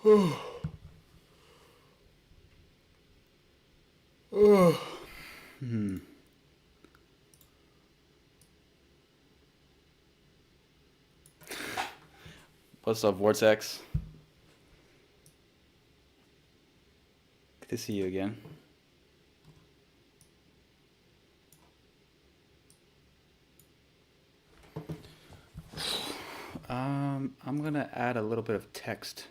Hmm. What's up, Vortex? Good to see you again. I'm gonna add a little bit of text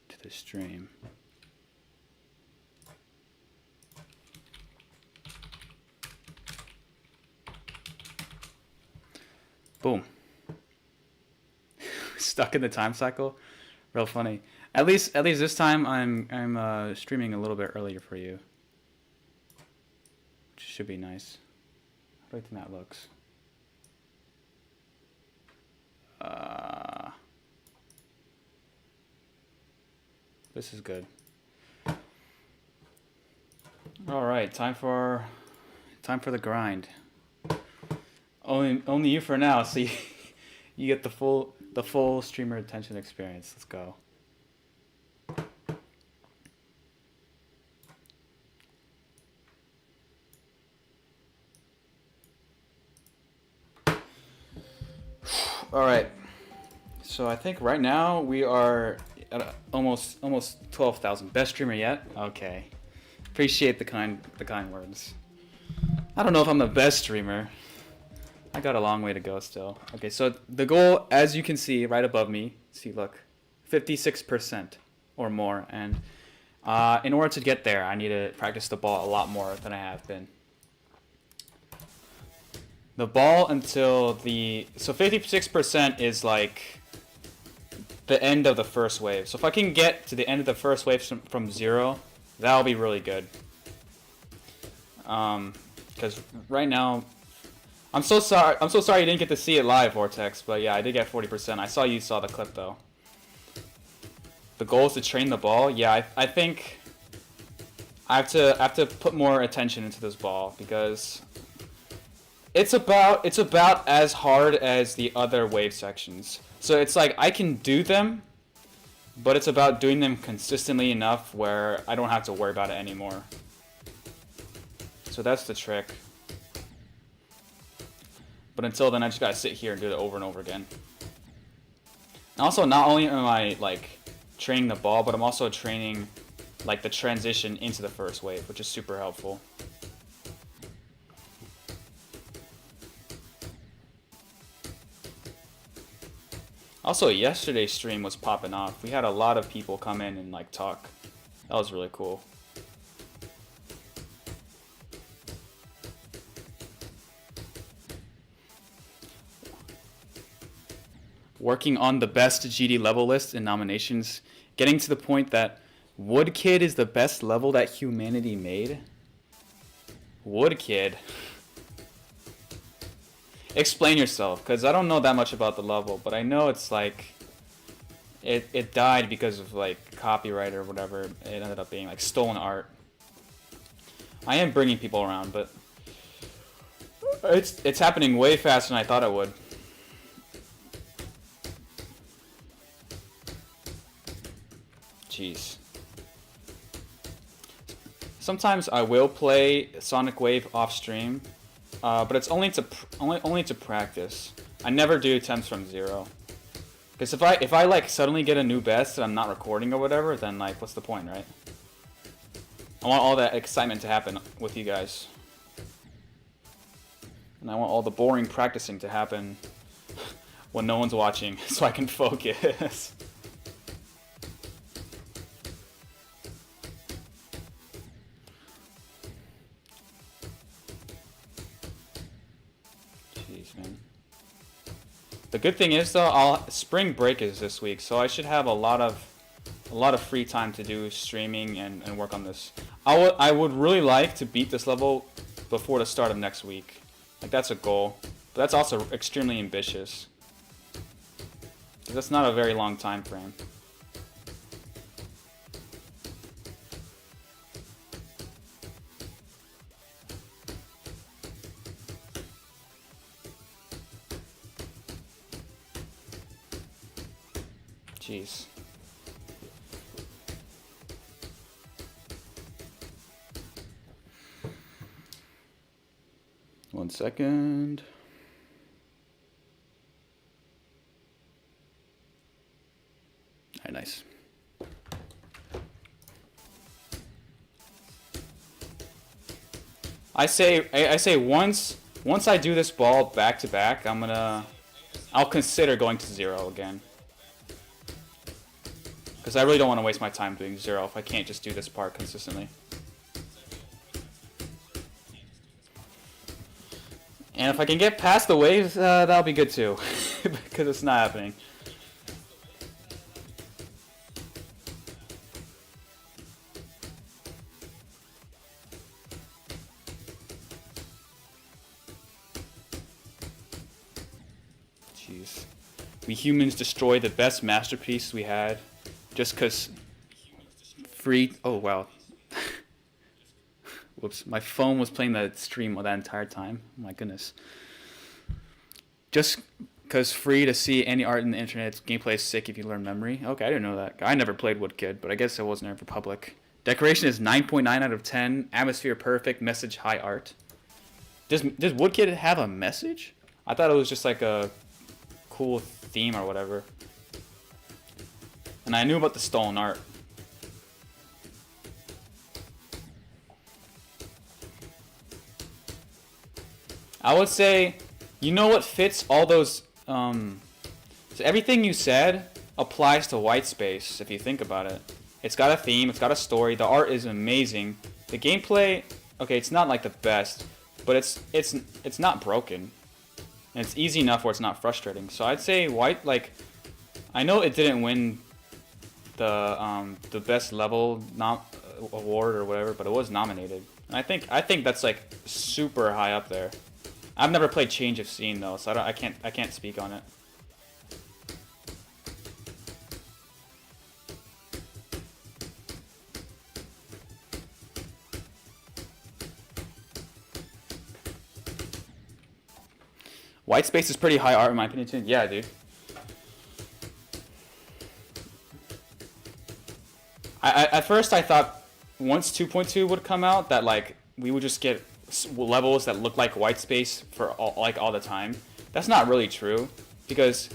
to the stream. Boom. Stuck in the time cycle. Real funny. At least this time I'm streaming a little bit earlier for you, which should be nice. How do you think that looks? This is good. All right, time for the grind. Only you for now. So you get the full streamer attention experience. Let's go. All right. So I think right now we are at almost 12,000. Best streamer yet? Okay. Appreciate the kind words. I don't know if I'm the best streamer. I got a long way to go still. Okay, so the goal, as you can see right above me, see, look, 56% or more. And in order to get there, I need to practice the ball a lot more than I have been. The ball until so 56% is like the end of the first wave. So if I can get to the end of the first wave from 0, that'll be really good. Because right now, I'm so sorry you didn't get to see it live, Vortex. But yeah, I did get 40%. I saw you saw the clip though. The goal is to train the ball. Yeah, I think I have to put more attention into this ball because it's about as hard as the other wave sections. So it's like I can do them, but it's about doing them consistently enough where I don't have to worry about it anymore. So that's the trick. But until then, I just gotta sit here and do it over and over again. And also, not only am I like training the ball, but I'm also training like the transition into the first wave, which is super helpful. Also, yesterday's stream was popping off. We had a lot of people come in and like talk. That was really cool. Working on the best GD level list in nominations, getting to the point that Wood Kid is the best level that humanity made. Wood Kid. Explain yourself, because I don't know that much about the level, but I know it's like it died because of like copyright or whatever. It ended up being like stolen art. I am bringing people around, but it's happening way faster than I thought it would. Jeez. Sometimes I will play Sonic Wave off stream, but it's only to practice. I never do attempts from 0. Because if I like suddenly get a new best and I'm not recording or whatever, then like what's the point, right? I want all that excitement to happen with you guys. And I want all the boring practicing to happen when no one's watching so I can focus. The good thing is though, spring break is this week, so I should have a lot of free time to do streaming and work on this. I would really like to beat this level before the start of next week. Like that's a goal, but that's also extremely ambitious. 'Cause that's not a very long time frame. Jeez. 1 second. All right, nice. I say once I do this ball back to back, I'll consider going to 0 again. Because I really don't want to waste my time doing 0 if I can't just do this part consistently. And if I can get past the waves, that'll be good too. Because it's not happening. Jeez. We humans destroyed the best masterpiece we had just because free... Oh, wow. Whoops. My phone was playing the stream that entire time. Oh, my goodness. Just because free to see any art in the internet, gameplay is sick if you learn memory. Okay, I didn't know that. I never played Woodkid, but I guess it wasn't ever public. Decoration is 9.9 out of 10. Atmosphere perfect. Message high art. Does Woodkid have a message? I thought it was just like a cool theme or whatever. And I knew about the stolen art. I would say, you know what fits all those, so everything you said applies to white space, if you think about it. It's got a theme, it's got a story, the art is amazing. The gameplay, okay, it's not like the best, but it's not broken. And it's easy enough where it's not frustrating. So I'd say white, like, I know it didn't win the best level award or whatever, but it was nominated. And I think that's like super high up there. I've never played Change of Scene though, so I can't speak on it. White space is pretty high art in my opinion too. Yeah, dude. At first I thought once 2.2 would come out that like we would just get levels that look like white space for all the time. That's not really true, because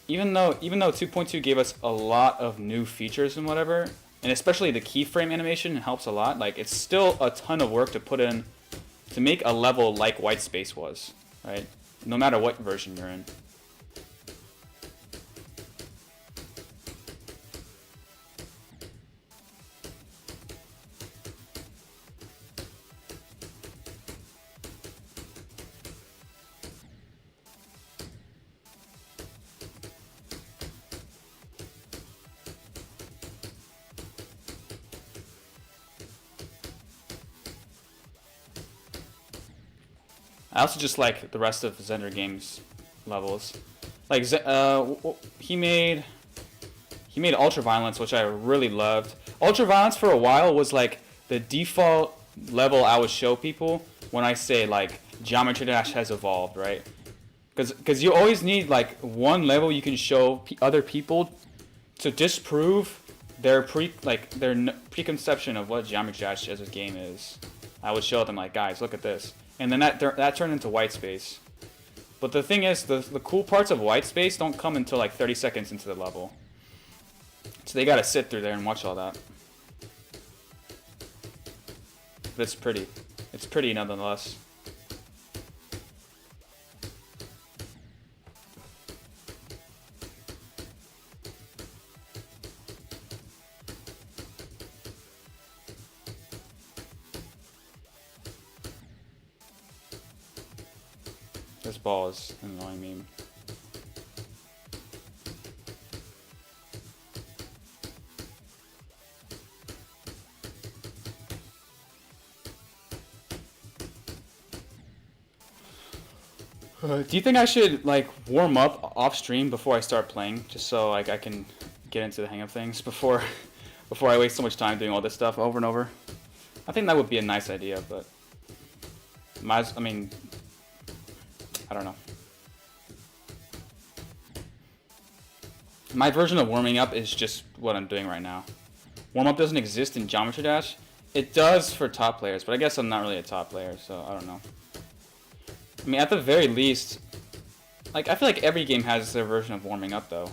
even though 2.2 gave us a lot of new features and whatever, and especially the keyframe animation helps a lot, like it's still a ton of work to put in to make a level like white space was, right? No matter what version you're in. I also just like the rest of Zender Games levels. Like he made Ultraviolence, which I really loved. Ultraviolence for a while was like the default level I would show people when I say like Geometry Dash has evolved, right? Because you always need like one level you can show other people to disprove their preconception of what Geometry Dash as a game is. I would show them like, guys, look at this. And then that turned into white space. But the thing is, the cool parts of white space don't come until like 30 seconds into the level. So they gotta sit through there and watch all that. But it's pretty. It's pretty nonetheless. This ball is annoying me. Do you think I should like warm up off stream before I start playing, just so like I can get into the hang of things before I waste so much time doing all this stuff over and over? I think that would be a nice idea, but I mean, I don't know. My version of warming up is just what I'm doing right now. Warm up doesn't exist in Geometry Dash. It does for top players, but I guess I'm not really a top player, so I don't know. I mean, at the very least, like, I feel like every game has their version of warming up, though.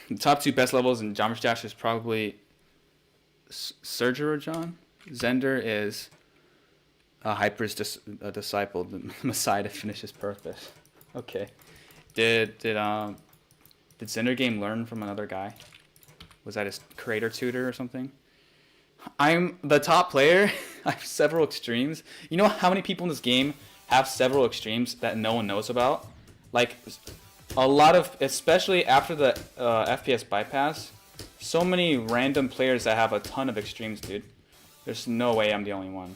The top 2 best levels in Geometry Dash is probably Surger John. Zender is Hyper's disciple, the Messiah to finish his purpose. Okay. Did Zender game learn from another guy? Was that his creator tutor or something? I'm the top player. I have several extremes. You know how many people in this game have several extremes that no one knows about? Like, a lot of, especially after the FPS bypass, so many random players that have a ton of extremes, dude. There's no way I'm the only one.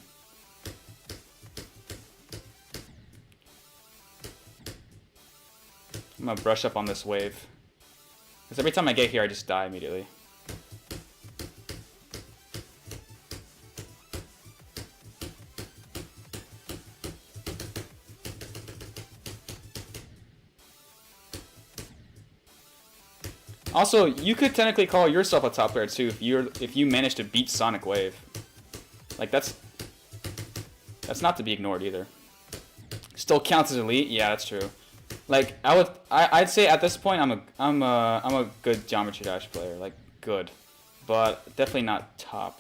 I'm gonna brush up on this wave. Because every time I get here, I just die immediately. Also, you could technically call yourself a top player too if you manage to beat Sonic Wave. Like that's not to be ignored either. Still counts as elite, yeah, that's true. Like I'd say at this point I'm a good Geometry Dash player, like good, but definitely not top.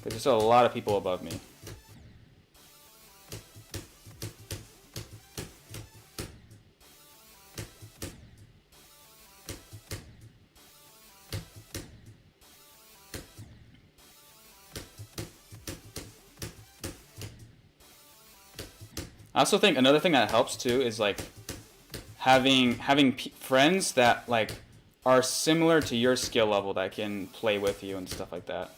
There's just a lot of people above me. I also think another thing that helps too is like having friends that like are similar to your skill level that can play with you and stuff like that.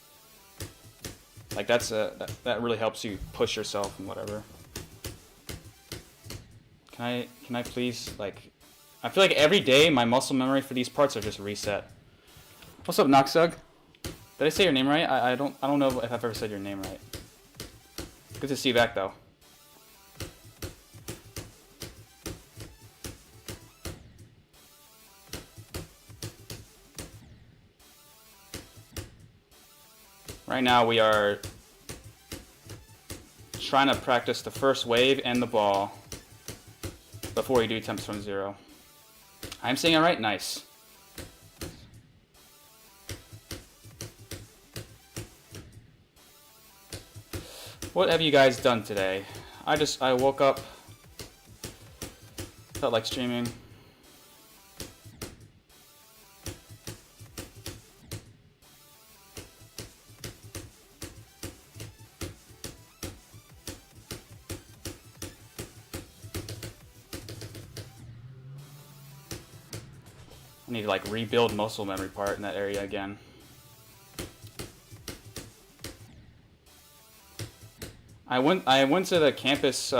Like that really helps you push yourself and whatever. Can I please, like, I feel like every day my muscle memory for these parts are just reset. What's up, Noxug? Did I say your name right? I don't know if I've ever said your name right. Good to see you back though. Right now we are trying to practice the first wave and the ball before we do attempts from 0. I'm saying it right? Nice. What have you guys done today? I woke up, felt like streaming. I need to like rebuild muscle memory part in that area again. I went to the campus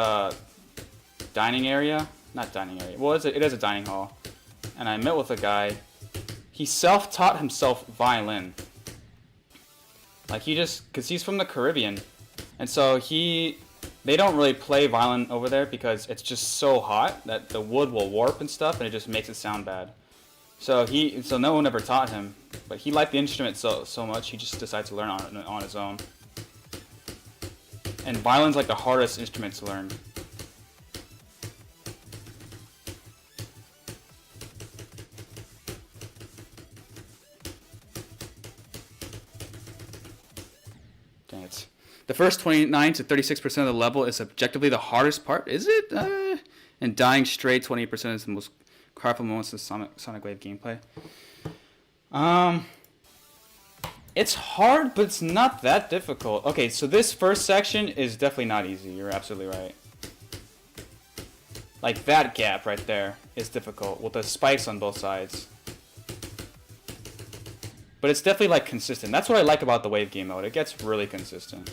dining area, not dining area. Well, it is a dining hall, and I met with a guy. He self-taught himself violin. Like cause he's from the Caribbean, and so they don't really play violin over there because it's just so hot that the wood will warp and stuff, and it just makes it sound bad. So no one ever taught him, but he liked the instrument so much he just decided to learn on his own. And violin's like the hardest instrument to learn. Dang it. The first 29 to 36% of the level is objectively the hardest part, is it? And dying straight 20% is the most powerful moments of Sonic Wave gameplay. It's hard, but it's not that difficult. Okay, so this first section is definitely not easy. You're absolutely right. Like that gap right there is difficult with the spikes on both sides. But it's definitely like consistent. That's what I like about the wave game mode. It gets really consistent.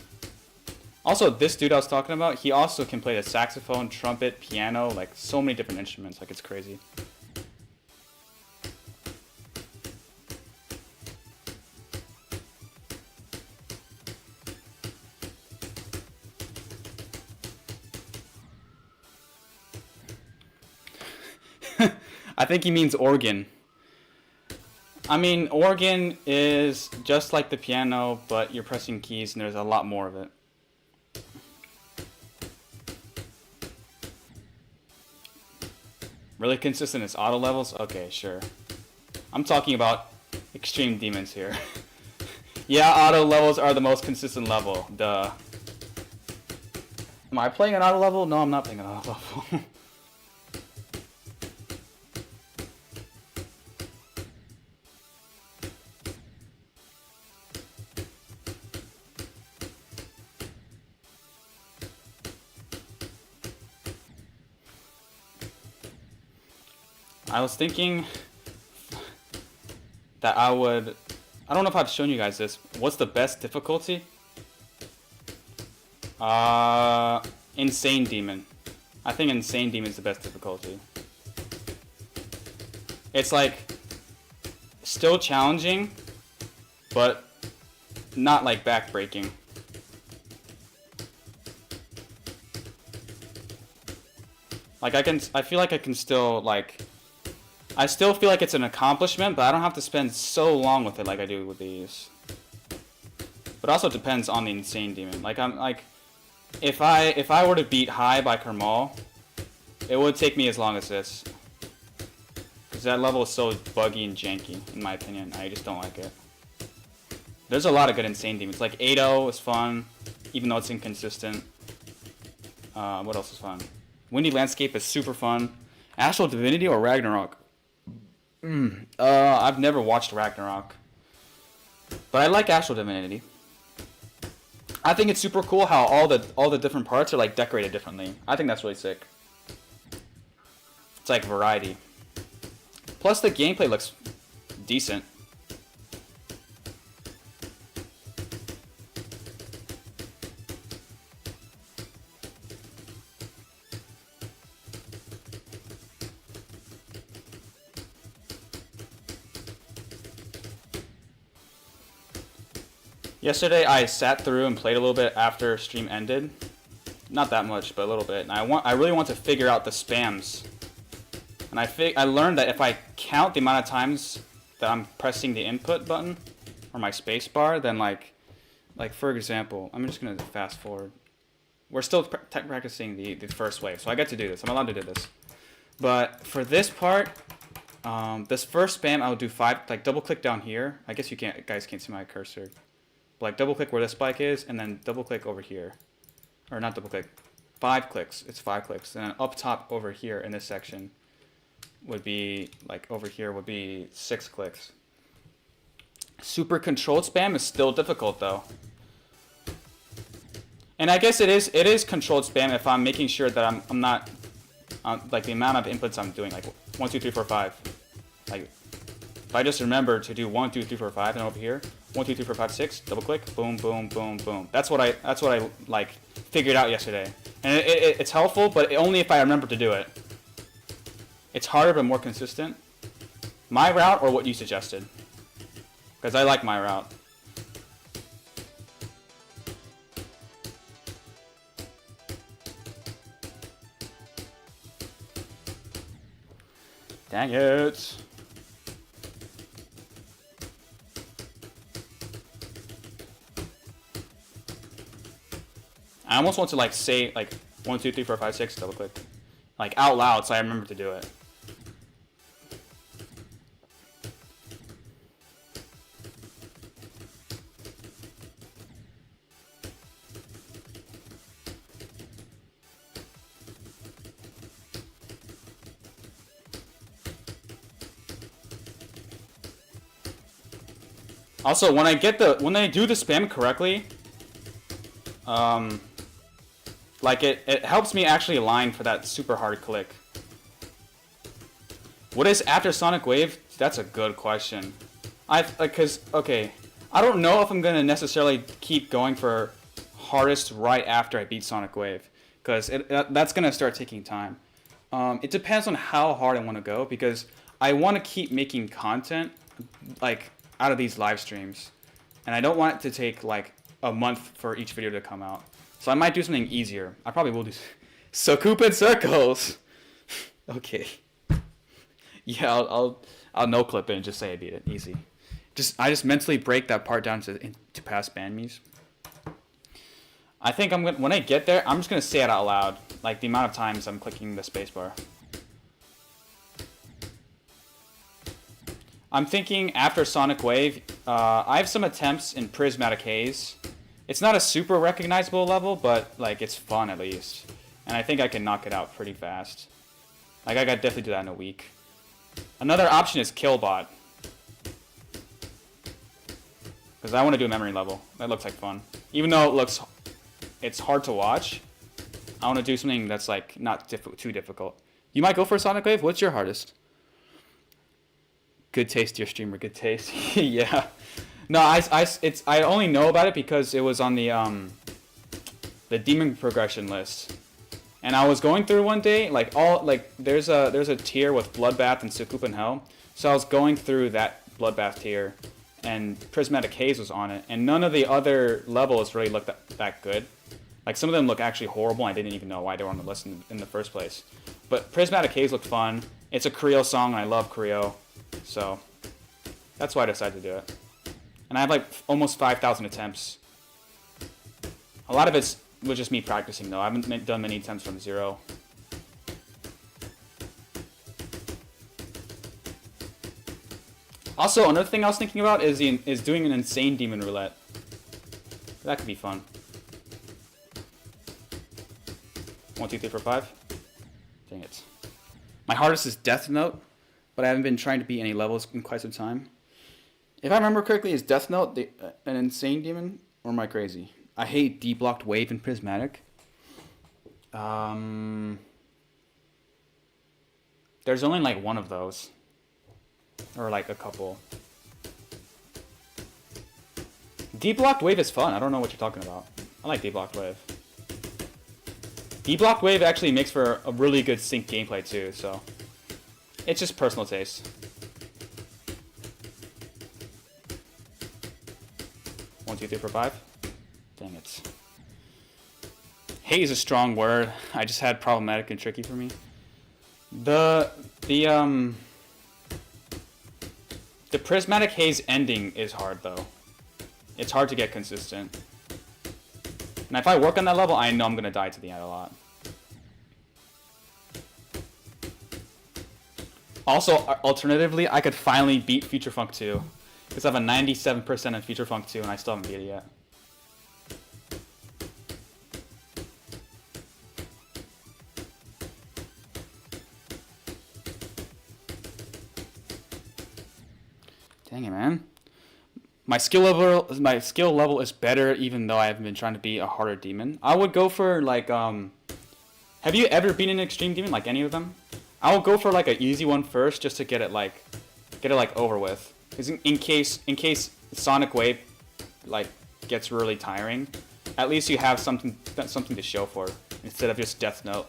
Also, this dude I was talking about, he also can play the saxophone, trumpet, piano, like so many different instruments. Like it's crazy. I think he means organ. I mean, organ is just like the piano, but you're pressing keys and there's a lot more of it. Really consistent is auto levels? Okay, sure. I'm talking about extreme demons here. Yeah, auto levels are the most consistent level. Duh. Am I playing an auto level? No, I'm not playing an auto level. I was thinking that I don't know if I've shown you guys this. What's the best difficulty? Insane Demon. I think Insane Demon is the best difficulty. It's like still challenging, but not like backbreaking. Like I feel like I can still like, I still feel like it's an accomplishment, but I don't have to spend so long with it like I do with these. But also depends on the Insane Demon. Like I'm like, if I were to beat High by Kermal, it would take me as long as this. Because that level is so buggy and janky, in my opinion. I just don't like it. There's a lot of good Insane Demons. Like 8-0 is fun, even though it's inconsistent. What else is fun? Windy Landscape is super fun. Astral Divinity or Ragnarok? I've never watched Ragnarok. But I like Astral Divinity. I think it's super cool how all the different parts are like decorated differently. I think that's really sick. It's like variety. Plus the gameplay looks decent. Yesterday I sat through and played a little bit after stream ended. Not that much, but a little bit. And I really want to figure out the spams. And I learned that if I count the amount of times that I'm pressing the input button or my space bar, then like for example, I'm just gonna fast forward. We're still practicing the first wave, so I get to do this. I'm allowed to do this. But for this part, this first spam I'll do 5, like double click down here. I guess you guys can't see my cursor. But like double click where the spike is, and then double click over here. Or not double click, 5 clicks. It's 5 clicks. And then up top over here in this section would be, like over here would be 6 clicks. Super controlled spam is still difficult though. And I guess it is controlled spam if I'm making sure that I'm not, like the amount of inputs I'm doing, like 1, 2, 3, 4, 5. Like if I just remember to do 1, 2, 3, 4, 5, and over here, 1, 2, 3, 4, 5, 6, double click, boom, boom, boom, boom. That's what I like figured out yesterday. And it's helpful, but only if I remember to do it. It's harder but more consistent. My route or what you suggested? Because I like my route. Dang it. I almost want to like say like 1, 2, 3, 4, 5, 6, double click. Like out loud so I remember to do it. Also, when I do the spam correctly, like it helps me actually align for that super hard click. What is after Sonic Wave? That's a good question. Okay, I don't know if I'm gonna necessarily keep going for hardest right after I beat Sonic Wave, because that's gonna start taking time. It depends on how hard I want to go, because I want to keep making content like out of these live streams, and I don't want it to take like a month for each video to come out. So I might do something easier. I probably will do so Koopa in circles. Okay. Yeah, I'll no clip it and just say I beat it. Easy. I just mentally break that part down to past ban me's. I think when I get there, I'm just gonna say it out loud, like the amount of times I'm clicking the spacebar. I'm thinking after Sonic Wave, I have some attempts in Prismatic Haze. It's not a super recognizable level, but like it's fun at least, and I think I can knock it out pretty fast. Like I could definitely do that in a week. Another option is Killbot, because I want to do a memory level. That looks like fun, even though it's hard to watch. I want to do something that's like not too difficult. You might go for Sonic Wave. What's your hardest? Good taste, dear streamer. Good taste. Yeah. No, I only know about it because it was on the demon progression list, and I was going through one day there's a tier with Bloodbath and Sukup and Hell, so I was going through that Bloodbath tier, and Prismatic Haze was on it, and none of the other levels really looked that good. Like some of them look actually horrible. I didn't even know why they were on the list in the first place. But Prismatic Haze looked fun. It's a Creo song, and I love Creo. So that's why I decided to do it. And I have like almost 5,000 attempts. A lot of it was just me practicing though. I haven't done many attempts from zero. Also, another thing I was thinking about is doing an insane demon roulette. That could be fun. 1, 2, 3, 4, 5. Dang it. My hardest is Death Note, but I haven't been trying to beat any levels in quite some time. If I remember correctly, is Death Note an insane demon, or am I crazy? I hate D-blocked Wave and Prismatic. There's only like one of those, or like a couple. D-blocked Wave is fun. I don't know what you're talking about. I like D-blocked Wave. D-blocked Wave actually makes for a really good sync gameplay too, so it's just personal taste. 1, 2, 3, 4, 5. Dang it. Hate is a strong word. I just had problematic and tricky for me. The Prismatic Haze ending is hard though. It's hard to get consistent. And if I work on that level, I know I'm gonna die to the end a lot. Also, alternatively, I could finally beat Future Funk 2. Because I have a 97% in Future Funk 2 and I still haven't beat it yet. Dang it, man. My skill level is better even though I haven't been trying to be a harder demon. I would go for like have you ever been an extreme demon, like any of them? I will go for like an easy one first just to get it over with. Because in case Sonic Wave like gets really tiring, at least you have something to show for instead of just Death Note.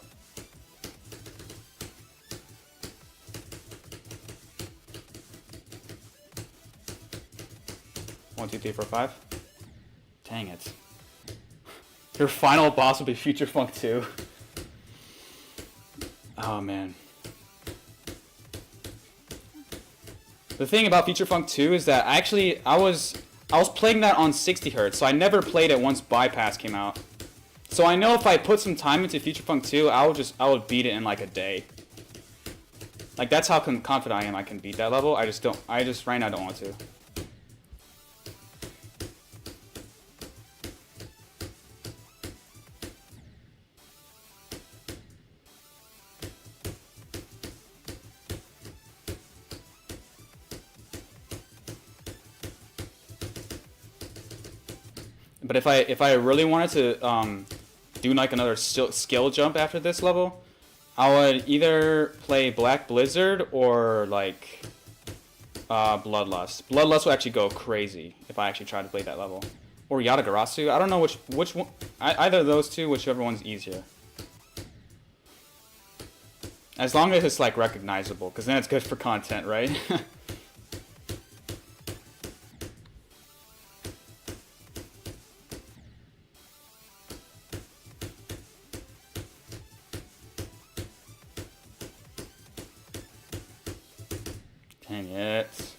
One, 2, 3, 4, 5. Dang it. Your final boss will be Future Funk 2. Oh man. The thing about Future Funk 2 is that I was playing that on 60 Hz, so I never played it once Bypass came out. So I know if I put some time into Future Funk 2, I would beat it in like a day. Like that's how confident I am I can beat that level. I just right now don't want to. But if I really wanted to do like another skill jump after this level, I would either play Black Blizzard or like Bloodlust. Bloodlust will actually go crazy if I actually try to play that level. Or Yatagarasu. I don't know which one. Either of those two, whichever one's easier. As long as it's like recognizable, because then it's good for content, right? Dang it.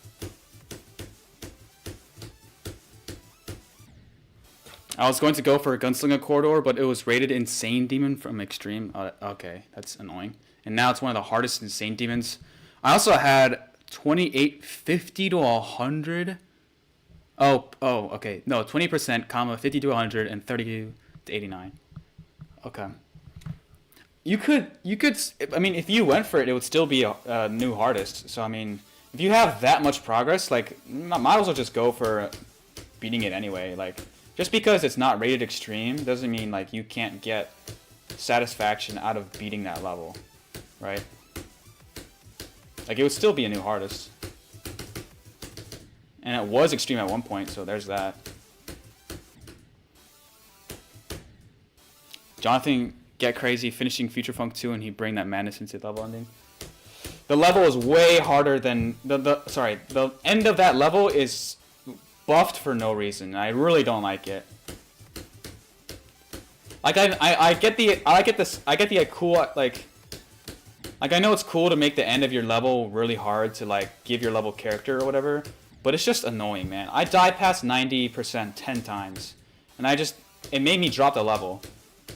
I was going to go for a Gunslinger Corridor, but it was rated Insane Demon from Extreme. Okay, that's annoying. And now it's one of the hardest Insane Demons. I also had 2850 to 100. Oh, okay. No, 20%, comma 50 to 100 and 30 to 89. Okay. You could. I mean, if you went for it, it would still be a new hardest. So I mean, if you have that much progress, like, might as well just go for beating it anyway. Like, just because it's not rated extreme doesn't mean like you can't get satisfaction out of beating that level, right? Like, it would still be a new hardest. And it was extreme at one point, so there's that. Jonathan get crazy finishing Future Funk 2 and he bring that madness into the level ending. The level is way harder than the end of that level is buffed for no reason. I really don't like it. Like I get the cool like I know it's cool to make the end of your level really hard to like give your level character or whatever, but it's just annoying, man. I died past 90% 10 times, and it made me drop the level,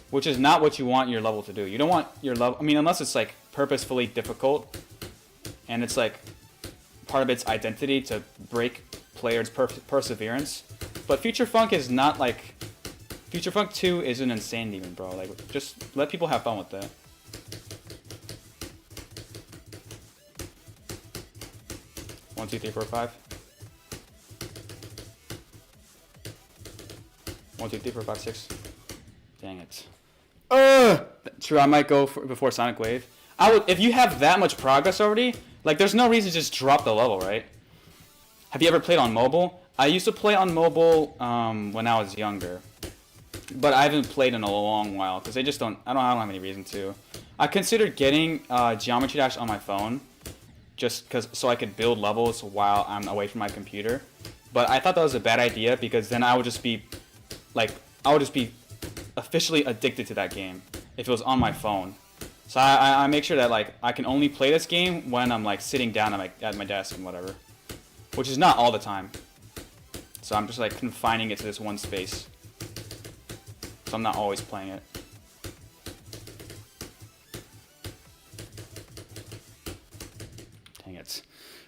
which is not what you want your level to do. You don't want your level, I mean, unless it's like purposefully difficult, and it's like part of its identity to break players' perseverance. But Future Funk is not like, Future Funk 2 is an Insane Demon, bro. Like, just let people have fun with that. One, two, three, four, five. 1, 2, 3, 4, 5, 6. Dang it. True, I might go before Sonic Wave. If you have that much progress already, like, there's no reason to just drop the level, right? Have you ever played on mobile? I used to play on mobile when I was younger, but I haven't played in a long while because I don't have any reason to. I considered getting Geometry Dash on my phone, just so I could build levels while I'm away from my computer. But I thought that was a bad idea because then I would just be officially addicted to that game if it was on my phone. So I make sure that like I can only play this game when I'm like sitting down at my desk and whatever, which is not all the time. So I'm just like confining it to this one space. So I'm not always playing it. Dang it.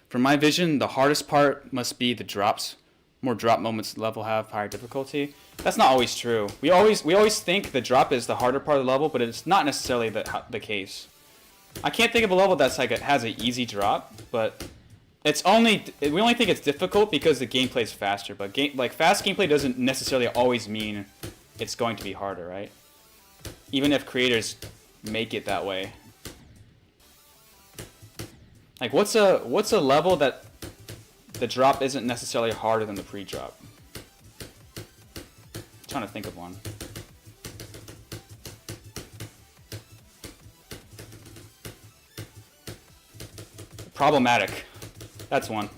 From my vision, the hardest part must be the drops. More drop moments level have higher difficulty. That's not always true. We always think the drop is the harder part of the level, but it's not necessarily the case. I can't think of a level that's like has an easy drop, but we only think it's difficult because the gameplay is faster. But fast gameplay doesn't necessarily always mean it's going to be harder, right? Even if creators make it that way. Like, what's a level that the drop isn't necessarily harder than the pre-drop? I'm trying to think of one. Problematic. That's one.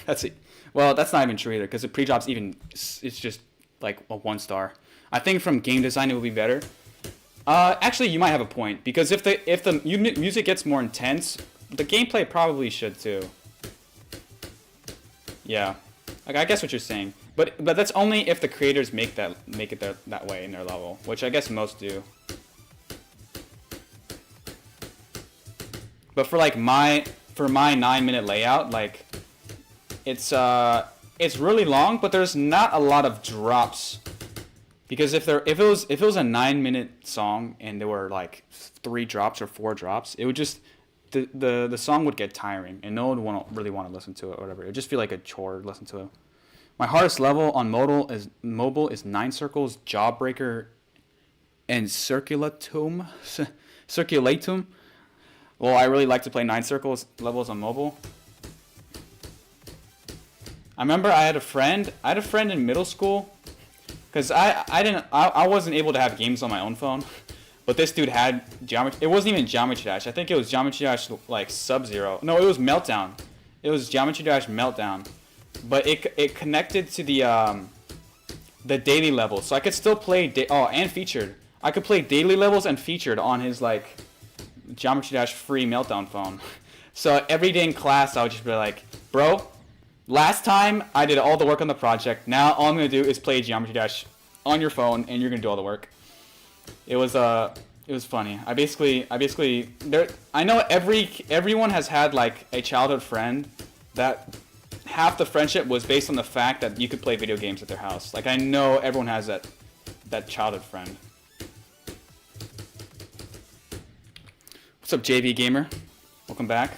That's it. Well, that's not even true either, because the pre-drop's it's just like a 1 star. I think from game design it would be better. Actually, you might have a point, because if the music gets more intense, the gameplay probably should too. Yeah, like, I guess what you're saying, but that's only if the creators make it that way in their level, which I guess most do. But for like my 9-minute layout, like, it's really long, but there's not a lot of drops, because if it was a 9-minute song and there were like 3 drops or 4 drops, it would just the song would get tiring and no one would really want to listen to it or whatever. It would just feel like a chore to listen to it. My hardest level on mobile is 9 Circles, Jawbreaker, and Circulatum. Well, I really like to play 9 Circles levels on mobile. I remember I had a friend in middle school, because I wasn't able to have games on my own phone, but this dude had Geometry. It wasn't even Geometry Dash. I think it was Geometry Dash like Sub-Zero. No, it was Meltdown. It was Geometry Dash Meltdown, but it connected to the daily levels, so I could still play and featured. I could play daily levels and featured on his like Geometry Dash free Meltdown phone. So every day in class, I would just be like, bro, last time I did all the work on the project. Now all I'm gonna do is play Geometry Dash on your phone, and you're gonna do all the work. It was funny. I know everyone has had like a childhood friend that half the friendship was based on the fact that you could play video games at their house. Like I know everyone has that childhood friend. What's up, JV Gamer? Welcome back.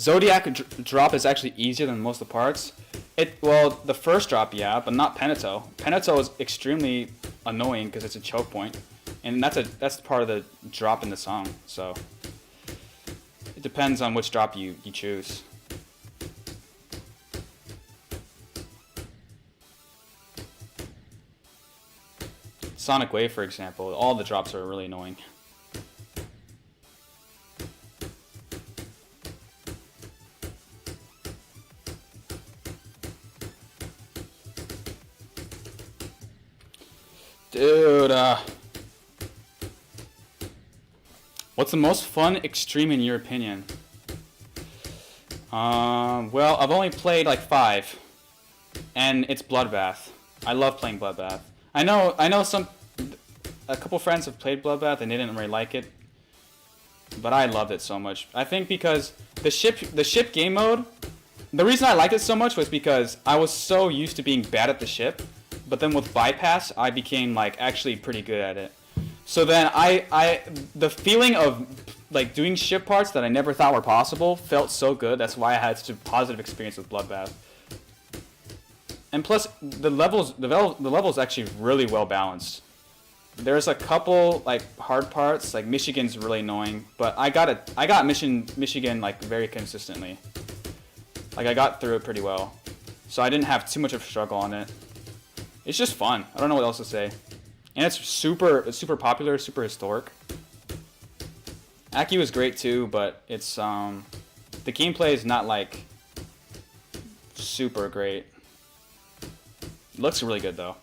Zodiac drop is actually easier than most of the parts. Well, the first drop, yeah, but not Peneto. Peneto is extremely annoying because it's a choke point, and that's part of the drop in the song. So it depends on which drop you choose. Sonic Wave, for example, all the drops are really annoying. Dude, what's the most fun extreme in your opinion? Well, I've only played like 5, and it's Bloodbath. I love playing Bloodbath. I know a couple friends have played Bloodbath and they didn't really like it, but I loved it so much. I think because the ship game mode, the reason I liked it so much was because I was so used to being bad at the ship. But then with bypass, I became like actually pretty good at it. So then the feeling of like doing ship parts that I never thought were possible felt so good. That's why I had such a positive experience with Bloodbath. And plus, the levels actually really well balanced. There's a couple like hard parts, like Michigan's really annoying, but I got Michigan like very consistently. Like I got through it pretty well, so I didn't have too much of a struggle on it. It's just fun. I don't know what else to say. And it's super popular, super historic. Aki was great too, but it's the gameplay is not like super great. It looks really good though.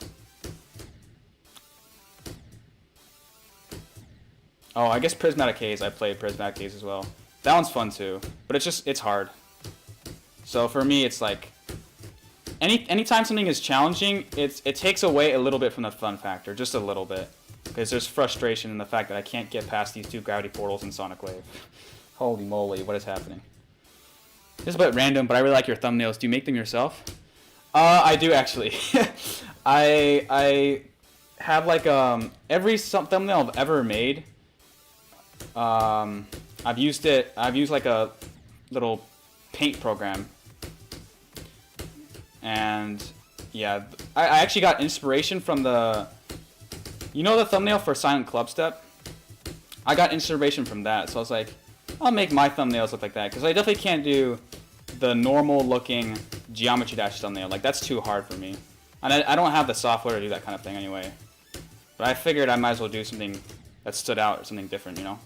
Oh, I guess Prismatic Haze. I played Prismatic Haze as well. That one's fun too, but it's hard. So for me, it's like anytime something is challenging, it takes away a little bit from the fun factor, just a little bit, because there's frustration in the fact that I can't get past these 2 gravity portals in Sonic Wave. Holy moly, what is happening? This is a bit random, but I really like your thumbnails. Do you make them yourself? I do actually. I have like every thumbnail I've ever made. I've used like a little paint program. And yeah, I actually got inspiration from the thumbnail for Silent Club Step? I got inspiration from that, so I was like, I'll make my thumbnails look like that, because I definitely can't do the normal looking Geometry Dash thumbnail. Like, that's too hard for me. And I don't have the software to do that kind of thing anyway. But I figured I might as well do something that stood out, or something different, you know?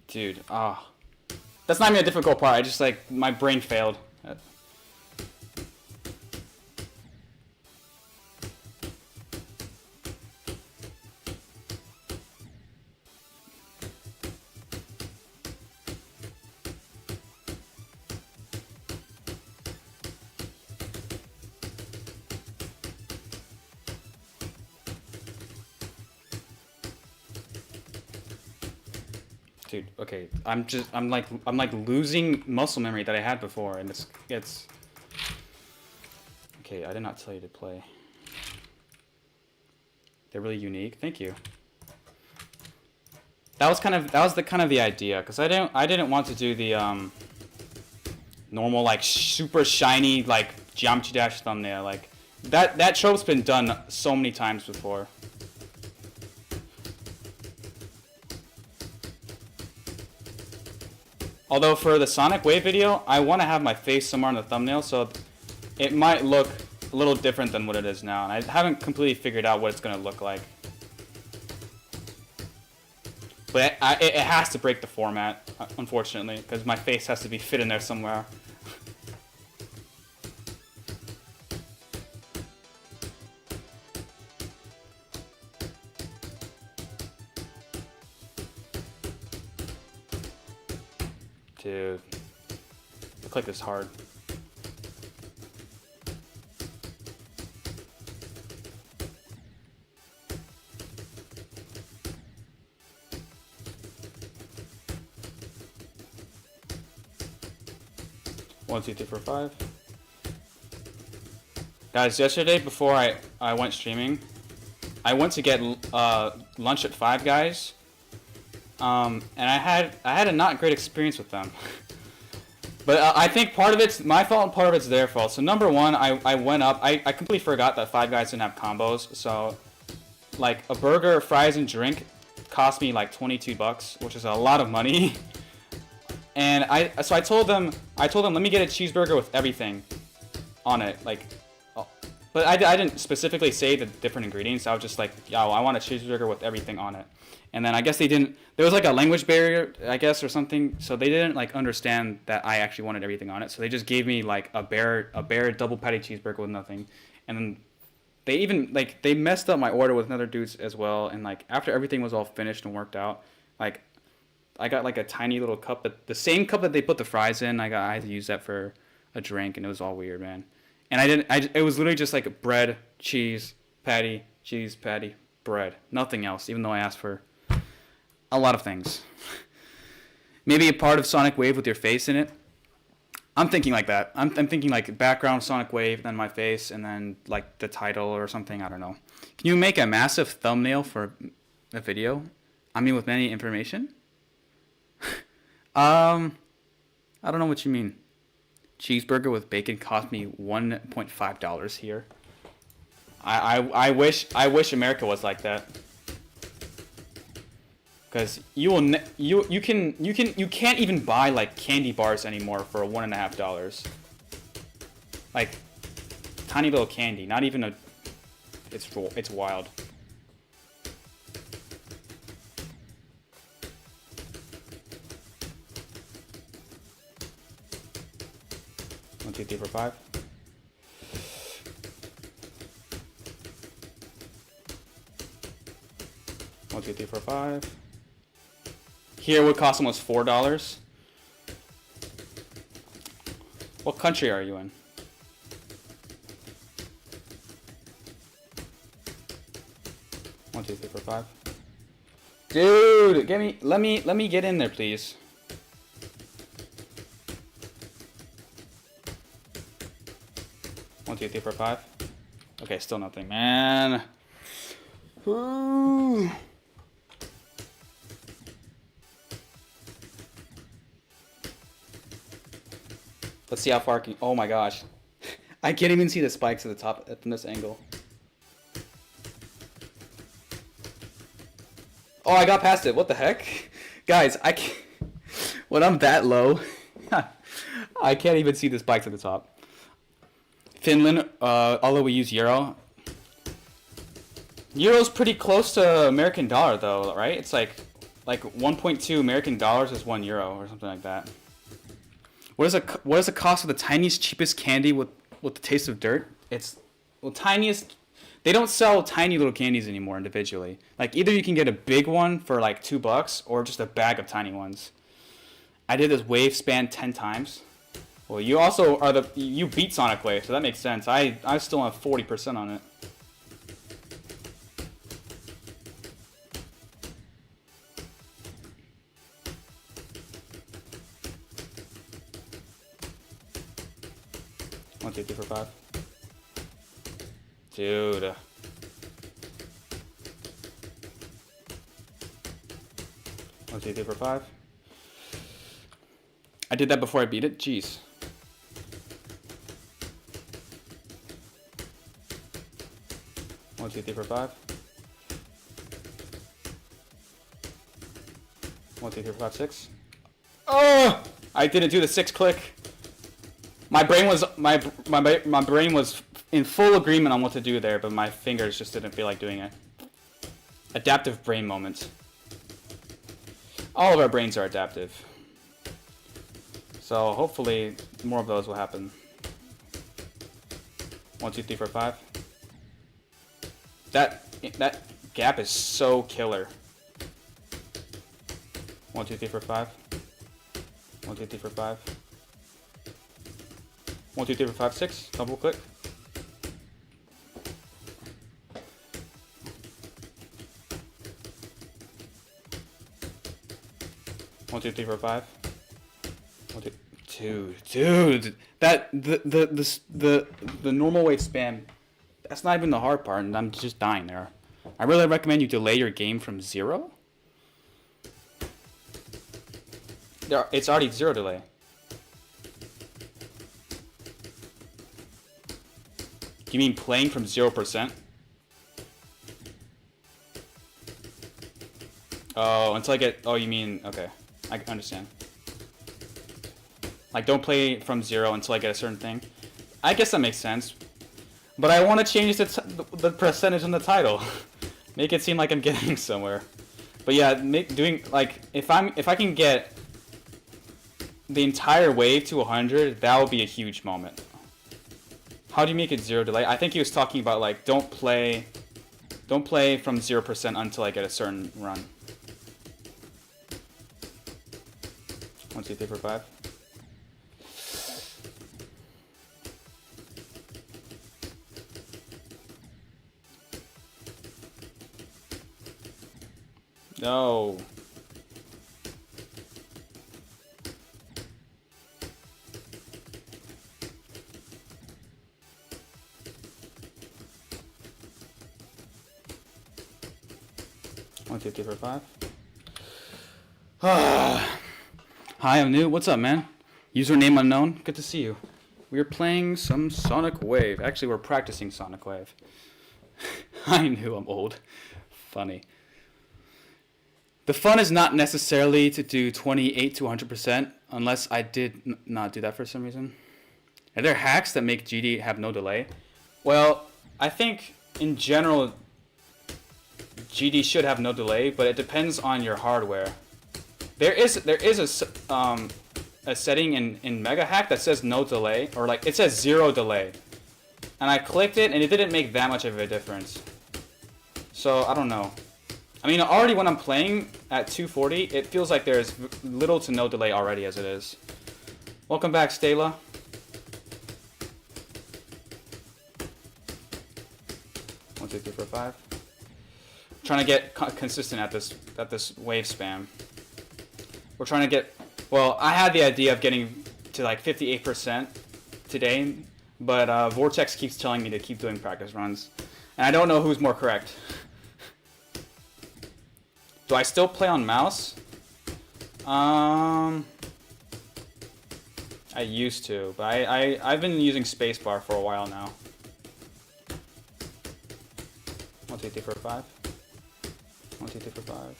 Dude, that's not even a difficult part. I just like my brain failed. Dude, okay, I'm like losing muscle memory that I had before, and it's okay. I did not tell you to play. They're really unique. Thank you. That was kind of the idea, because I didn't want to do the normal like super shiny like Geometry Dash thumbnail. Like that trope's been done so many times before. Although for the Sonic Wave video, I want to have my face somewhere on the thumbnail, so it might look a little different than what it is now. And I haven't completely figured out what it's going to look like. But it has to break the format, unfortunately, because my face has to be fit in there somewhere. Dude, the click is hard. One, two, three, four, five. Guys, yesterday before I went streaming, I went to get lunch at Five Guys, and I had a not great experience with them. But I think part of it's my fault and part of it's their fault. So number one, I went up. I completely forgot that Five Guys didn't have combos. So like a burger, fries, and drink cost me like $22, which is a lot of money. And so I told them let me get a cheeseburger with everything on it, like. But I didn't specifically say the different ingredients. I was just like, yo, I want a cheeseburger with everything on it. And then I guess they didn't. There was like a language barrier, I guess, or something. So they didn't like understand that I actually wanted everything on it. So they just gave me like a bare double patty cheeseburger with nothing. And then they even like they messed up my order with another dude's as well. And like after everything was all finished and worked out, like I got like a tiny little cup, but the same cup that they put the fries in. I had to use that for a drink, and it was all weird, man. And it was literally just like bread, cheese, patty, bread. Nothing else, even though I asked for a lot of things. Maybe a part of Sonic Wave with your face in it. I'm thinking like that. I'm thinking like background Sonic Wave, then my face, and then like the title or something. I don't know. Can you make a massive thumbnail for a video? I mean, with many information? I don't know what you mean. Cheeseburger with bacon cost me $1.5 here. I wish America was like that. Cause you can't even buy like candy bars anymore for $1.5. Like tiny little candy, not even a. It's wild. One, two, three, four, five. One, two, three, four, five. Here would cost almost $4. What country are you in? One, two, three, four, five. Dude, let me get in there, please. One, two, three, four, five. Okay, still nothing, man. Ooh. Let's see how far I can. Oh my gosh, I can't even see the spikes at the top from this angle. Oh, I got past it. What the heck, guys? I can't. When I'm that low, I can't even see the spikes at the top. Finland, although we use euro. Euro's pretty close to American dollar though, right? It's like 1.2 American dollars is 1 euro or something like that. What is the cost of the tiniest, cheapest candy with the taste of dirt? It's tiniest. They don't sell tiny little candies anymore individually. Like either you can get a big one for like $2 or just a bag of tiny ones. I did this wave span 10 times. Well, you also you beat Sonic Wave, so that makes sense. I still have 40% on it. One, two, three, four, five. Dude. One, two, three, four, five. I did that before I beat it. Jeez. One, two, three, four, five. One, two, three, four, five, six. Oh! I didn't do the 6 click. My brain was in full agreement on what to do there, but my fingers just didn't feel like doing it. Adaptive brain moment. All of our brains are adaptive. So hopefully more of those will happen. 1, 2, 3, 4, 5. That gap is so killer. 1, 2, 3, 4, 5. 1, 2, 3, 4, 5. 1, 2, 3, 4, 5, 6. Double click. One, two, three, four, five. 1, 2, dude. That the normal wave spam. That's not even the hard part, and I'm just dying there. I really recommend you delay your game from 0. It's already 0 delay. You mean playing from 0%? Oh, until I get. Oh, you mean okay. I understand. Like, don't play from 0 until I get a certain thing. I guess that makes sense. But I want to change the percentage on the title. Make it seem like I'm getting somewhere. But yeah, doing like if I can get the entire wave to 100, that would be a huge moment. How do you make it 0 delay? I think he was talking about like don't play from 0% until I get a certain run. 1, 2, 3, 4, 5. No. One, two, three, four, 5. Hi, I'm new. What's up, man? Username unknown. Good to see you. We're playing some Sonic Wave. Actually, we're practicing Sonic Wave. I knew I'm old. Funny. The fun is not necessarily to do 28 to 100%, unless I did not do that for some reason. Are there hacks that make GD have no delay? Well, I think in general, GD should have no delay, but it depends on your hardware. There is a setting in Mega Hack that says no delay, or like it says 0 delay, and I clicked it and it didn't make that much of a difference. So I don't know. I mean, already when I'm playing at 240, it feels like there's little to no delay already as it is. Welcome back, Stella. One, two, three, four, 5. Trying to get consistent at this wave spam. We're trying to get. Well, I had the idea of getting to like 58% today, but Vortex keeps telling me to keep doing practice runs, and I don't know who's more correct. Do I still play on mouse? I used to, but I've been using spacebar for a while now. 1, 2, 3, 4, 5. 1, 2, 3, 4, 5.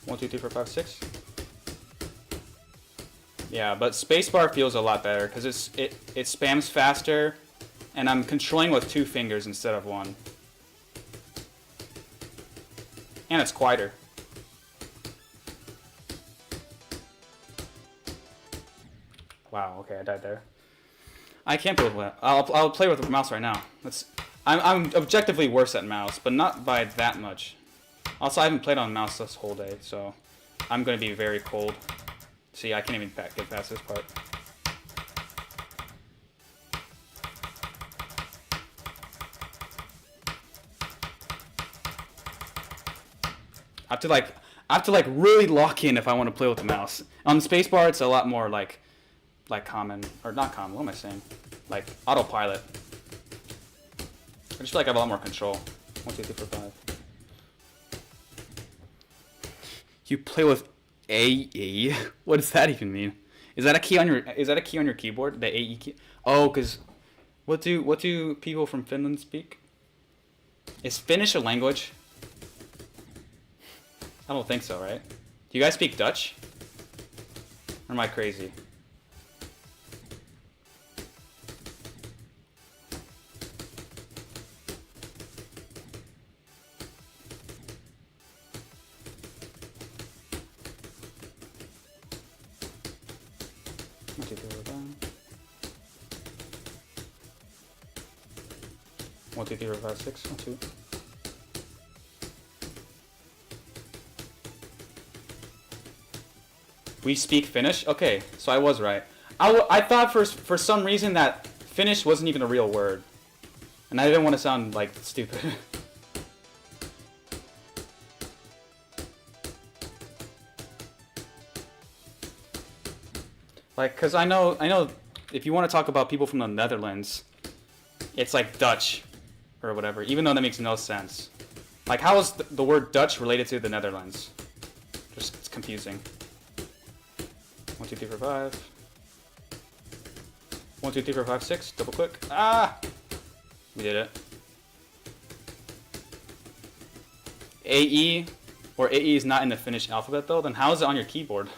1, 2, 3, 4, 5, 6. Yeah, but spacebar feels a lot better because it spams faster, and I'm controlling with 2 fingers instead of 1. And it's quieter. Wow. Okay, I died there. I can't play with that. I'll play with the mouse right now. I'm objectively worse at mouse, but not by that much. Also, I haven't played on mouse this whole day, so I'm gonna be very cold. See, I can't even get past this part. I have to like really lock in if I want to play with the mouse. On the spacebar, it's a lot more like common, or not common. What am I saying? Like autopilot. I just feel like I have a lot more control. 1, 2, 3, 4, 5. You play with AE? What does that even mean? Is that a key on your keyboard? The AE key? Oh, cause what do people from Finland speak? Is Finnish a language? I don't think so, right? Do you guys speak Dutch? Or am I crazy? 1, 2, 3, 4, 5. 1, 2, 3, 4, 5, 6. 1, 2. We speak Finnish? Okay, so I was right. I thought for some reason that Finnish wasn't even a real word. And I didn't want to sound, like, stupid. Like, cause I know if you want to talk about people from the Netherlands, it's like Dutch or whatever, even though that makes no sense. Like, how is the word Dutch related to the Netherlands? Just, it's confusing. 1, 2, 3, 4, 5. 1, 2, 3, 4, 5, 6. Double click. Ah! We did it. AE, or AE is not in the Finnish alphabet though, then how is it on your keyboard?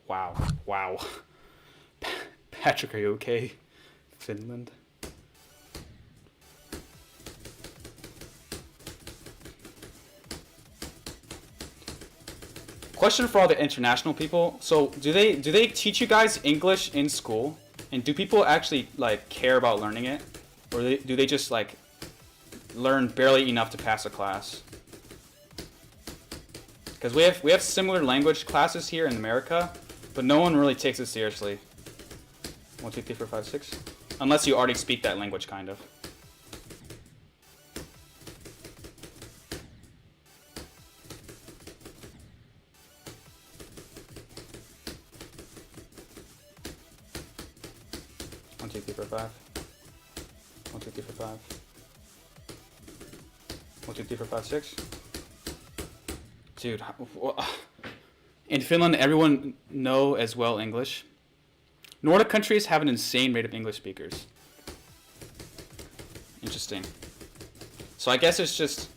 Wow. Wow. Patrick, are you okay? Finland. Question for all the international people. So, do they teach you guys English in school? And do people actually like care about learning it? Or do they just like learn barely enough to pass a class? Because we have similar language classes here in America, but no one really takes it seriously. 1, 2, 3, 4, 5, 6. Unless you already speak that language, kind of. One, 2, 3, 4, 5. 1, 2, 3, 4, 5. 1, 2, 3, 4, 5, 6. Dude, in Finland, everyone know as well English. Nordic countries have an insane rate of English speakers. Interesting. So I guess it's just,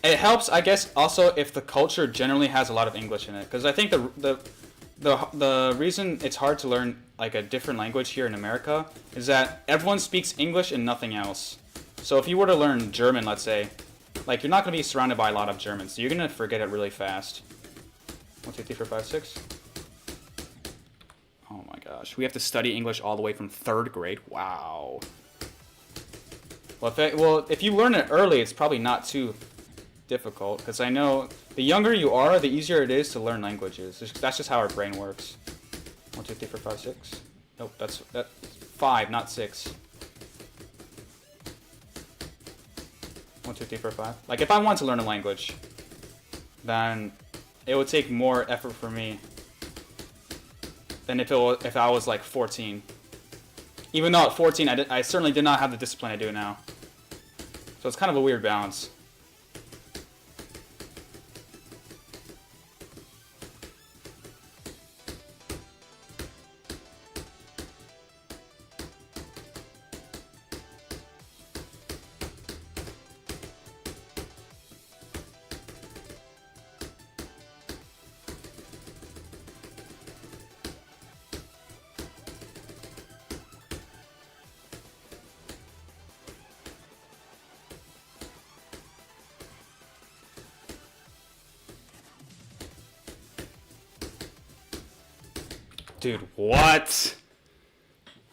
it helps, I guess, also if the culture generally has a lot of English in it. Because I think the reason it's hard to learn like a different language here in America is that everyone speaks English and nothing else. So if you were to learn German, let's say, like you're not going to be surrounded by a lot of Germans, so you're going to forget it really fast. 1, 2, 3, 4, 5, 6. Oh my gosh, we have to study English all the way from 3rd grade. Wow. Well, if you learn it early, it's probably not too difficult, because I know the younger you are, the easier it is to learn languages. That's just how our brain works. 1, 2, 3, 4, 5, 6. Nope, that's 5, not 6. 1, 2, 3, 4, 5. Like if I want to learn a language, then it would take more effort for me than if I was like 14. Even though at 14, I certainly did not have the discipline I do now. So it's kind of a weird balance. Dude, what?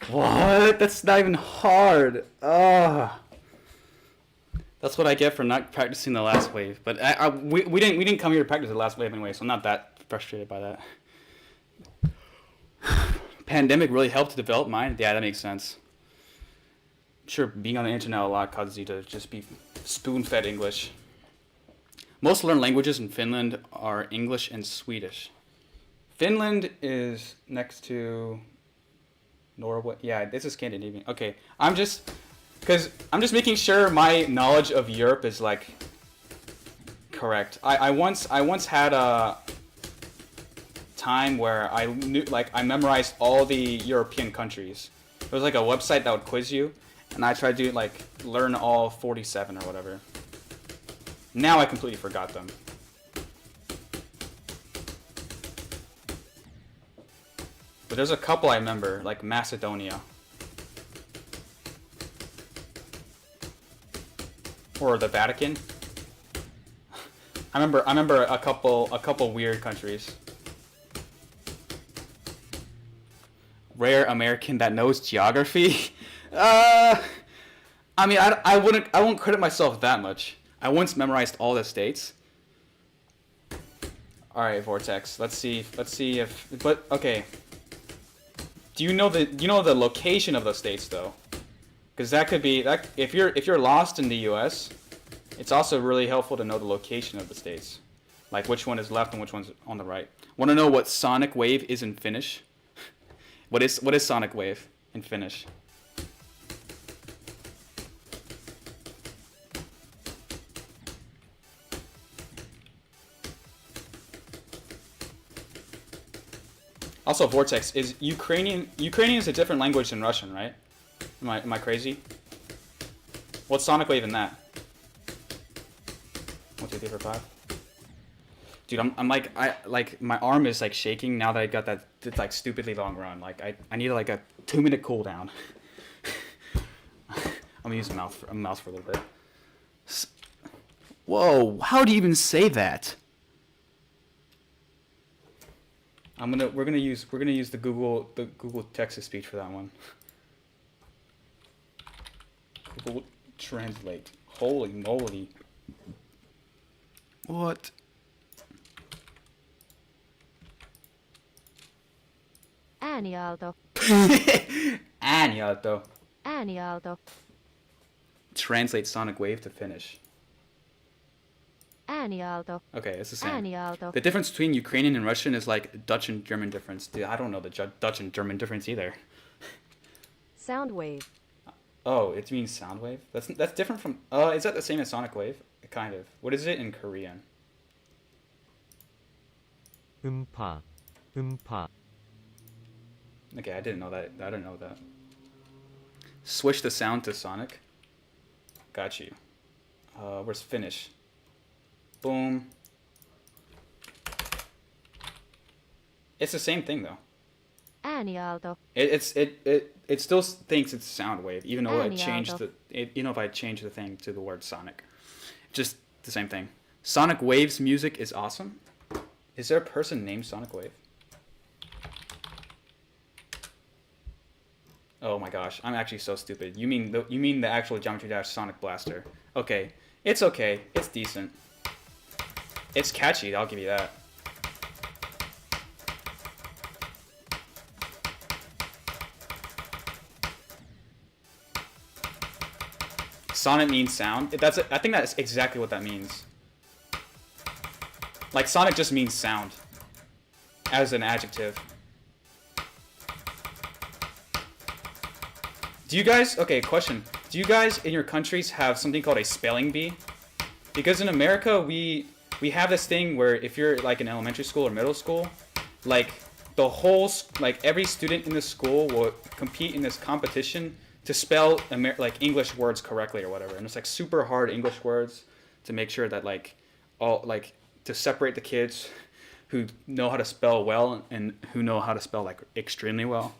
What? That's not even hard. Ugh. That's what I get for not practicing the last wave. But we didn't come here to practice the last wave anyway, so I'm not that frustrated by that. Pandemic really helped to develop mine. Yeah, that makes sense. I'm sure being on the internet a lot causes you to just be spoon-fed English. Most learned languages in Finland are English and Swedish. Finland is next to Norway. Yeah, this is Scandinavian. Okay, I'm just making sure my knowledge of Europe is like correct. I once had a time where I knew, like, I memorized all the European countries. It was like a website that would quiz you, and I tried to like learn all 47 or whatever. Now I completely forgot them. But there's a couple I remember, like Macedonia. Or the Vatican. I remember a couple weird countries. rare American that knows geography. uh, I mean, I won't credit myself that much. I once memorized all the states. All right, Vortex. Let's see if. But okay. Do you know the location of the states though? Because that could be that if you're lost in the U.S., it's also really helpful to know the location of the states, like which one is left and which one's on the right. Want to know what sonic wave is in Finnish? What is sonic wave in Finnish? Also, Vortex is Ukrainian. Ukrainian is a different language than Russian, right? Am I crazy? What's sonic wave in that? 1, 2, 3, 4, 5. Dude, I'm like my arm is like shaking now that I got that like stupidly long run. Like I need like a 2-minute cooldown. I'm gonna use a mouse for a little bit. Whoa! How do you even say that? We're gonna use the Google text to speech for that one. Google Translate. Holy moly! What? Ääniaalto. Ääniaalto. Ääniaalto. Translate sonic wave to Finnish. Ääniaalto. Okay, it's the same. Ääniaalto. The difference between Ukrainian and Russian is like Dutch and German difference. Dude, I don't know the Dutch and German difference either. Sound wave. Oh, it means sound wave? That's different from... is that the same as sonic wave? Kind of. What is it in Korean? 음파, 음파. Okay, I didn't know that. I didn't know that. Switch the sound to sonic. Got you. Where's Finnish? Boom. It's the same thing though. Ääniaalto. It still thinks it's sound wave, even though I changed Ääniaalto. if I changed the thing to the word sonic. Just the same thing. Sonic Wave's music is awesome. Is there a person named Sonic Wave? Oh my gosh, I'm actually so stupid. You mean the actual Geometry Dash Sonic Blaster? Okay, it's okay. It's decent. It's catchy. I'll give you that. Sonic means sound. I think that's exactly what that means. Like Sonic just means sound as an adjective. Do you guys, okay, question. Do you guys in your countries have something called a spelling bee? Because in America, we have this thing where if you're like in elementary school or middle school, like the whole, like every student in the school will compete in this competition to spell like English words correctly or whatever. And it's like super hard English words to make sure that like all, like to separate the kids who know how to spell well and who know how to spell like extremely well.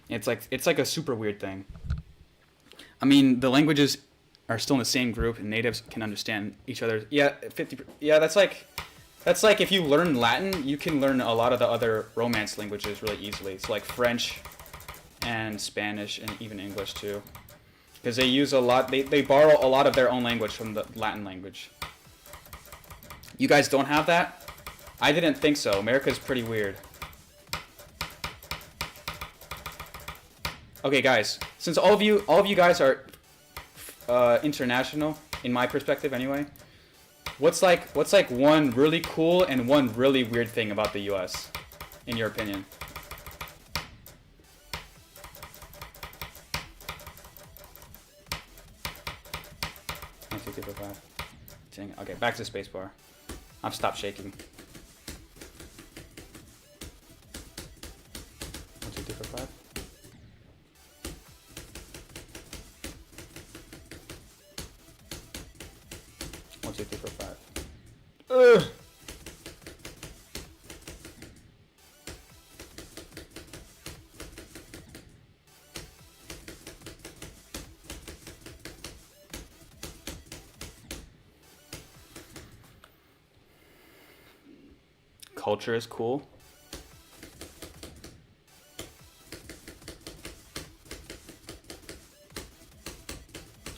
It's like a super weird thing. I mean, the languages are still in the same group, and natives can understand each other. Yeah, 50. Yeah, that's like if you learn Latin, you can learn a lot of the other Romance languages really easily. It's like French, and Spanish, and even English too, because they use a lot. They borrow a lot of their own language from the Latin language. You guys don't have that? I didn't think so. America's pretty weird. Okay, guys, since all of you guys are international, in my perspective anyway, what's like one really cool and one really weird thing about the U.S. in your opinion? One, two, three, four, five. Dang. Okay, back to the spacebar. I've stopped shaking. 1, 2, 3, 4, 5. One, two, three, four, five. Ugh. Culture is cool.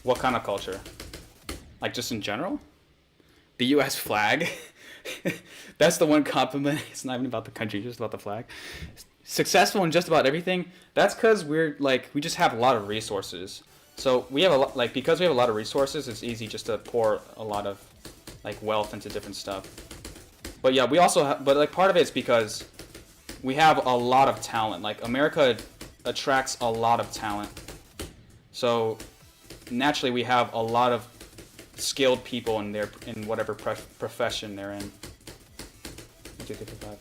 What kind of culture? Like just in general? The U.S. flag. That's the one compliment. It's not even about the country, just about the flag. Successful in just about everything. That's because we're like we just have a lot of resources. So we have a lot like because we have a lot of resources, it's easy just to pour a lot of like wealth into different stuff. But yeah, we also have, but like part of it's because we have a lot of talent. Like America attracts a lot of talent. So naturally we have a lot of skilled people in their in whatever profession they're in. 1, 2, 3, 4, 5.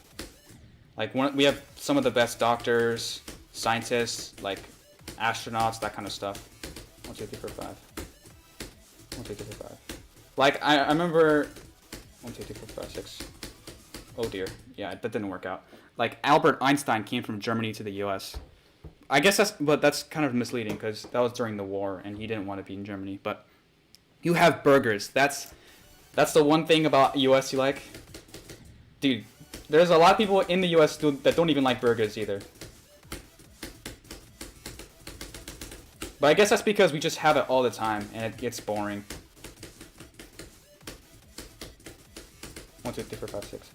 Like we have some of the best doctors, scientists, like astronauts, that kind of stuff. 1, 2, 3, 4, 5. 1, 2, 3, 4, 5. Like I remember 1, 2, 3, 4, 5, 6. Oh dear, yeah, that didn't work out. Like Albert Einstein came from Germany to the U.S. I guess that's kind of misleading because that was during the war and he didn't want to be in Germany. But you have burgers. That's the one thing about U.S. you like, dude. There's a lot of people in the U.S. that don't even like burgers either. But I guess that's because we just have it all the time and it gets boring. 1, 2, 3, 4, 5, 6.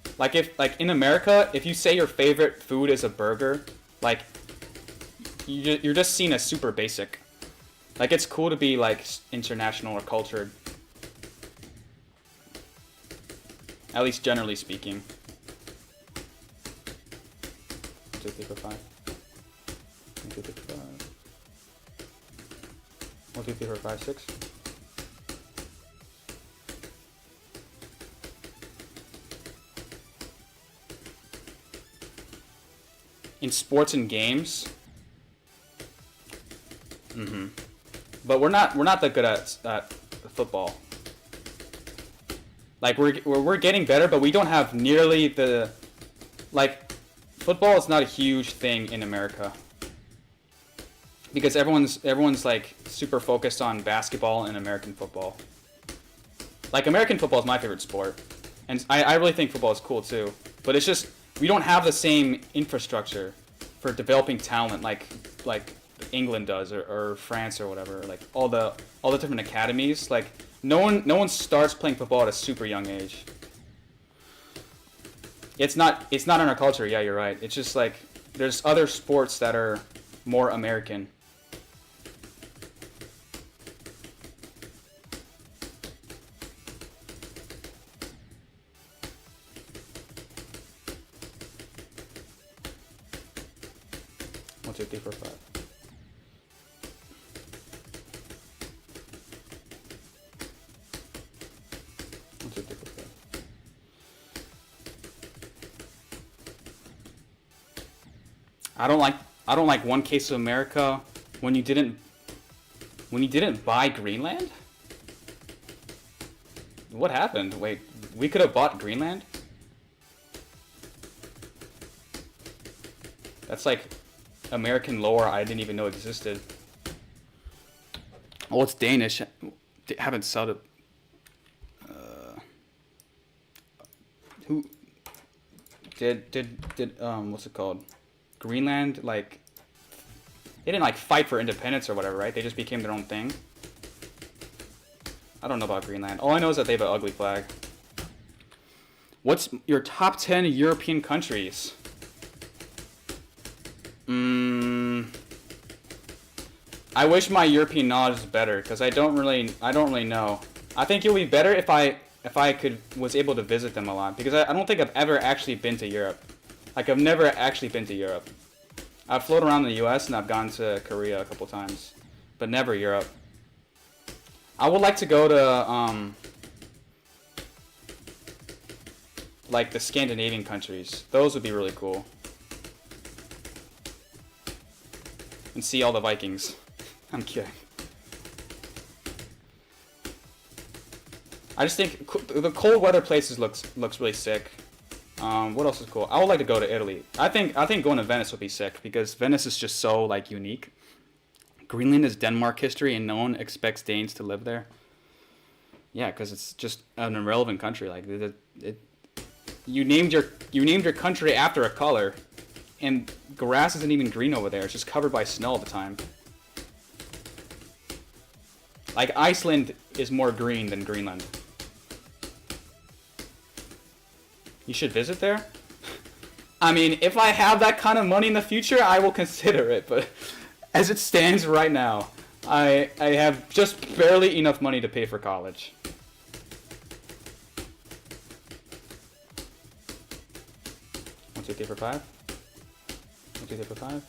Like in America, if you say your favorite food is a burger, like you're just seen as super basic. Like it's cool to be like international or cultured. At least generally speaking. 1, 2, 3, 4, 5. 1, 2, 3, 4, 5. 1, 2, 3, 4, 5, 6. In sports and games. But we're not that good at football. Like we're getting better, but we don't have nearly the like football is not a huge thing in America. Because everyone's like super focused on basketball and American football. Like American football is my favorite sport. And I really think football is cool too. But it's just we don't have the same infrastructure for developing talent like England does or France or whatever. Like all the different academies. Like no one starts playing football at a super young age. It's not in our culture. Yeah, you're right. It's just like there's other sports that are more American. One, two, three, four, five. 1, 2, 3, 4, 5. I don't like one case of America when you didn't buy Greenland? What happened? Wait, we could have bought Greenland? That's like American lore I didn't even know existed. Oh, it's Danish. Haven't said it. Who did what's it called? Greenland, like they didn't like fight for independence or whatever, right? They just became their own thing. I don't know about Greenland. All I know is that they have an ugly flag. What's your top 10 European countries? I wish my European knowledge was better because I don't really know. I think it would be better if I was able to visit them a lot because I don't think I've ever actually been to Europe. Like I've never actually been to Europe. I've flown around the US and I've gone to Korea a couple times, but never Europe. I would like to go to like the Scandinavian countries. Those would be really cool. And see all the Vikings. I'm kidding. I just think the cold weather places looks really sick. What else is cool? I would like to go to Italy. I think going to Venice would be sick because Venice is just so like unique. Greenland is Denmark history, and no one expects Danes to live there. Yeah, because it's just an irrelevant country. Like you named your country after a color, and grass isn't even green over there. It's just covered by snow all the time. Like, Iceland is more green than Greenland. You should visit there? I mean, if I have that kind of money in the future, I will consider it, but as it stands right now, I have just barely enough money to pay for college. One, two, three, four, five. 1, 2, 3, 4, 5.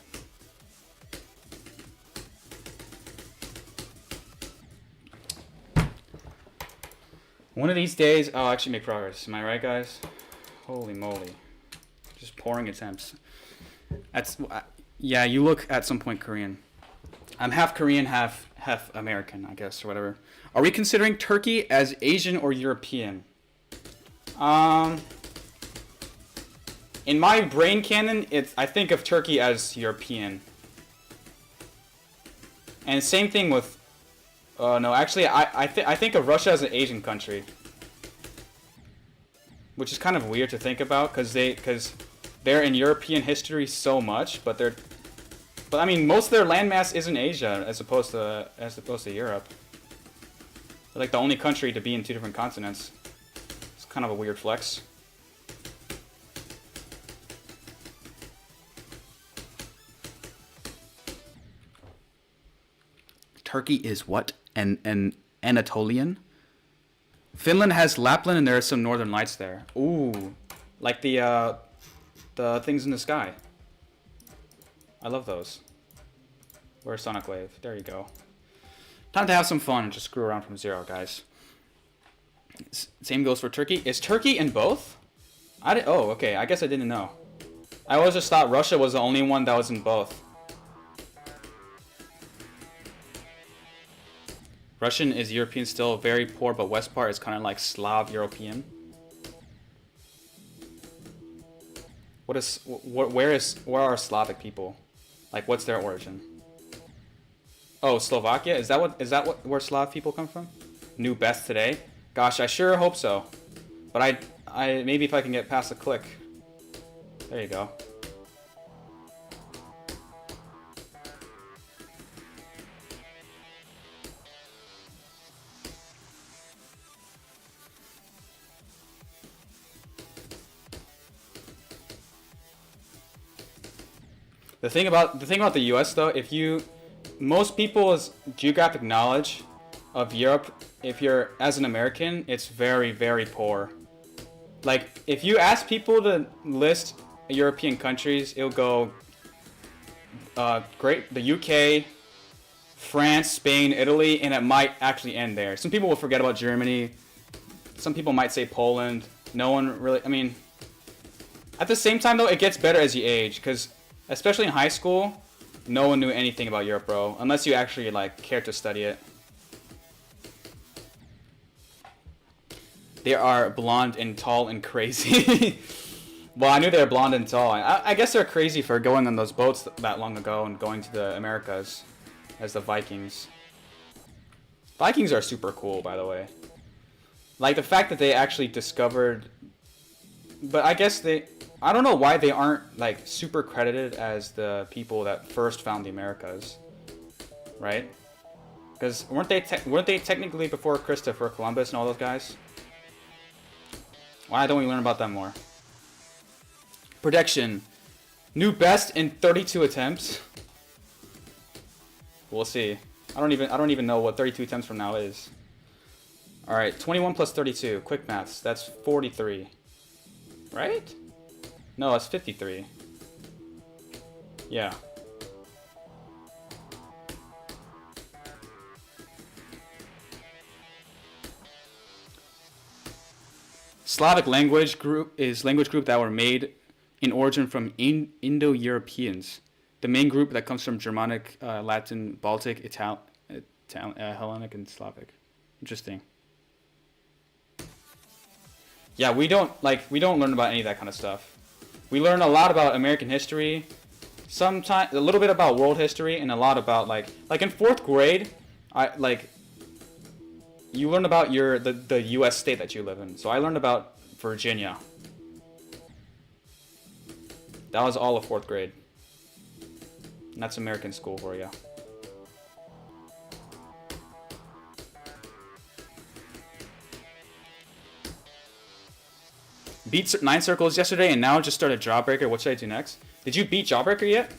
One of these days, I'll actually make progress. Am I right, guys? Holy moly. Just pouring attempts. That's, yeah, you look at some point Korean. I'm half Korean, half American, I guess, or whatever. Are we considering Turkey as Asian or European? In my brain canon, I think of Turkey as European. And same thing with... no, actually, I think of Russia as an Asian country. Which is kind of weird to think about, because they're in European history so much, but I mean, most of their landmass is in Asia as opposed to Europe. They're like the only country to be in 2 different continents. It's kind of a weird flex. Turkey is what? An Anatolian? Finland has Lapland, and there are some northern lights there. Ooh, like the things in the sky. I love those. Where's Sonic Wave? There you go. Time to have some fun and just screw around from 0, guys. Same goes for Turkey. Is Turkey in both? Oh, okay. I guess I didn't know. I always just thought Russia was the only one that was in both. Russian is European still, very poor, but west part is kind of like Slav European. Where are Slavic people? Like, what's their origin? Oh, Slovakia? Is that where Slav people come from? New best today? Gosh, I sure hope so. But I maybe if I can get past the click. There you go. The thing about the US though, most people's geographic knowledge of Europe, if you're as an American, it's very, very poor. Like, if you ask people to list European countries, it'll go great, the UK, France, Spain, Italy, and it might actually end there. Some people will forget about Germany. Some people might say Poland. No one really, I mean, at the same time though, it gets better as you age, because especially in high school, no one knew anything about Europe, bro. Unless you actually, like, cared to study it. They are blonde and tall and crazy. Well, I knew they were blonde and tall. I guess they're crazy for going on those boats that long ago and going to the Americas as the Vikings. Vikings are super cool, by the way. Like, the fact that they actually discovered... But I guess I don't know why they aren't, like, super credited as the people that first found the Americas, right? Because weren't they technically before Christopher Columbus and all those guys? Why don't we learn about them more? Prediction: new best in 32 attempts. We'll see. I don't even know what 32 attempts from now is. All right, 21 plus 32. Quick maths. That's 43. Right? No, it's 53. Yeah. Slavic language group is language group that were made in origin from Indo-Europeans. The main group that comes from Germanic, Latin, Baltic, Hellenic, and Slavic. Interesting. Yeah, we don't learn about any of that kind of stuff. We learn a lot about American history, sometimes a little bit about world history, and a lot about like in 4th grade, you learn about the U.S. state that you live in. So I learned about Virginia. That was all of 4th grade. And that's American school for you. Beat 9 circles yesterday and now just started Jawbreaker. What should I do next? Did you beat Jawbreaker yet?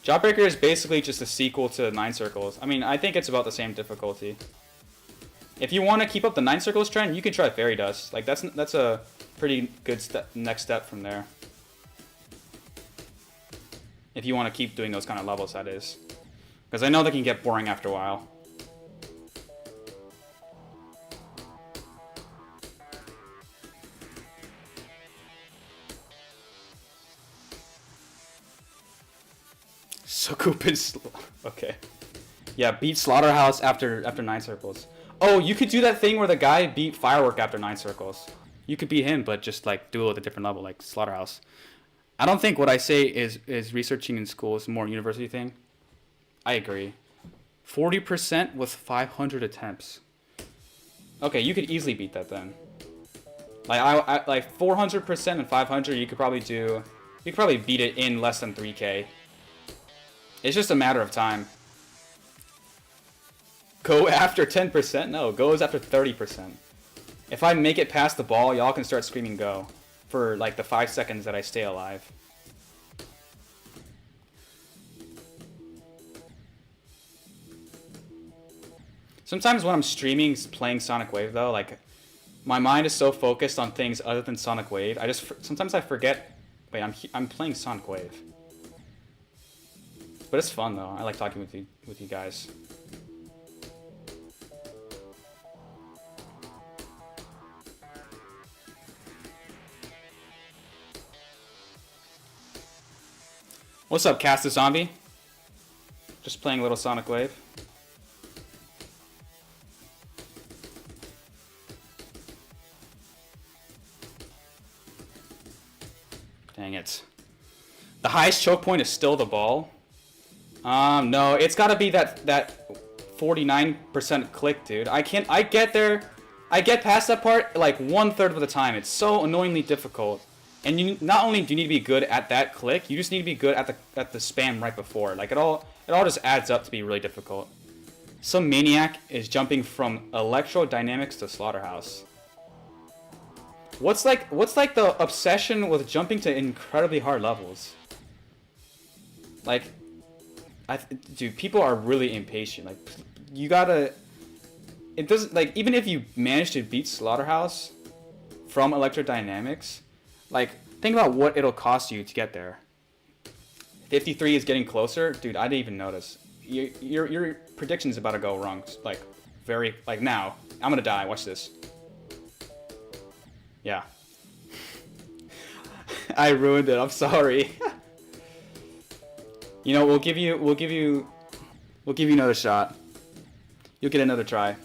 Jawbreaker is basically just a sequel to 9 circles. I mean, I think it's about the same difficulty. If you want to keep up the 9 circles trend, you can try Fairy Dust. Like that's a pretty good next step from there. If you want to keep doing those kind of levels, that is. Because I know they can get boring after a while. So Coopin's okay. Yeah, beat Slaughterhouse after 9 circles. Oh, you could do that thing where the guy beat Firework after 9 circles. You could beat him, but just like do it at a different level, like Slaughterhouse. I don't think what I say is researching in school is more a university thing. I agree. 40% with 500 attempts. Okay, you could easily beat that then. Like I like 400% and 500. You could probably do. You could probably beat it in less than 3K. It's just a matter of time. Go after 10%? No, goes after 30%. If I make it past the ball, y'all can start screaming go for like the 5 seconds that I stay alive. Sometimes when I'm streaming playing Sonic Wave though, like my mind is so focused on things other than Sonic Wave, sometimes I forget. Wait, I'm playing Sonic Wave. But it's fun though. I like talking with you guys. What's up, Cast the Zombie? Just playing a little Sonic Wave. Dang it. The highest choke point is still the ball. No, it's gotta be that 49% click, dude. I get there, I get past that part like 1/3 of the time. It's so annoyingly difficult. And you not only do you need to be good at that click, you just need to be good at the spam right before. Like it all just adds up to be really difficult. Some maniac is jumping from electrodynamics to Slaughterhouse. What's like the obsession with jumping to incredibly hard levels? Like, dude, people are really impatient. Like, you gotta. It doesn't like even if you manage to beat Slaughterhouse from electrodynamics, like think about what it'll cost you to get there. 53 is getting closer, dude. I didn't even notice. Your prediction's about to go wrong. Like, now. I'm gonna die. Watch this. Yeah. I ruined it. I'm sorry. You know, we'll give you another shot. You'll get another try.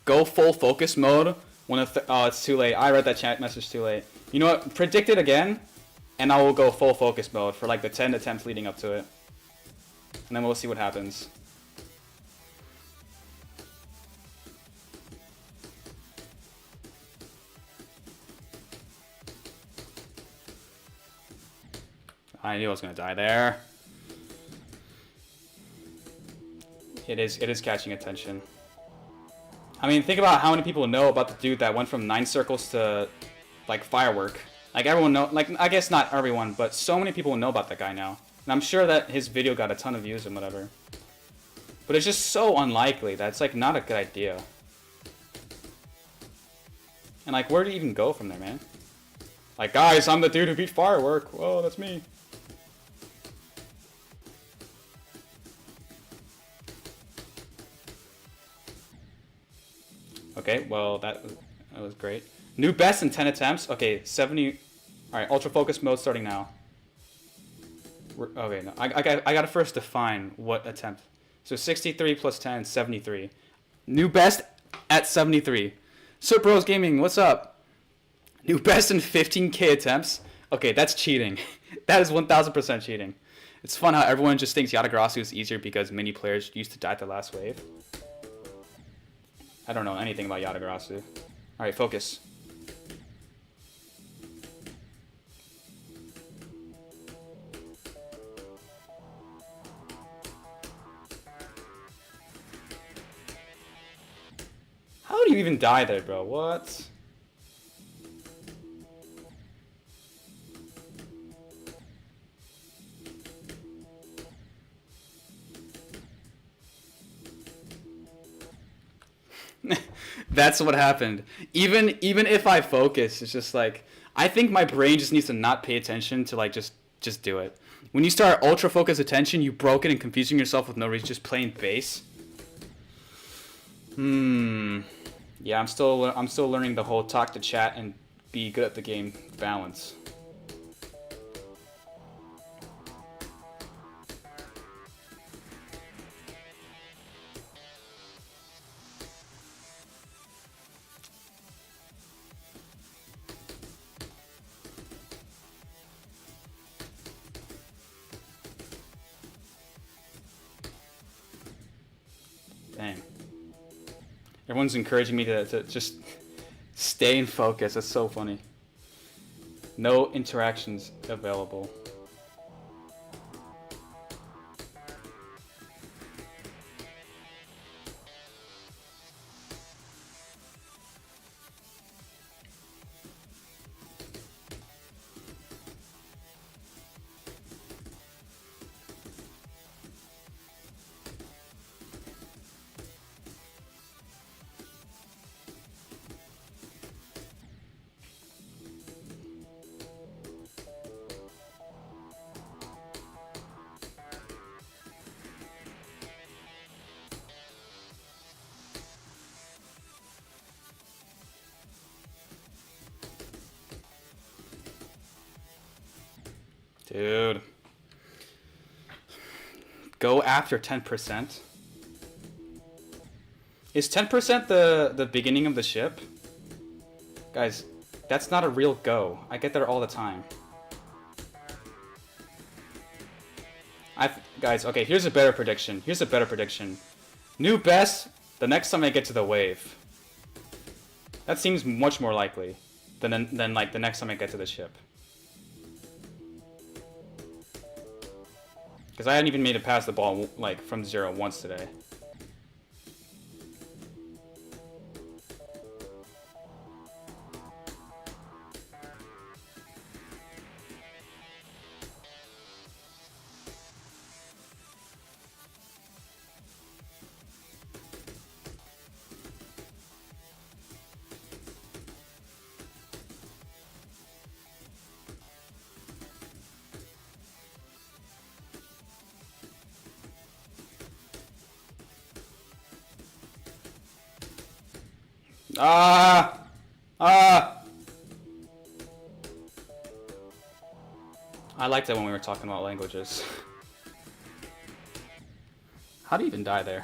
Go full focus mode when oh, it's too late. I read that chat message too late. You know what? Predict it again, and I will go full focus mode for like the 10 attempts leading up to it, and then we'll see what happens. I knew I was gonna die there. It is catching attention. I mean, think about how many people know about the dude that went from 9 circles to like Firework. Like everyone know, like I guess not everyone, but so many people know about that guy now. And I'm sure that his video got a ton of views and whatever. But it's just so unlikely that it's like not a good idea. And like, where do you even go from there, man? Like, guys, I'm the dude who beat Firework. Whoa, that's me. Okay, well, that was great. New best in 10 attempts. Okay, 70. All right, ultra focus mode starting now. Okay, no, I got to first define what attempt. So 63 plus 10, 73. New best at 73. So Bros Gaming, what's up? New best in 15k attempts. Okay, that's cheating. That is 1000% cheating. It's fun how everyone just thinks Yatagarasu is easier because many players used to die at the last wave. I don't know anything about Yatagarasu. Alright, focus. you even die there, bro? What? That's what happened. Even if I focus, it's just like I think my brain just needs to not pay attention to like just do it. When you start ultra focus attention, you broke it and confusing yourself with no reason, just playing bass. Yeah, I'm still learning the whole talk to chat and be good at the game balance. Dang. Everyone's encouraging me to just stay in focus. That's so funny. No interactions available. Dude. Go after 10%. Is 10% the beginning of the ship? Guys, that's not a real go. I get there all the time. Guys, okay, here's a better prediction. New best the next time I get to the wave. That seems much more likely than like the next time I get to the ship. Because I hadn't even made it past the ball like from 0 once today. I liked it when we were talking about languages. How do you even die there?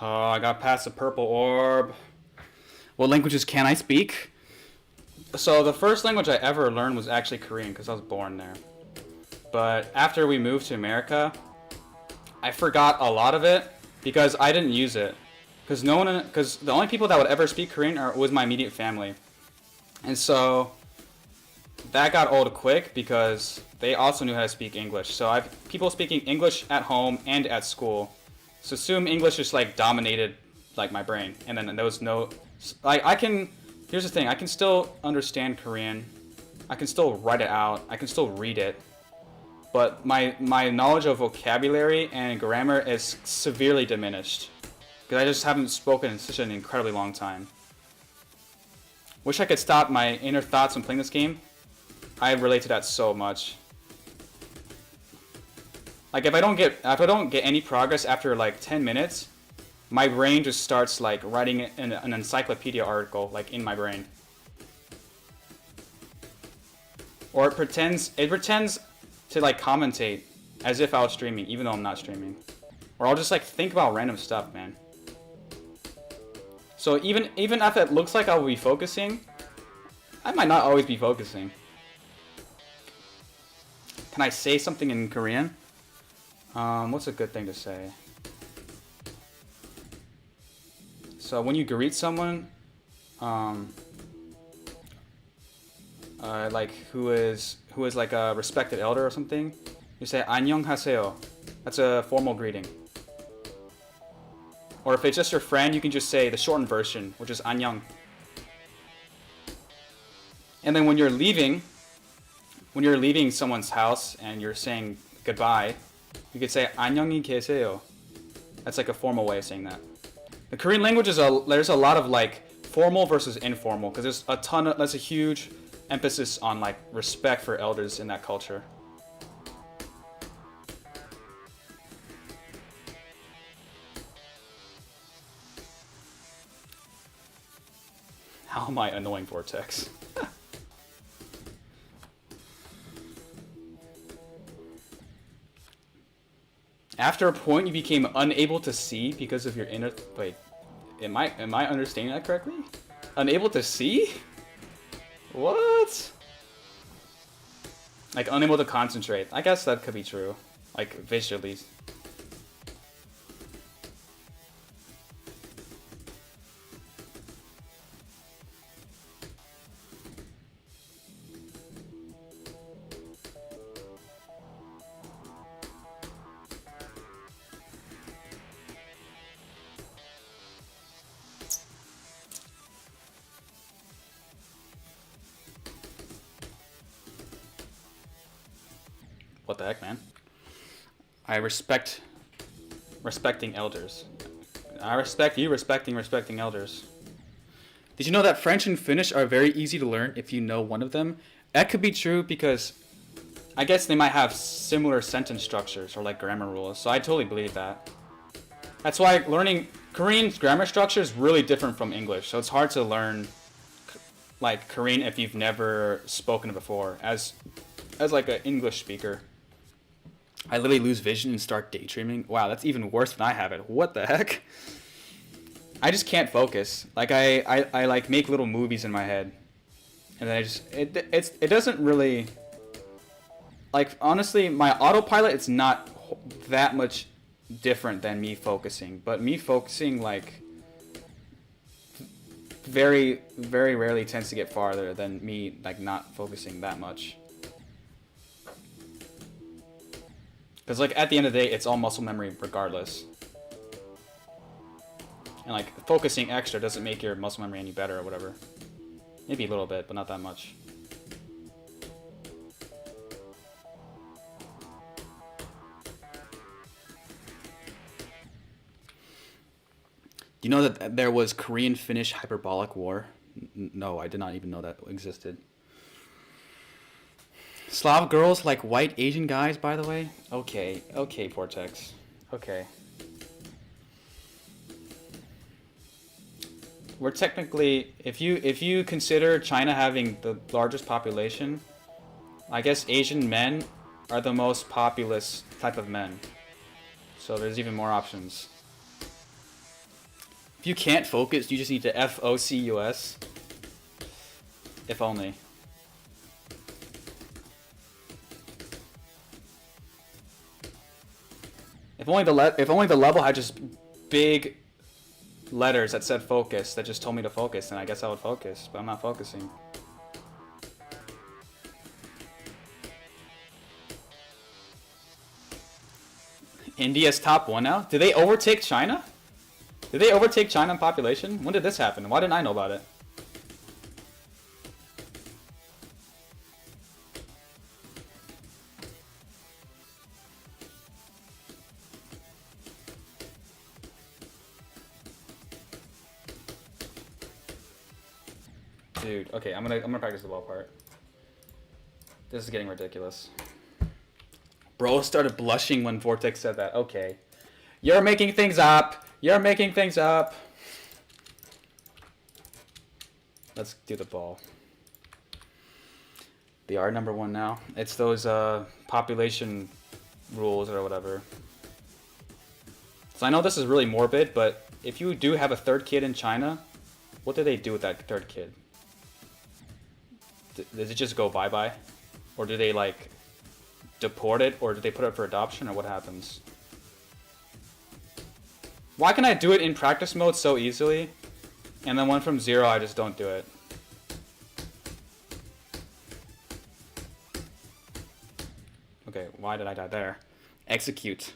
Oh, I got past the purple orb. What languages can I speak? So the first language I ever learned was actually Korean because I was born there. But after we moved to America, I forgot a lot of it because I didn't use it. Because the only people that would ever speak Korean was my immediate family. And so that got old quick because they also knew how to speak English. So I have people speaking English at home and at school. So assume English just like dominated like my brain, and then there was no like here's the thing, I can still understand Korean, I can still write it out, I can still read it, but my knowledge of vocabulary and grammar is severely diminished. Because I just haven't spoken in such an incredibly long time. Wish I could stop my inner thoughts when playing this game. I relate to that so much. Like if I don't get any progress after like 10 minutes, my brain just starts like writing an encyclopedia article like in my brain. Or it pretends to like commentate as if I was streaming, even though I'm not streaming. Or I'll just like think about random stuff, man. So even if it looks like I will be focusing, I might not always be focusing. Can I say something in Korean? What's a good thing to say? So when you greet someone, like who is like a respected elder or something, you say 안녕하세요. That's a formal greeting. Or if it's just your friend, you can just say the shortened version, which is 안녕. And then when you're leaving someone's house and you're saying goodbye, you could say 안녕히 계세요. That's like a formal way of saying that. The Korean language there's a lot of like formal versus informal, because there's a huge emphasis on like respect for elders in that culture. How am I annoying, Vortex? After a point, you became unable to see because of your inner... Wait, am I understanding that correctly? Unable to see? What? Like, unable to concentrate. I guess that could be true. Like, visually. What the heck, man? I respect respecting elders. I respect you respecting elders. Did you know that French and Finnish are very easy to learn if you know one of them? That could be true because I guess they might have similar sentence structures or like grammar rules, so I totally believe that. That's why learning Korean grammar structure is really different from English, so it's hard to learn like Korean if you've never spoken it before as like an English speaker. I literally lose vision and start daydreaming. Wow, that's even worse than I have it. What the heck? I just can't focus. Like I like make little movies in my head, and then it doesn't really. Like honestly, my autopilot it's not that much different than me focusing, but me focusing like very very rarely tends to get farther than me like not focusing that much. Because like at the end of the day, it's all muscle memory regardless. And like focusing extra doesn't make your muscle memory any better or whatever. Maybe a little bit, but not that much. Do you know that there was Korean-Finnish hyperbolic war? No, I did not even know that existed. Slav girls like white Asian guys, by the way? Okay, Vortex. Okay. We're technically, if you consider China having the largest population, I guess Asian men are the most populous type of men. So there's even more options. If you can't focus, you just need to FOCUS. If only. If only the level had just big letters that said focus, that just told me to focus, then I guess I would focus, but I'm not focusing. India's top 1 now? Did they overtake China? Did they overtake China in population? When did this happen? Why didn't I know about it? Dude, okay, I'm gonna practice the ball part. This is getting ridiculous. Bro started blushing when Vortex said that. Okay. You're making things up. You're making things up. Let's do the ball. They are number 1 now. It's those population rules or whatever. So I know this is really morbid, but if you do have a 3rd kid in China, what do they do with that 3rd kid? Does it just go bye-bye? Or do they, like, deport it? Or do they put it for adoption? Or what happens? Why can I do it in practice mode so easily? And then when from 0, I just don't do it. Okay, why did I die there? Execute.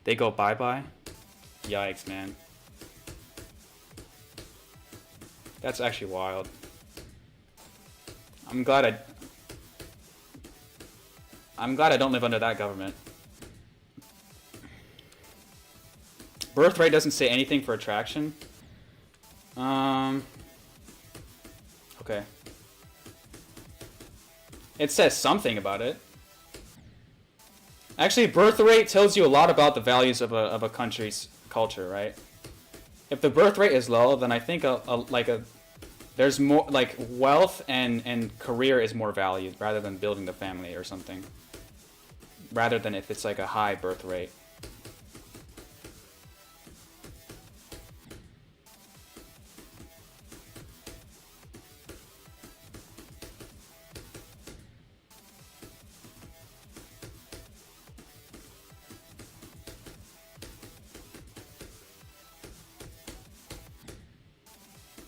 They go bye-bye? Yikes, man. That's actually wild. I'm glad I don't live under that government. Birth rate doesn't say anything for attraction. Okay. It says something about it. Actually, birth rate tells you a lot about the values of a country's culture, right? If the birth rate is low, then I think there's more, like, wealth and career is more valued rather than building the family or something. Rather than if it's like a high birth rate.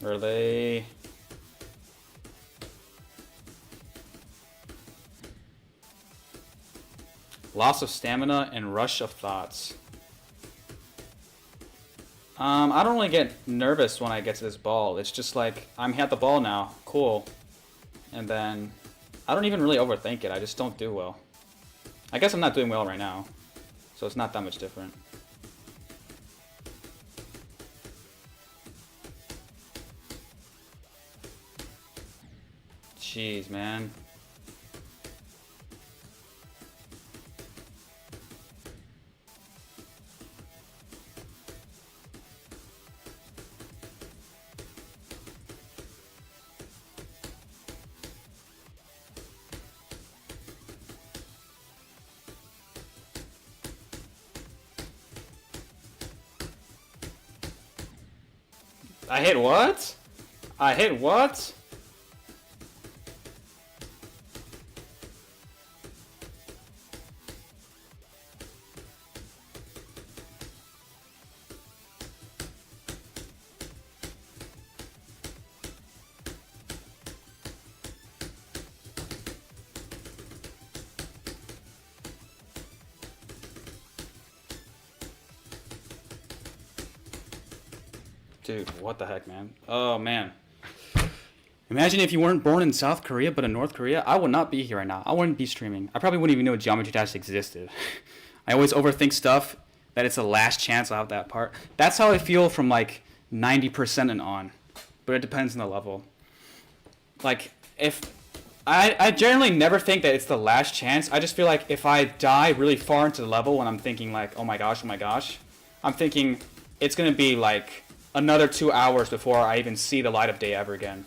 Are they... Loss of stamina and rush of thoughts. I don't really get nervous when I get to this ball. It's just like, I'm at the ball now. Cool. And then, I don't even really overthink it. I just don't do well. I guess I'm not doing well right now. So it's not that much different. Jeez, man. I hit what? I hit what? Dude, what the heck, man? Oh, man. Imagine if you weren't born in South Korea, but in North Korea. I would not be here right now. I wouldn't be streaming. I probably wouldn't even know Geometry Dash existed. I always overthink stuff, that it's a last chance I'll have that part. That's how I feel from, like, 90% and on. But it depends on the level. Like, if... I generally never think that it's the last chance. I just feel like if I die really far into the level when I'm thinking, like, oh my gosh, I'm thinking it's going to be, like... another 2 hours before I even see the light of day ever again.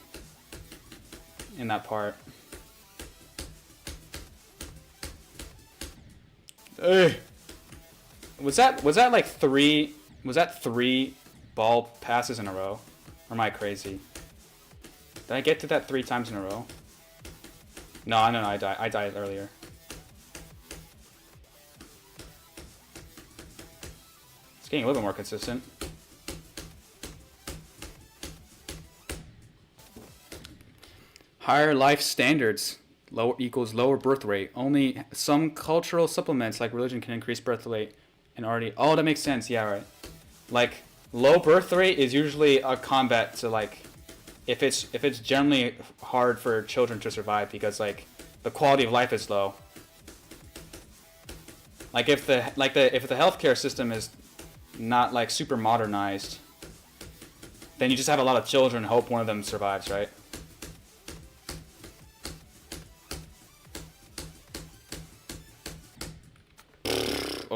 In that part. Ugh. Was that like three ball passes in a row? Or am I crazy? Did I get to that 3 times in a row? No, I died earlier. It's getting a little bit more consistent. Higher life standards equals lower birth rate. Only some cultural supplements like religion can increase birth rate and already... Oh, that makes sense. Yeah, right. Like, low birth rate is usually a combat to, like... If it's generally hard for children to survive because, like, the quality of life is low. Like, if the healthcare system is not, like, super modernized, then you just have a lot of children and hope one of them survives, right?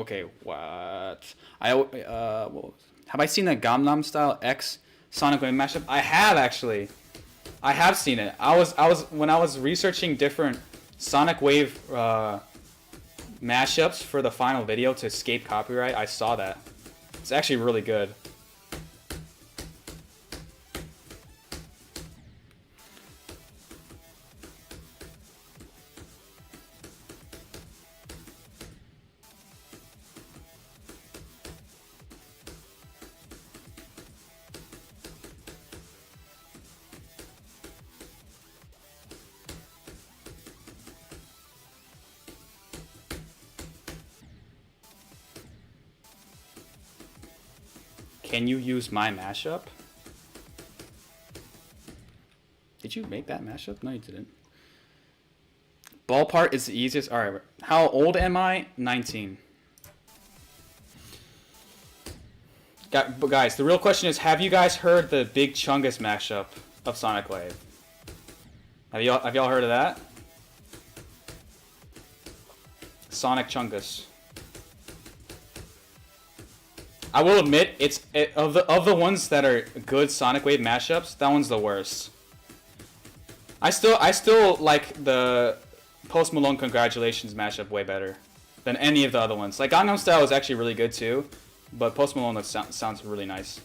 Okay, what? Have I seen the Gangnam Style X Sonic Wave mashup? I have actually. I have seen it. I was when I was researching different Sonic Wave mashups for the final video to escape copyright. I saw that. It's actually really good. Can you use my mashup? Did you make that mashup? No, you didn't. Ball part is the easiest. Alright, how old am I? 19. But guys, the real question is, have you guys heard the Big Chungus mashup of Sonic Wave? Have y'all heard of that? Sonic Chungus. I will admit, of the ones that are good Sonic Wave mashups, that one's the worst. I still like the Post Malone Congratulations mashup way better than any of the other ones. Like Gangnam Style is actually really good too, but Post Malone sounds really nice.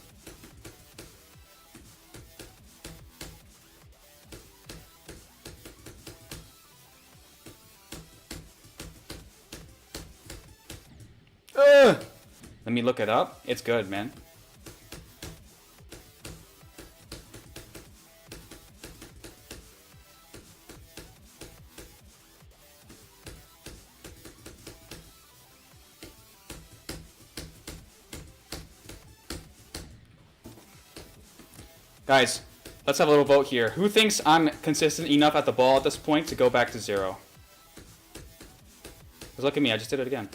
Let me look it up. It's good, man. Guys, let's have a little vote here. Who thinks I'm consistent enough at the ball at this point to go back to 0? Because look at me, I just did it again.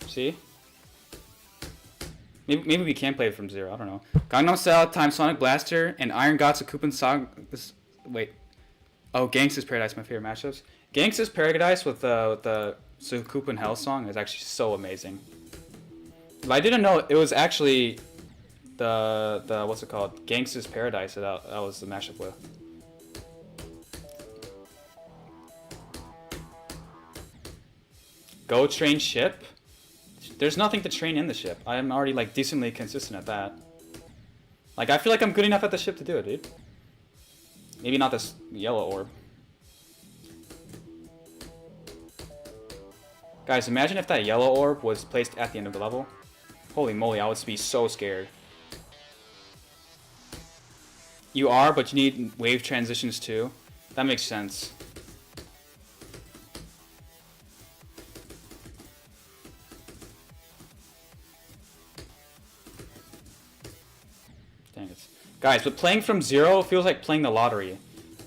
See? Maybe we can play it from 0. I don't know. Gangnam Style times Sonic Blaster and Iron Gods of Coupon Song. Wait. Oh, Gangsta's Paradise, my favorite mashups. Gangsta's Paradise with the Coupon Hell song is actually so amazing. But I didn't know it was actually the what's it called? Gangsta's Paradise that was the mashup with. Go train ship. There's nothing to train in the ship. I am already like decently consistent at that. Like I feel like I'm good enough at the ship to do it, dude. Maybe not this yellow orb. Guys, imagine if that yellow orb was placed at the end of the level. Holy moly, I would be so scared. You are, but you need wave transitions too. That makes sense. Dang it. Guys, but playing from 0 feels like playing the lottery.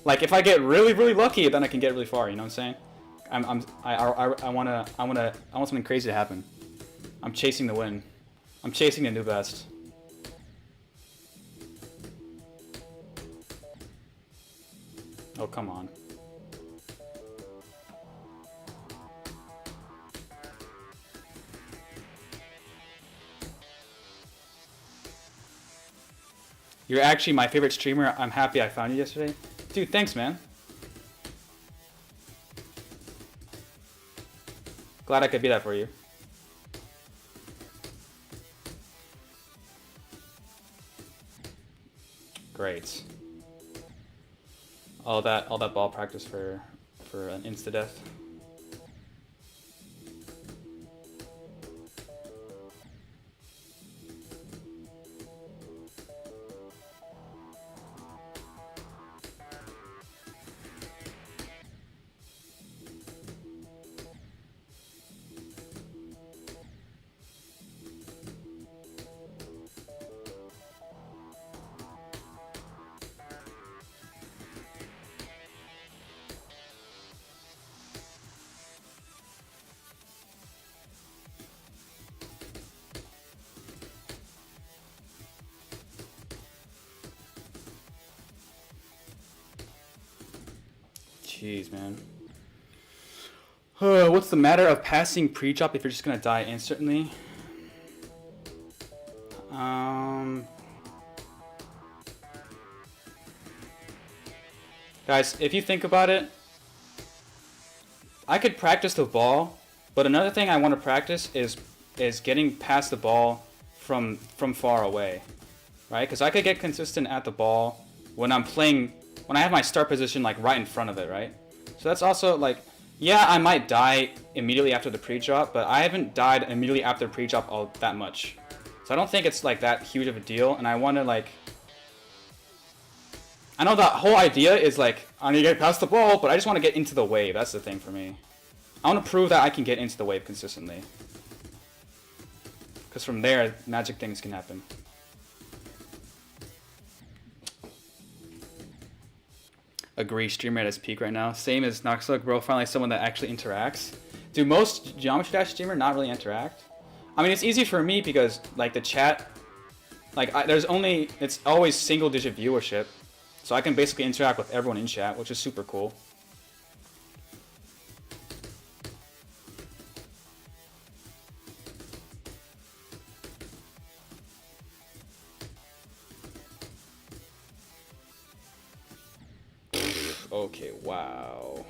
Like if I get really lucky, then I can get really far, you know what I'm saying? I want something crazy to happen. I'm chasing the win. I'm chasing the new best. Oh, come on. You're actually my favorite streamer. I'm happy I found you yesterday. Dude, thanks, man. Glad I could be that for you. Great. All that ball practice for an insta-death. Jeez, man. What's the matter of passing pre-drop if you're just gonna die instantly? Guys, if you think about it, I could practice the ball, but another thing I want to practice is getting past the ball from far away, right? Because I could get consistent at the ball when I'm playing, when I have my start position like right in front of it, right? So that's also like, yeah, I might die immediately after the pre-drop, but I haven't died immediately after pre-drop all that much. So I don't think it's like that huge of a deal, and I want to like, I know that whole idea is like, I need to get past the ball, but I just want to get into the wave. That's the thing for me. I want to prove that I can get into the wave consistently. Because from there, magic things can happen. Agree, streamer at his peak right now. Same as Noxluck, bro, finally someone that actually interacts. Do most Geometry Dash streamer not really interact? I mean, it's easy for me because, like, the chat, like, it's always single-digit viewership. So I can basically interact with everyone in chat, which is super cool. Okay, wow.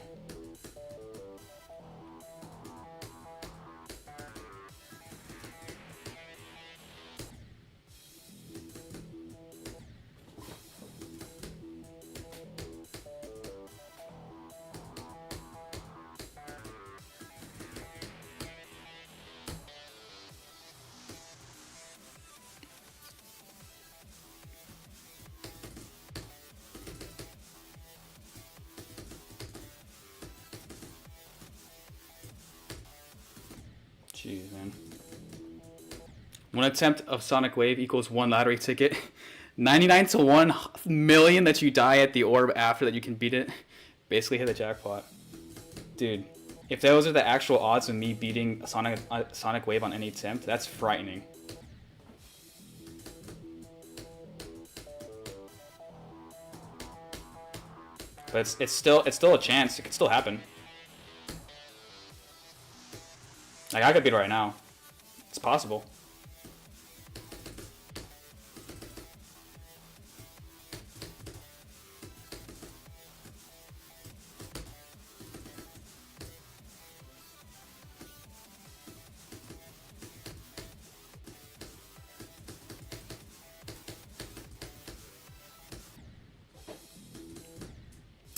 Jeez, man. One attempt of Sonic Wave equals one lottery ticket. 99 to 1 million that you die at the orb after that you can beat it. Basically hit the jackpot. Dude, if those are the actual odds of me beating a Sonic Wave on any attempt, that's frightening. But it's still a chance. It could still happen. Like, I could beat it right now. It's possible.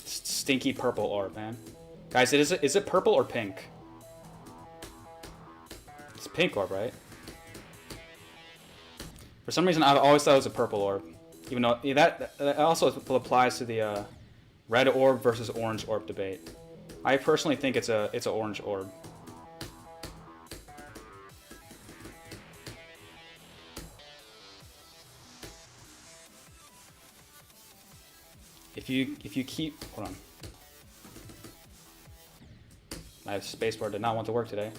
Stinky purple orb, man. Guys, is it purple or pink? It's pink orb, right? For some reason, I've always thought it was a purple orb. Even though that also applies to the red orb versus orange orb debate. I personally think it's an orange orb. If you keep, hold on. My spacebar did not want to work today.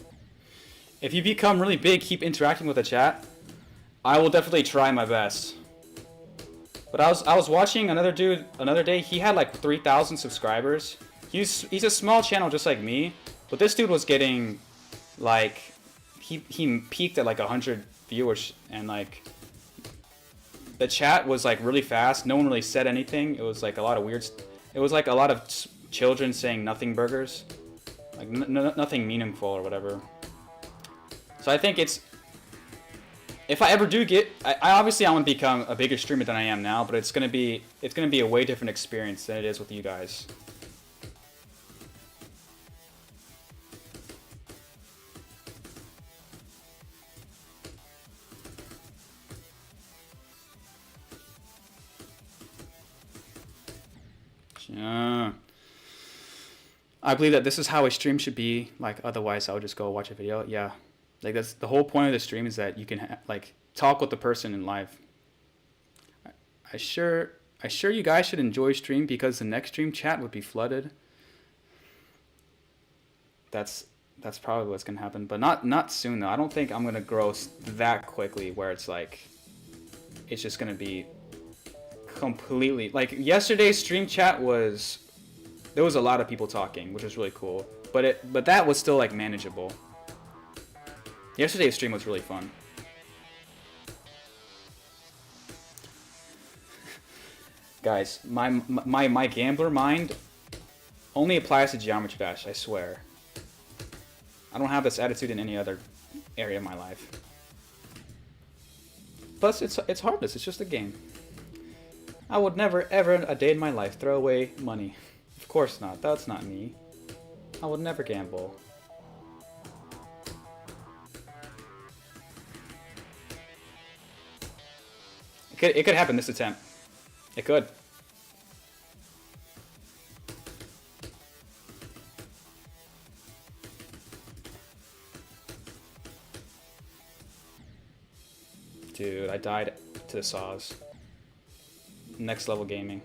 If you become really big, keep interacting with the chat. I will definitely try my best. But I was watching another dude another day. He had like 3,000 subscribers. He's a small channel just like me, but this dude was getting like he peaked at like 100 viewers, and like the chat was like really fast. No one really said anything. It was like a lot of weird. It was like a lot of children saying nothing burgers, like nothing meaningful or whatever. So I think it's, if I ever do get, I obviously I want to become a bigger streamer than I am now, but it's gonna be a way different experience than it is with you guys. Yeah. I believe that this is how a stream should be. Like, otherwise I would just go watch a video. Yeah. Like, that's the whole point of the stream, is that you can like talk with the person in live. I sure you guys should enjoy stream, because the next stream chat would be flooded. That's probably what's gonna happen, but not soon though. I don't think I'm gonna grow that quickly where it's like it's just gonna be completely like yesterday's stream chat was. There was a lot of people talking, which was really cool. but that was still like manageable. Yesterday's stream was really fun. Guys, my gambler mind only applies to Geometry Dash, I swear. I don't have this attitude in any other area of my life. Plus, it's harmless, it's just a game. I would never ever a day in my life throw away money. Of course not, that's not me. I would never gamble. It could happen this attempt. It could. Dude, I died to the saws. Next level gaming.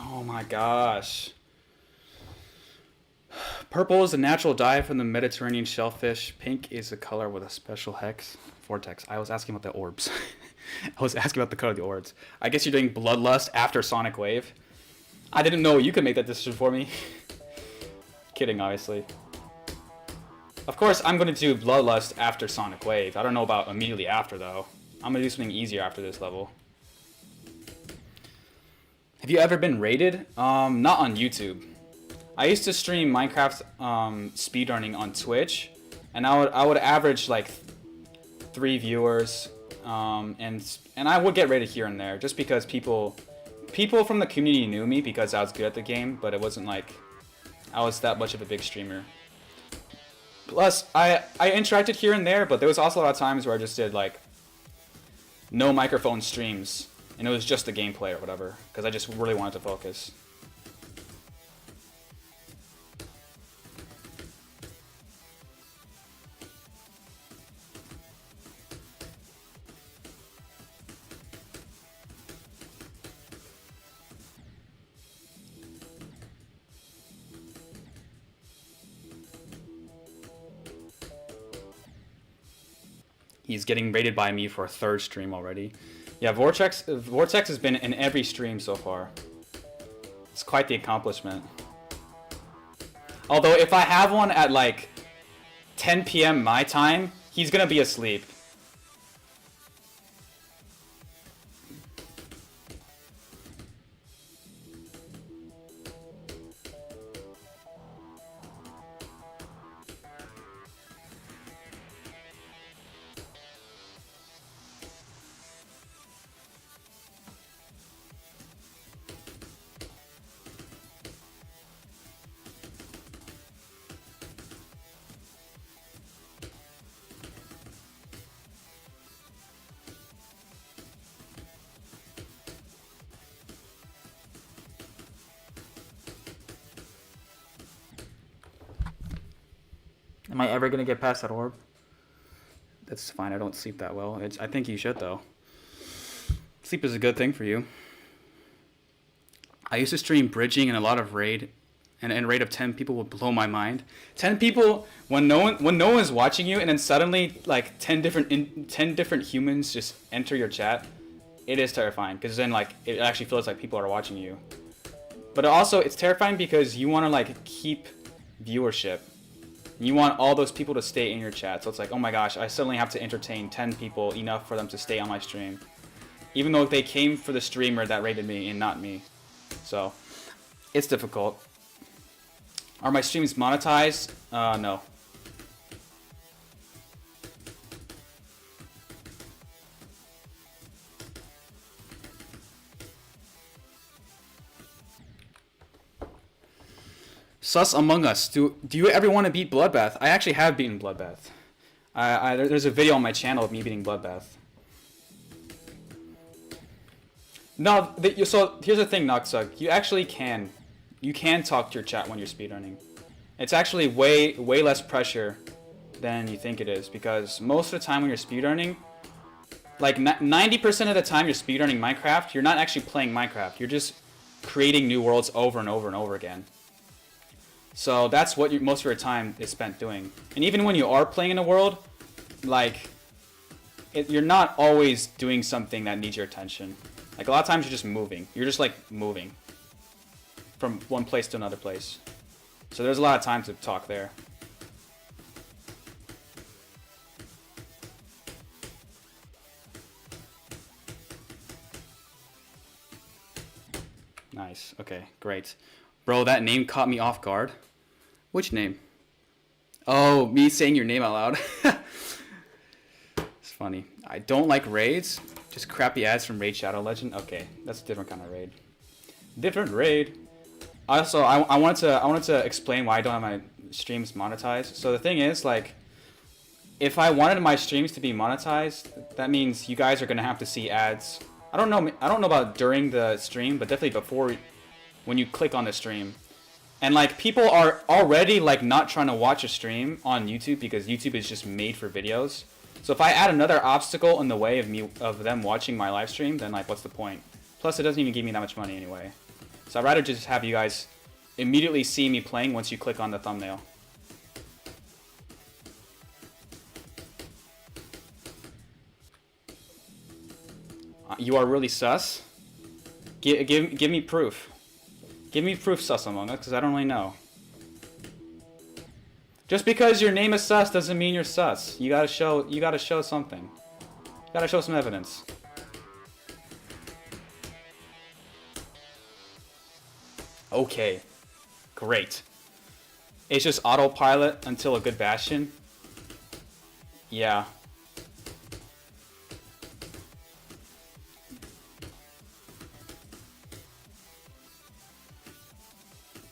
Oh my gosh. Purple is a natural dye from the Mediterranean shellfish. Pink is a color with a special hex. Vortex. I was asking about the orbs. I was asking about the color of the orbs. I guess you're doing Bloodlust after Sonic Wave. I didn't know you could make that decision for me. Kidding, obviously. Of course, I'm going to do Bloodlust after Sonic Wave. I don't know about immediately after, though. I'm going to do something easier after this level. Have you ever been rated? Not on YouTube. I used to stream Minecraft speedrunning on Twitch, and I would average like 3 viewers, and I would get rated here and there just because people from the community knew me because I was good at the game, but it wasn't like I was that much of a big streamer. Plus, I interacted here and there, but there was also a lot of times where I just did like no microphone streams. And it was just the gameplay or whatever, because I just really wanted to focus. He's getting rated by me for a 3rd stream already. Yeah, Vortex has been in every stream so far. It's quite the accomplishment. Although if I have one at like 10 p.m. my time, he's gonna be asleep. Am I ever gonna get past that orb? That's fine, I don't sleep that well. I think you should, though. Sleep is a good thing for you. I used to stream bridging and a lot of raid, and a raid of 10 people would blow my mind. 10 people, when no one is watching you, and then suddenly like 10 different humans just enter your chat, it is terrifying, because then like it actually feels like people are watching you. But also, it's terrifying because you want to like keep viewership. You want all those people to stay in your chat. So it's like, oh my gosh, I suddenly have to entertain 10 people enough for them to stay on my stream. Even though they came for the streamer that rated me and not me. So, it's difficult. Are my streams monetized? No. Sus Among Us. Do you ever want to beat Bloodbath? I actually have beaten Bloodbath. There's a video on my channel of me beating Bloodbath. No, so here's the thing, Noxug. You can talk to your chat when you're speedrunning. It's actually way less pressure than you think it is, because most of the time when you're speedrunning, like 90% of the time you're speedrunning Minecraft, you're not actually playing Minecraft. You're just creating new worlds over and over and over again. So that's what most of your time is spent doing. And even when you are playing in a world, like, you're not always doing something that needs your attention. Like, a lot of times you're just moving. You're just, like, moving from one place to another place. So there's a lot of time to talk there. Nice. Okay, great. Bro, that name caught me off guard. Which name? Oh, me saying your name out loud. It's funny. I don't like raids. Just crappy ads from Raid Shadow Legend. Okay, that's a different kind of raid. Different raid. Also, I wanted to explain why I don't have my streams monetized. So the thing is, like, if I wanted my streams to be monetized, that means you guys are gonna have to see ads. I don't know about during the stream, but definitely before, when you click on the stream. And like, people are already like not trying to watch a stream on YouTube because YouTube is just made for videos. So if I add another obstacle in the way of them watching my live stream, then like, what's the point? Plus, it doesn't even give me that much money anyway. So I'd rather just have you guys immediately see me playing once you click on the thumbnail. You are really sus? Give me proof. Give me proof, sus Among Us, because I don't really know. Just because your name is sus doesn't mean you're sus. You gotta show something. You gotta show some evidence. Okay. Great. It's just autopilot until a good bastion. Yeah.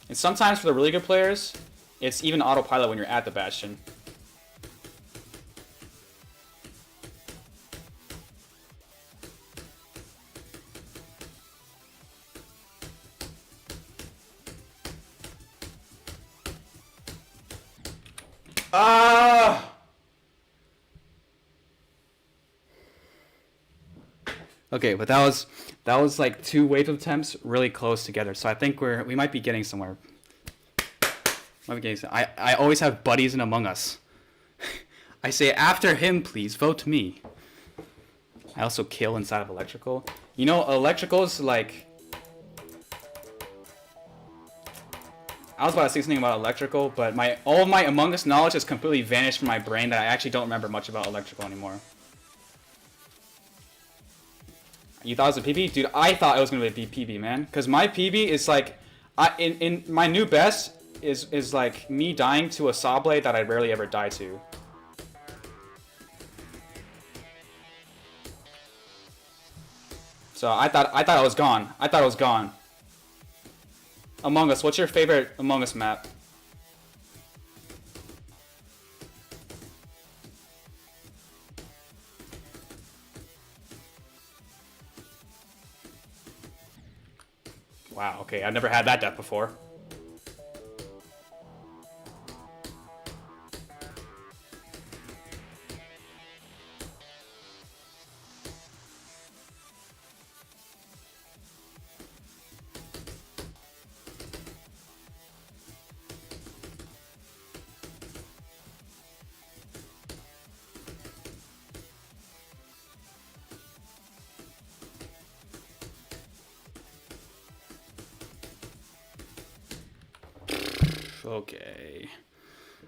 And sometimes for the really good players, it's even autopilot when you're at the bastion. Ah! Okay, but that was like two wave attempts really close together. So I think we might be getting somewhere. I always have buddies in Among Us. I say, after him, please vote me. I also kill inside of electrical. You know, electrical's like, I was about to say something about electrical, but all of my Among Us knowledge has completely vanished from my brain that I actually don't remember much about electrical anymore. You thought it was a PB? Dude, I thought it was going to be a PB, man. Because my PB is like, in my new best is like me dying to a saw blade that I rarely ever die to. So I thought I was gone. I thought I was gone. Among Us, what's your favorite Among Us map? Wow, okay, I've never had that death before.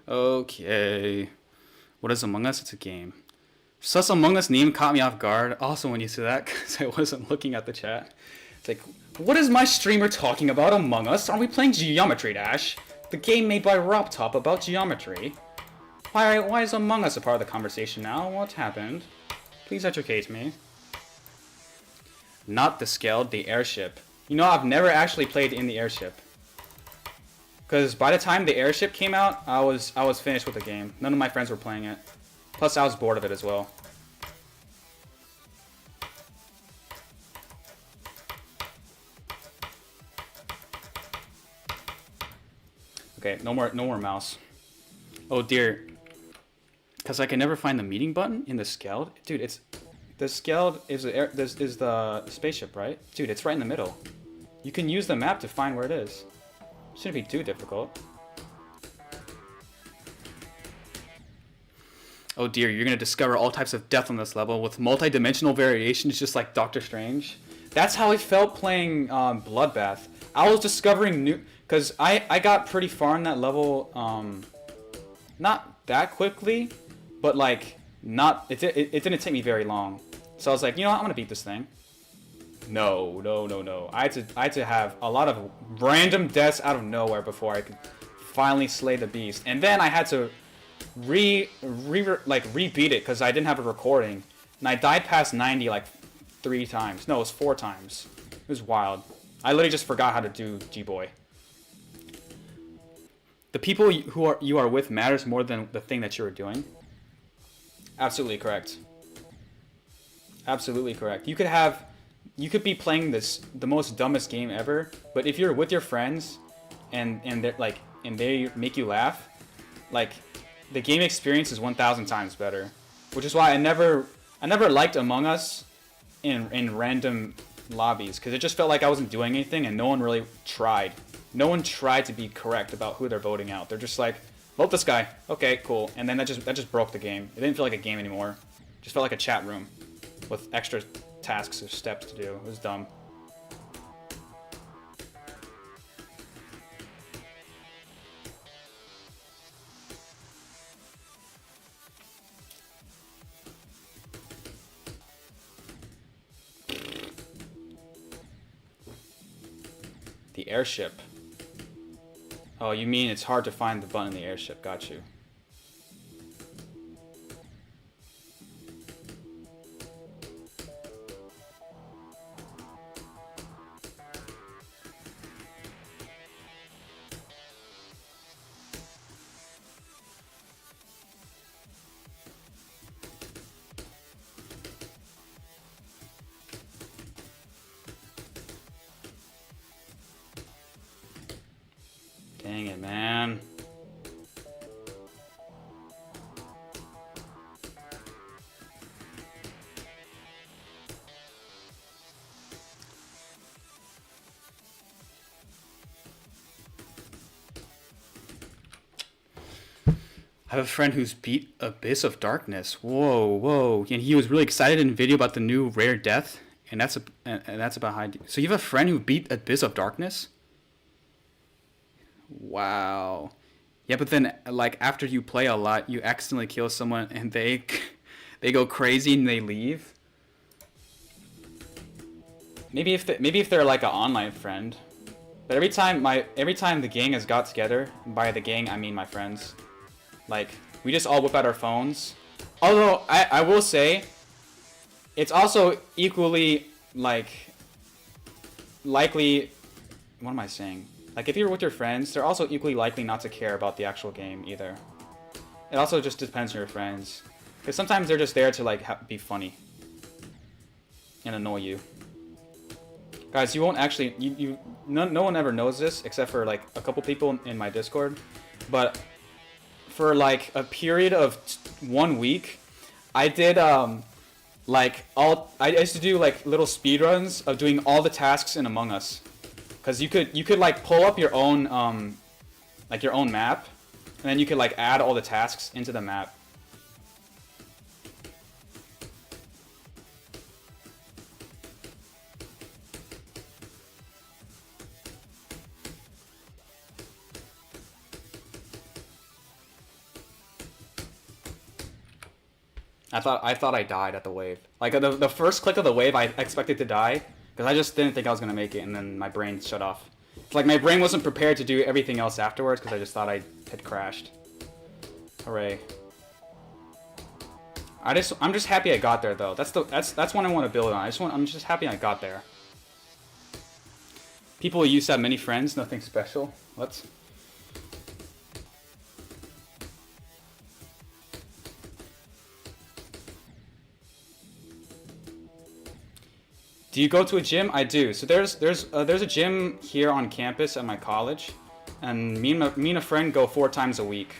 Okay. What is Among Us? It's a game. Sus Among Us name caught me off guard. Also, when you see that, because I wasn't looking at the chat. It's like, what is my streamer talking about Among Us? Are we playing Geometry Dash? The game made by RobTop about geometry. Why is Among Us a part of the conversation now? What happened? Please educate me. Not the Skeld, the airship. You know, I've never actually played in the airship. Because by the time the airship came out, I was finished with the game. None of my friends were playing it. Plus, I was bored of it as well. Okay, no more mouse. Oh dear. Because I can never find the meeting button in the Skeld. Dude, it's... The Skeld is the spaceship, right? Dude, it's right in the middle. You can use the map to find where it is. Shouldn't be too difficult. Oh dear, you're gonna discover all types of death on this level with multi-dimensional variations just like Doctor Strange. That's how I felt playing Bloodbath. I was discovering new... Because I got pretty far in that level, not that quickly, but like, not... It didn't take me very long. So I was like, you know what, I'm gonna beat this thing. No. I had to have a lot of random deaths out of nowhere before I could finally slay the beast. And then I had to rebeat it because I didn't have a recording. And I died past 90 like 3 times. No, it was 4 times. It was wild. I literally just forgot how to do G-Boy. The people you are with matters more than the thing that you are doing. Absolutely correct. Absolutely correct. You could be playing the most dumbest game ever, but if you're with your friends and they make you laugh, like the game experience is 1,000 times better. Which is why I never liked Among Us in random lobbies, because it just felt like I wasn't doing anything and no one really tried. No one tried to be correct about who they're voting out. They're just like, vote this guy. Okay, cool. And then that just broke the game. It didn't feel like a game anymore. It just felt like a chat room with extra tasks or steps to do. It was dumb. The airship. Oh, you mean it's hard to find the button in the airship. Got you. Dang it, man. I have a friend who's beat Abyss of Darkness. Whoa. And he was really excited in a video about the new rare death. And that's about high. So you have a friend who beat Abyss of Darkness? Wow. Yeah, but then like after you play a lot, you accidentally kill someone and they go crazy and they leave. Maybe if they're like an online friend. But every time the gang has got together, by the gang I mean my friends, like we just all whip out our phones. Although I will say, it's also equally like likely. What am I saying? Like, if you're with your friends, they're also equally likely not to care about the actual game, either. It also just depends on your friends. Because sometimes they're just there to, like, be funny. And annoy you. Guys, you won't actually... No one ever knows this, except for, like, a couple people in my Discord. But for, like, a period of 1 week, I did, I used to do, like, little speedruns of doing all the tasks in Among Us. Because you could like pull up your own map, and then you could like add all the tasks into the map. I thought I died at the wave. Like the first click of the wave, I expected to die. Because I just didn't think I was going to make it, and then my brain shut off. It's like my brain wasn't prepared to do everything else afterwards, because I just thought I had crashed. Hooray. I'm just happy I got there, though. That's what I want to build on. I'm just happy I got there. People used to have many friends, nothing special. What? Do you go to a gym? I do. So there's a gym here on campus at my college, and me and a friend go 4 times a week.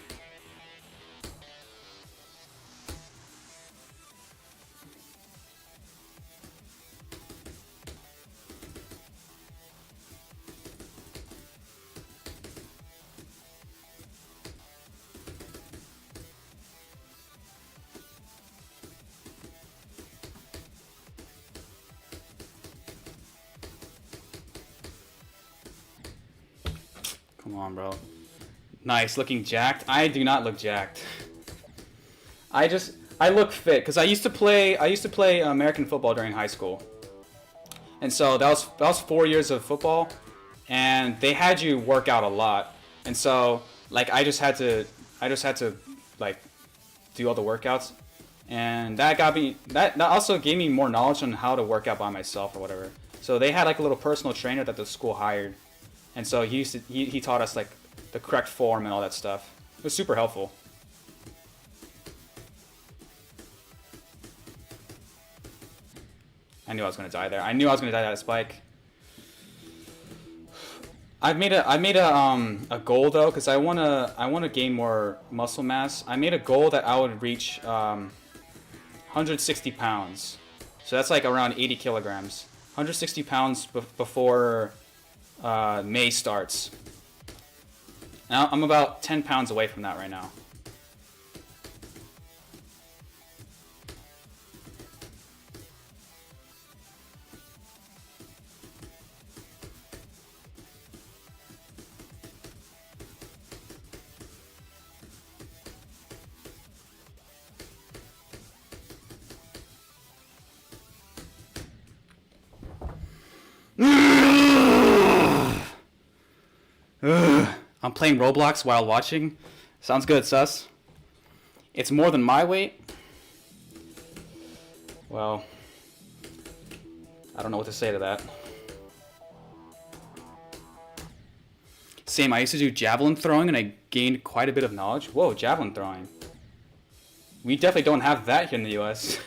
Come on, bro. Nice, looking jacked. I do not look jacked. I look fit because I used to play American football during high school, and so that was 4 years of football, and they had you work out a lot, and so like I just had to like do all the workouts, and that also gave me more knowledge on how to work out by myself or whatever. So they had like a little personal trainer that the school hired. And so he taught us like the correct form and all that stuff. It was super helpful. I knew I was gonna die there. I knew I was gonna die at a spike. I made a goal though, because I wanna gain more muscle mass. I made a goal that I would reach 160 pounds. So that's like around 80 kilograms. 160 pounds before May starts. Now I'm about 10 pounds away from that right now. I'm playing Roblox while watching. Sounds good, sus. It's more than my weight. Well, I don't know what to say to that. Same, I used to do javelin throwing and I gained quite a bit of knowledge. Whoa, javelin throwing. We definitely don't have that here in the US.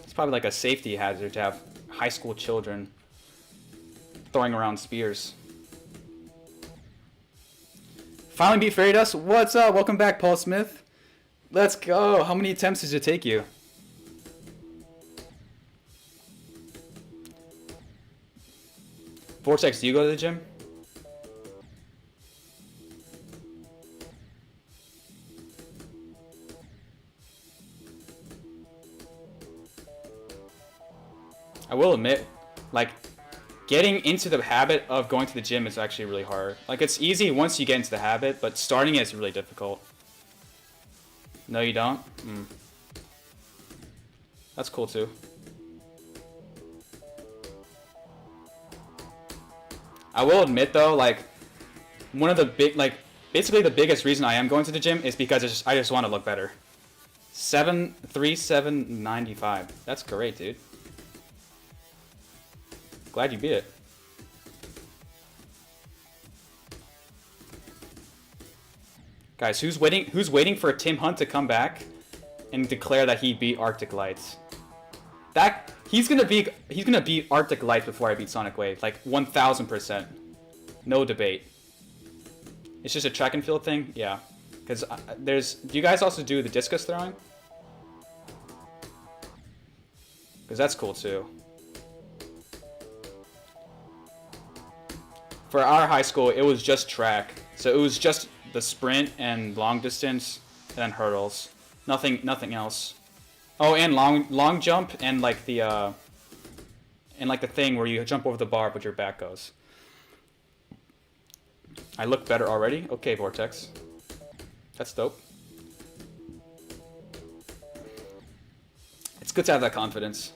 It's probably like a safety hazard to have high school children throwing around spears. Finally beat Fairy Dust. What's up? Welcome back, Paul Smith. Let's go. How many attempts did it take you? Vortex, do you go to the gym? I will admit, like, getting into the habit of going to the gym is actually really hard. Like, it's easy once you get into the habit, but starting it is really difficult. No, you don't? That's cool, too. I will admit, though, like, one of the basically the biggest reason I am going to the gym is because I just want to look better. 7'3", 795. That's great, dude. Glad you beat it. Guys, who's waiting for Tim Hunt to come back and declare that he beat Arctic Lights? He's gonna beat Arctic Lights before I beat Sonic Wave, like 1000%. No debate. It's just a track and field thing, yeah. Because do you guys also do the discus throwing? Because that's cool too. For our high school, it was just track. So it was just the sprint and long distance, and then hurdles. Nothing else. Oh, and long jump and like the thing where you jump over the bar but your back goes. I look better already. Okay, Vortex. That's dope. It's good to have that confidence.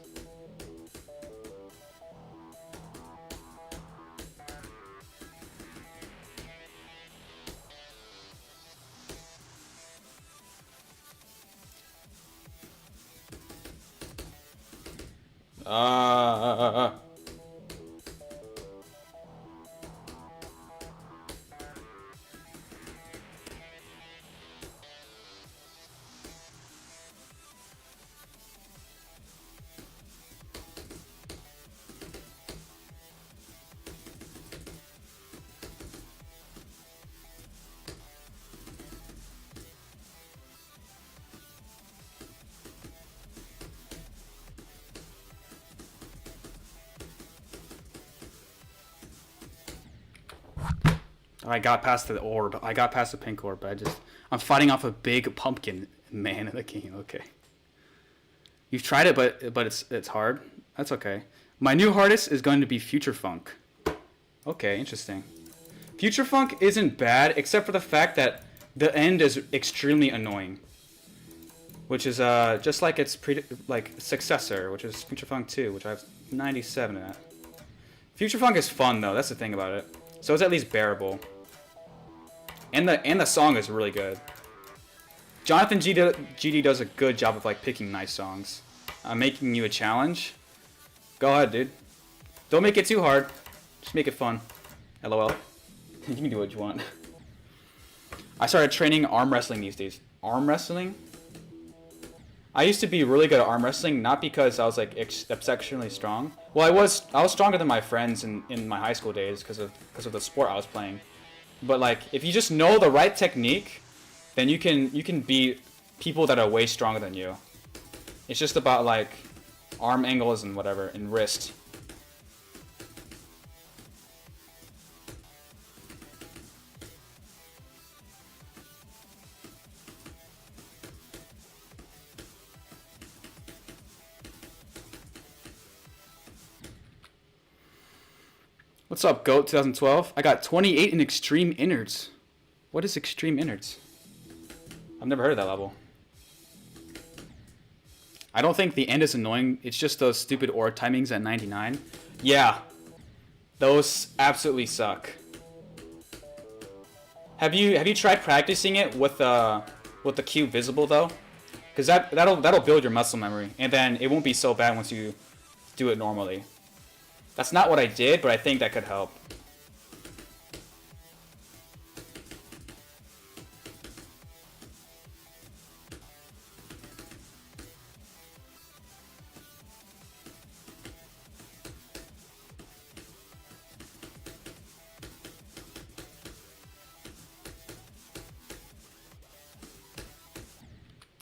I got past the orb. I got past the pink orb, but I'm fighting off a big pumpkin man in the game. Okay. You've tried it, but it's hard. That's okay. My new hardest is going to be Future Funk. Okay, interesting. Future Funk isn't bad, except for the fact that the end is extremely annoying. Which is just like its successor, which is Future Funk 2, which I have 97 at. Future Funk is fun though. That's the thing about it. So it's at least bearable. And the song is really good. Jonathan GD does a good job of like picking nice songs. I'm making you a challenge. Go ahead, dude. Don't make it too hard. Just make it fun. LOL. You can do what you want. I started training arm wrestling these days. Arm wrestling? I used to be really good at arm wrestling, not because I was like exceptionally strong. Well, I was stronger than my friends in my high school days because of the sport I was playing. But like, if you just know the right technique, then you can beat people that are way stronger than you. It's just about like arm angles and whatever, and wrist. What's up, GOAT 2012? I got 28 in Extreme Innards. What is Extreme Innards? I've never heard of that level. I don't think the end is annoying. It's just those stupid orb timings at 99. Yeah. Those absolutely suck. Have you tried practicing it with the cube visible though? Because that'll build your muscle memory, and then it won't be so bad once you do it normally. That's not what I did, but I think that could help.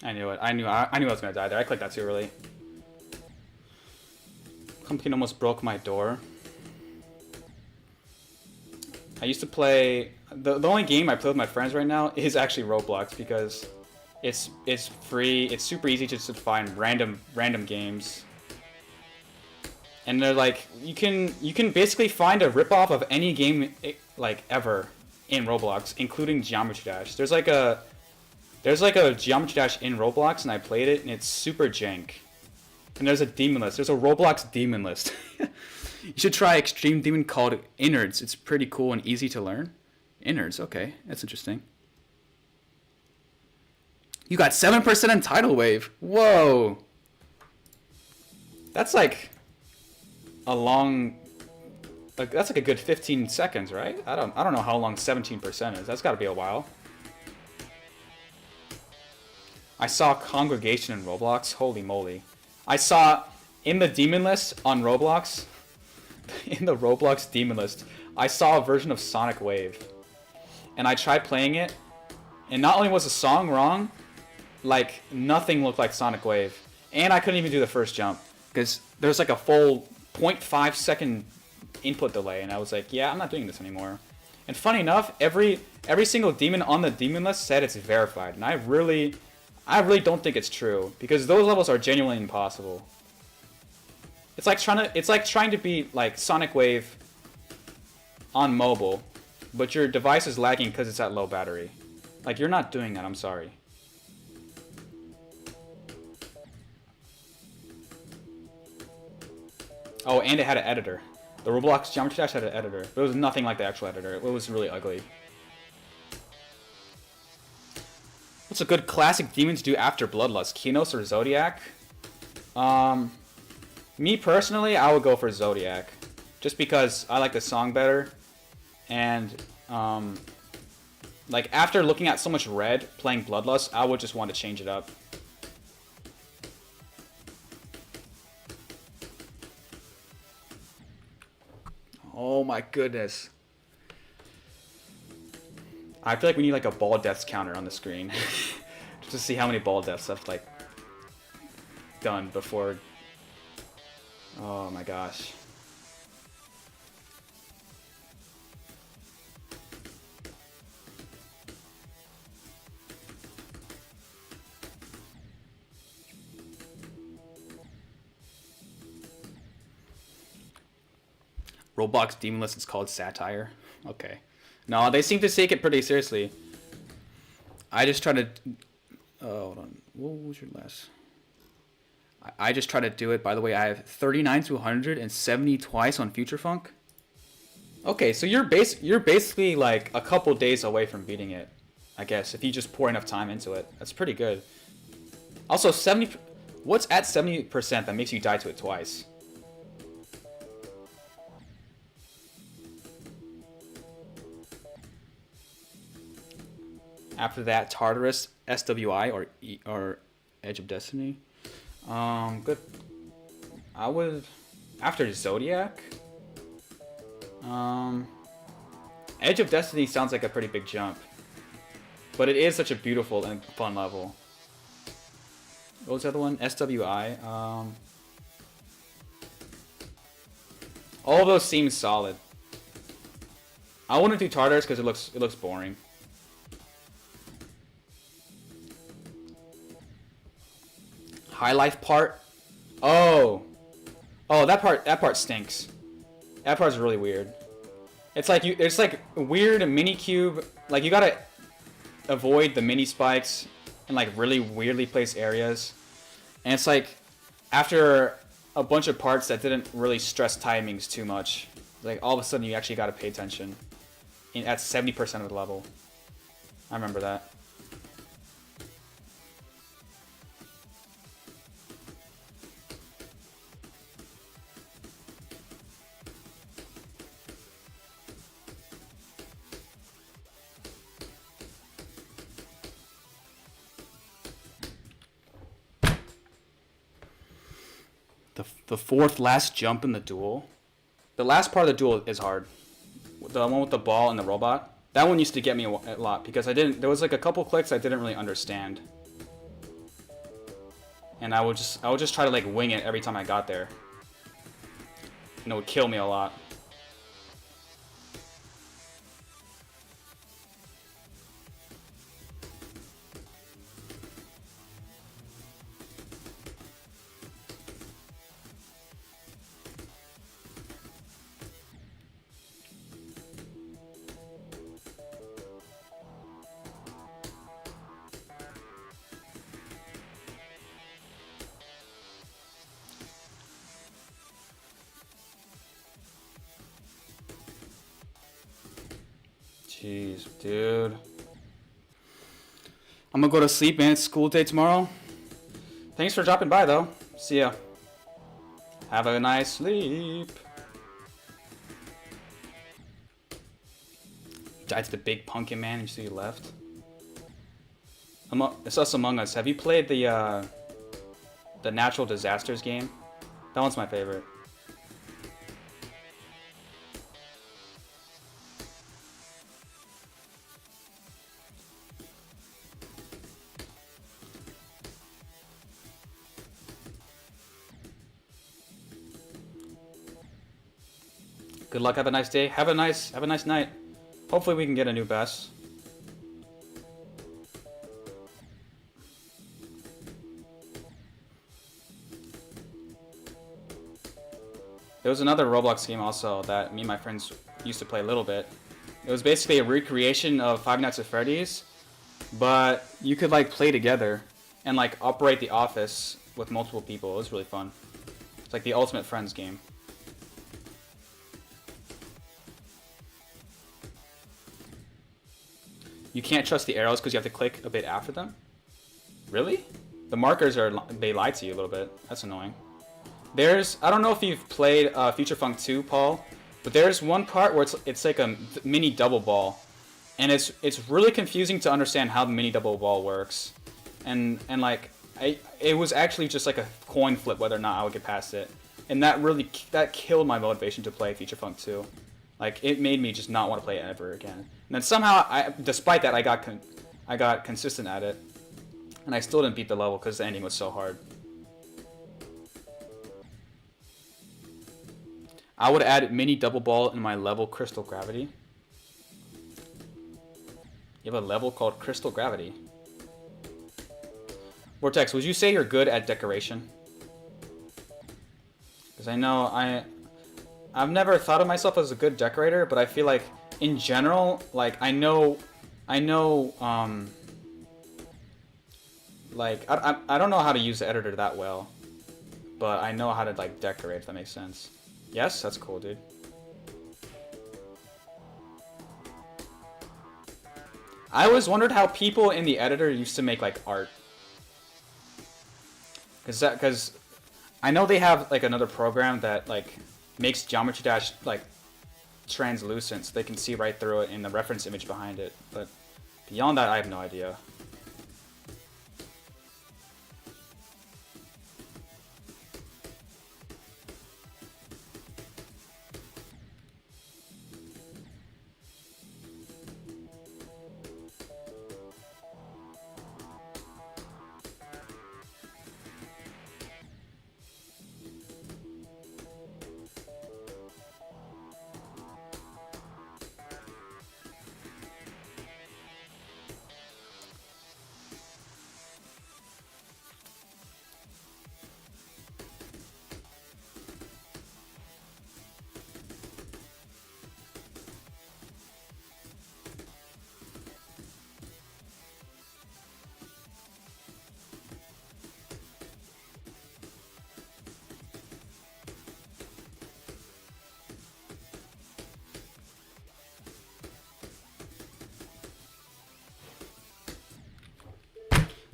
I knew it. I knew I was gonna die there. I clicked that too early. Pumpkin almost broke my door. I used to play the only game I play with my friends right now is actually Roblox because it's free. It's super easy just to find random games, and they're like you can basically find a ripoff of any game like ever in Roblox, including Geometry Dash. There's like a Geometry Dash in Roblox, and I played it, and it's super jank. And there's a demon list. There's a Roblox demon list. You should try Extreme Demon called Innards. It's pretty cool and easy to learn. Innards, okay. That's interesting. You got 7% in Tidal Wave. Whoa. That's like a long... that's like a good 15 seconds, right? I don't know how long 17% is. That's got to be a while. I saw Congregation in Roblox. Holy moly. I saw in the demon list on Roblox, in the Roblox demon list, I saw a version of Sonic Wave. And I tried playing it, and not only was the song wrong, like nothing looked like Sonic Wave. And I couldn't even do the first jump, because there's like a full 0.5 second input delay, and I was like, yeah, I'm not doing this anymore. And funny enough, every single demon on the demon list said it's verified, and I really don't think it's true, because those levels are genuinely impossible. It's like trying to beat like Sonic Wave on mobile, but your device is lagging because it's at low battery. Like, you're not doing that, I'm sorry. Oh, and it had an editor. The Roblox Geometry Dash had an editor, but it was nothing like the actual editor. It was really ugly. What's a good classic demon to do after Bloodlust? Kinos or Zodiac? Me personally, I would go for Zodiac. Just because I like the song better. And, like, after looking at so much red playing Bloodlust, I would just want to change it up. Oh my goodness. I feel like we need like a ball deaths counter on the screen. Just to see how many ball deaths I've like done before. Oh my gosh. Roblox Demon List is called satire. Okay. No, they seem to take it pretty seriously. I just try to... hold on. What was your last... I just try to do it. By the way, I have 39 to 170 twice on Future Funk. Okay, so you're basically like a couple days away from beating it, I guess, if you just pour enough time into it. That's pretty good. Also, 70... What's at 70% that makes you die to it twice? After that, Tartarus, SWI, or Edge of Destiny. Good. I would... After Zodiac... Edge of Destiny sounds like a pretty big jump. But it is such a beautiful and fun level. What was the other one? SWI. All of those seem solid. I wouldn't do Tartarus because it looks boring. High life part? Oh, that part stinks. That part's really weird. It's like weird mini cube. Like you gotta avoid the mini spikes in like really weirdly placed areas. And it's like after a bunch of parts that didn't really stress timings too much, like all of a sudden you actually gotta pay attention. At 70% of the level. I remember that. The fourth last jump in the duel. The last part of the duel is hard. The one with the ball and the robot. That one used to get me a lot because there was like a couple clicks I didn't really understand. And I would just try to like wing it every time I got there. And it would kill me a lot. Jeez, dude. I'm gonna go to sleep, man. It's school day tomorrow. Thanks for dropping by, though. See ya. Have a nice sleep. Died to the big pumpkin man. You see you left. It's Us Among Us. Have you played the Natural Disasters game? That one's my favorite. Good luck. Have a nice day. Have a nice night. Hopefully we can get a new best. There was another Roblox game also that me and my friends used to play a little bit. It was basically a recreation of Five Nights at Freddy's, but you could like play together and like operate the office with multiple people. It was really fun. It's like the ultimate friends game. You can't trust the arrows because you have to click a bit after them? Really? The markers they lie to you a little bit. That's annoying. I don't know if you've played Future Funk 2, Paul, but there's one part where it's like a mini double ball. And it's really confusing to understand how the mini double ball works. And like, it was actually just like a coin flip whether or not I would get past it. And that killed my motivation to play Future Funk 2. Like, it made me just not want to play it ever again. And then somehow, despite that, I got consistent at it. And I still didn't beat the level because the ending was so hard. I would add mini double ball in my level Crystal Gravity. You have a level called Crystal Gravity. Vortex, would you say you're good at decoration? Because I know I've never thought of myself as a good decorator, but I feel like in general, like I know, like I don't know how to use the editor that well, but I know how to like decorate, if that makes sense. Yes, that's cool, dude. I always wondered how people in the editor used to make like art, because I know they have like another program that like makes Geometry Dash like translucent, so they can see right through it in the reference image behind it. But beyond that, I have no idea.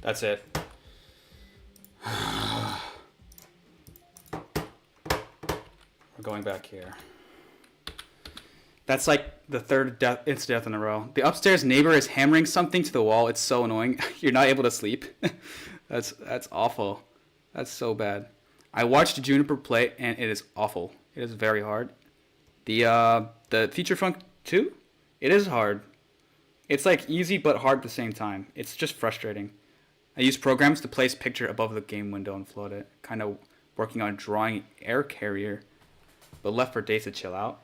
That's it. We're going back here. That's like the third instant death in a row. The upstairs neighbor is hammering something to the wall. It's so annoying. You're not able to sleep. That's awful. That's so bad. I watched Juniper play and it is awful. It is very hard. The feature funk 2, it is hard. It's like easy but hard at the same time. It's just frustrating. I use programs to place picture above the game window and float it. Kind of working on drawing air carrier, but left for days to chill out.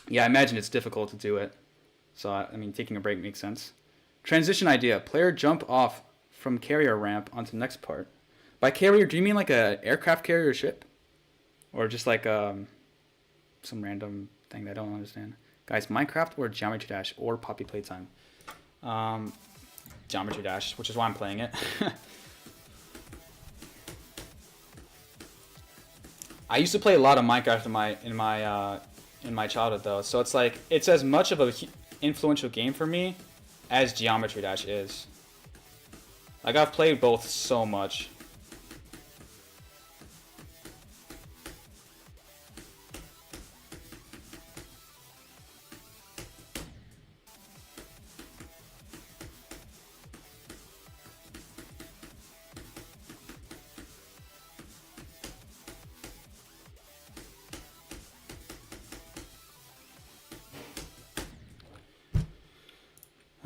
Yeah, I imagine it's difficult to do it. So, I mean, taking a break makes sense. Transition idea. Player jump off from carrier ramp onto next part. By carrier, do you mean like a aircraft carrier ship? Or just like some random thing that I don't understand? Guys, Minecraft or Geometry Dash or Poppy Playtime? Geometry Dash, which is why I'm playing it. I used to play a lot of Minecraft in my childhood though, so it's like it's as much of a influential game for me as Geometry Dash is. Like I've played both so much.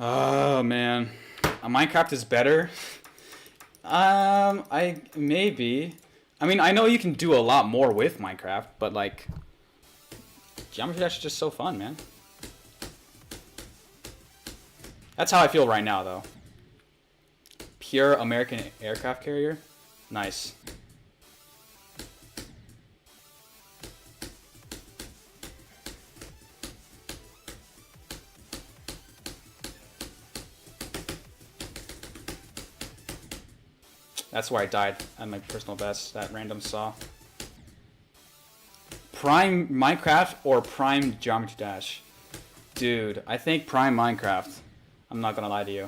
Oh man, Minecraft is better. Maybe. I mean, I know you can do a lot more with Minecraft, but like, Geometry Dash is just so fun, man. That's how I feel right now, though. Pure American aircraft carrier, nice. That's where I died at my personal best, that random saw. Prime Minecraft or Prime Geometry Dash? Dude, I think Prime Minecraft. I'm not gonna lie to you.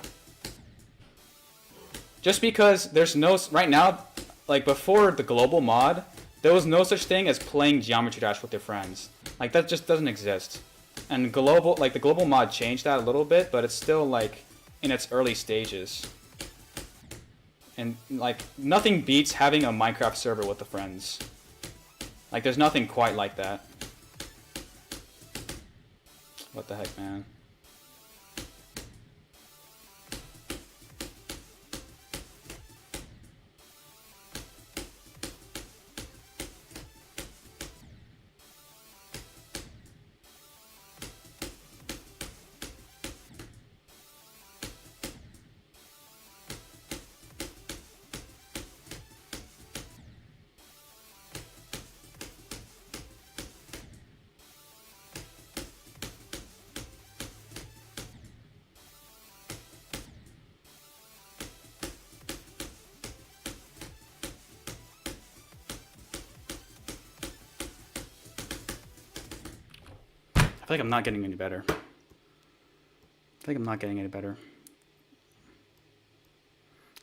Just because there's no... Right now, like before the global mod, there was no such thing as playing Geometry Dash with your friends. Like that just doesn't exist. And global, like the global mod changed that a little bit, but it's still like in its early stages. And like nothing beats having a Minecraft server with the friends. Like there's nothing quite like that. What the heck, man? like I'm not getting any better.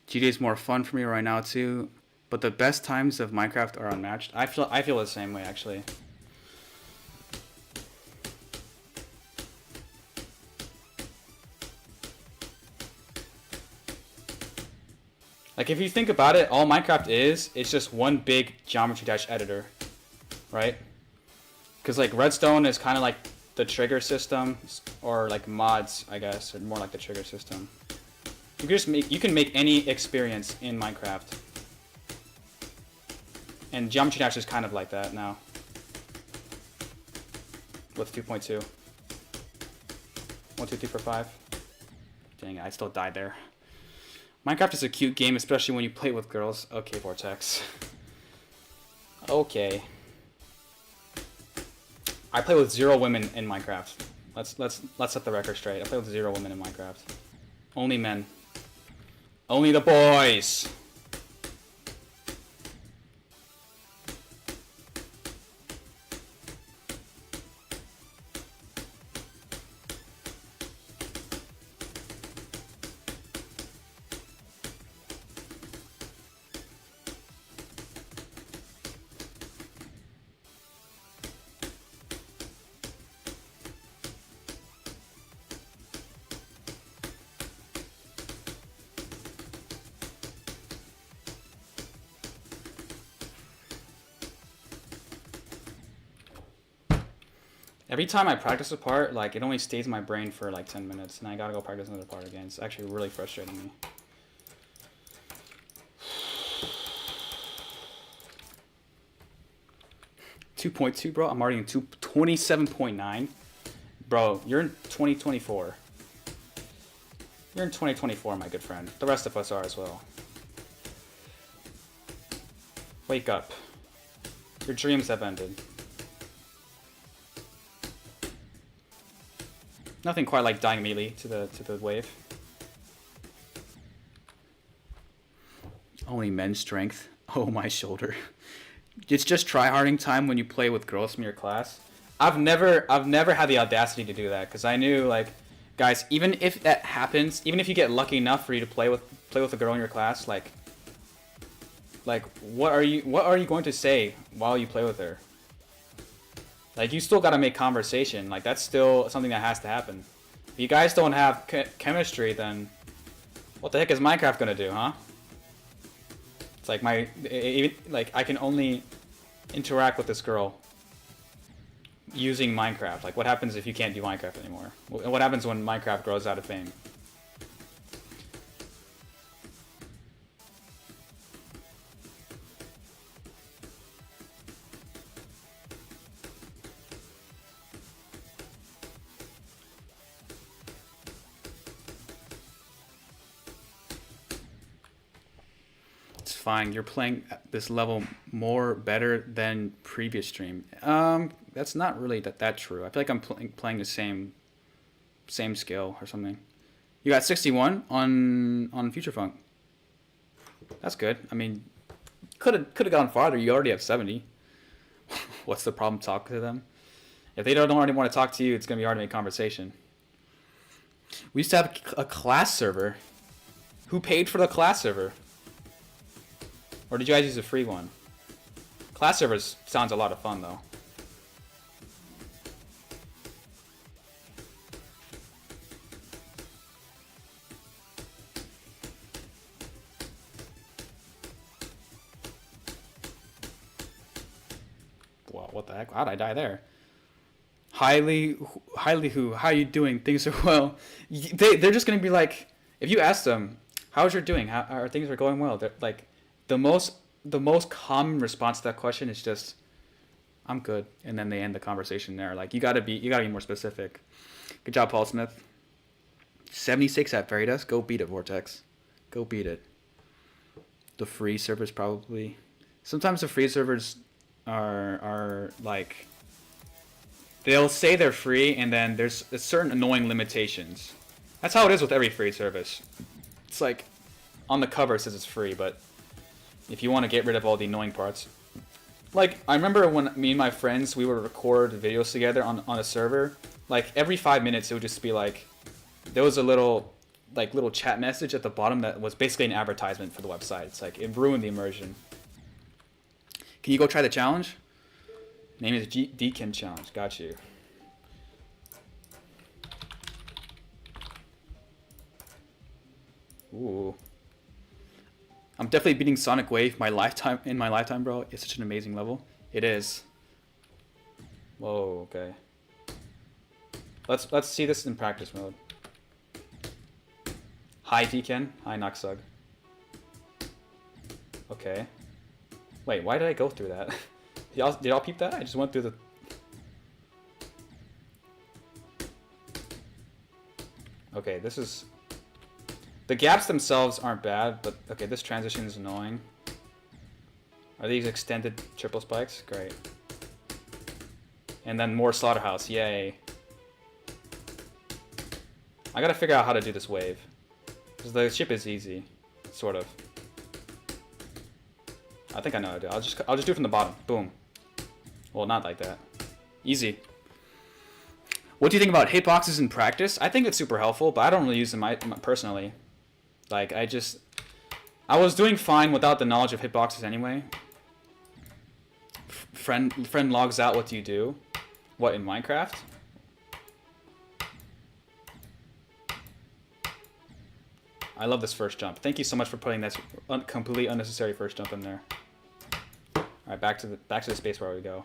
GTA is more fun for me right now too, but the best times of Minecraft are unmatched. I feel the same way actually. Like if you think about it, all Minecraft is, it's just one big geometry dash editor, right? Because like Redstone is kind of like the trigger system, or like mods, I guess, or more like the trigger system. You can make any experience in Minecraft, and geometry dash is kind of like that now with 2.2. 1, 2, 3, 4, 5. Dang it, I still died there. Minecraft is a cute game, especially when you play with girls. Okay, Vortex. Okay. I play with 0 women in Minecraft. Let's set the record straight. I play with 0 women in Minecraft. Only men. Only the boys. Every time I practice a part, like, it only stays in my brain for like 10 minutes, and I gotta go practice another part again. It's actually really frustrating me. .2, bro. I'm already in 27.9. Bro, you're in 2024. You're in 2024, my good friend. The rest of us are as well. Wake up. Your dreams have ended. Nothing quite like dying immediately to the wave. Only men's strength. Oh, my shoulder. It's just tryharding time when you play with girls from your class. I've never had the audacity to do that, because I knew, like, guys, even if that happens, even if you get lucky enough for you to play with a girl in your class, like what are you going to say while you play with her? Like, you still gotta make conversation. Like, that's still something that has to happen. If you guys don't have chemistry, then what the heck is Minecraft gonna do, huh? It's like I can only interact with this girl using Minecraft. Like, what happens if you can't do Minecraft anymore? What happens when Minecraft grows out of fame? Fine, you're playing this level more better than previous stream. That's not really that true. I feel like I'm playing the same skill or something. You got 61 on Future Funk. That's good. I mean, could have gone farther. You already have 70. What's the problem? Talk to them. If they don't already want to talk to you, it's gonna be hard to make conversation. We used to have a class server. Who paid for the class server? Or did you guys use a free one? Class servers sounds a lot of fun, though. Wow, what the heck? How'd I die there? Highly who? How you doing? Things are well. They're just gonna be like, if you ask them, how's your doing? How are things are going well? They're like, the most common response to that question is just, I'm good, and then they end the conversation there. Like, you gotta be more specific. Good job, Paul Smith. 76 at Fairy Dust. Go beat it, Vortex. Go beat it. The free servers probably. Sometimes the free servers are like, they'll say they're free, and then there's certain annoying limitations. That's how it is with every free service. It's like, on the cover it says it's free, but if you want to get rid of all the annoying parts. Like, I remember when me and my friends, we would record videos together on a server. like every 5 minutes it would just be like there was a little chat message at the bottom that was basically an advertisement for the website. It's like it ruined the immersion. Can you go try the challenge? Name is DKEN challenge. Got you. Ooh. I'm definitely beating Sonic Wave in my lifetime, bro. It's such an amazing level. It is. Whoa, okay. Let's see this in practice mode. Hi DKEN. Hi Noxug. Okay. Wait, why did I go through that? Did y'all peep that? I just went through the... Okay, this is... The gaps themselves aren't bad, but okay, this transition is annoying. Are these extended triple spikes? Great. And then more slaughterhouse, yay. I gotta figure out how to do this wave. Because the ship is easy, sort of. I think I know how to do it. I'll just do it from the bottom. Boom. Well, not like that. Easy. What do you think about hitboxes in practice? I think it's super helpful, but I don't really use them personally. Like, I was doing fine without the knowledge of hitboxes anyway. Friend logs out, what do you do? What, in Minecraft? I love this first jump. Thank you so much for putting that completely unnecessary first jump in there. All right, back to the space where we go.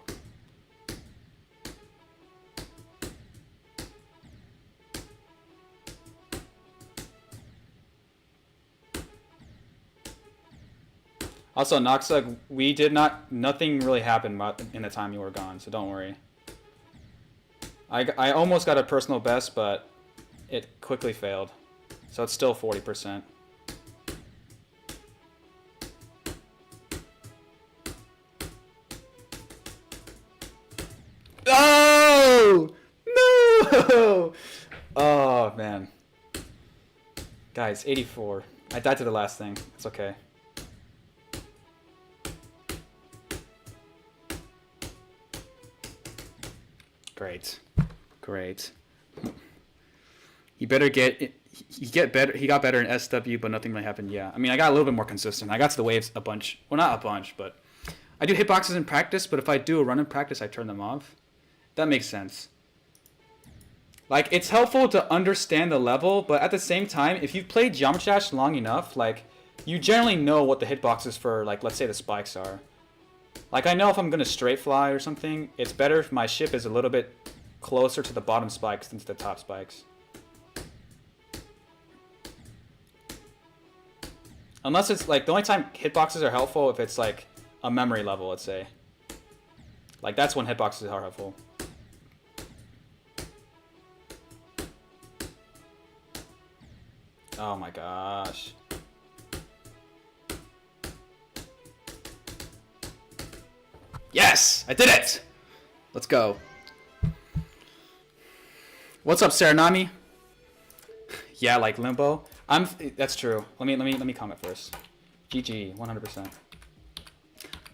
Also, Noxug, nothing really happened in the time you were gone, so don't worry. I almost got a personal best, but it quickly failed. So it's still 40%. Oh! No! Oh, man. Guys, 84. I died to the last thing. It's okay. Great. Great. He got better in SW, but nothing really happened. Yeah. I mean, I got a little bit more consistent. I got to the waves a bunch. Well, not a bunch, but I do hitboxes in practice, but if I do a run in practice, I turn them off. That makes sense. Like, it's helpful to understand the level, but at the same time, if you've played Jump Dash long enough, like, you generally know what the hitboxes for, like, let's say the spikes are. Like, I know if I'm going to straight fly or something, it's better if my ship is a little bit closer to the bottom spikes than to the top spikes. Unless it's, like, the only time hitboxes are helpful if it's, like, a memory level, let's say. Like, that's when hitboxes are helpful. Oh my gosh. Yes! I did it! Let's go. What's up, Serenami? Yeah, like Limbo. That's true. Let me comment first. GG, 100%.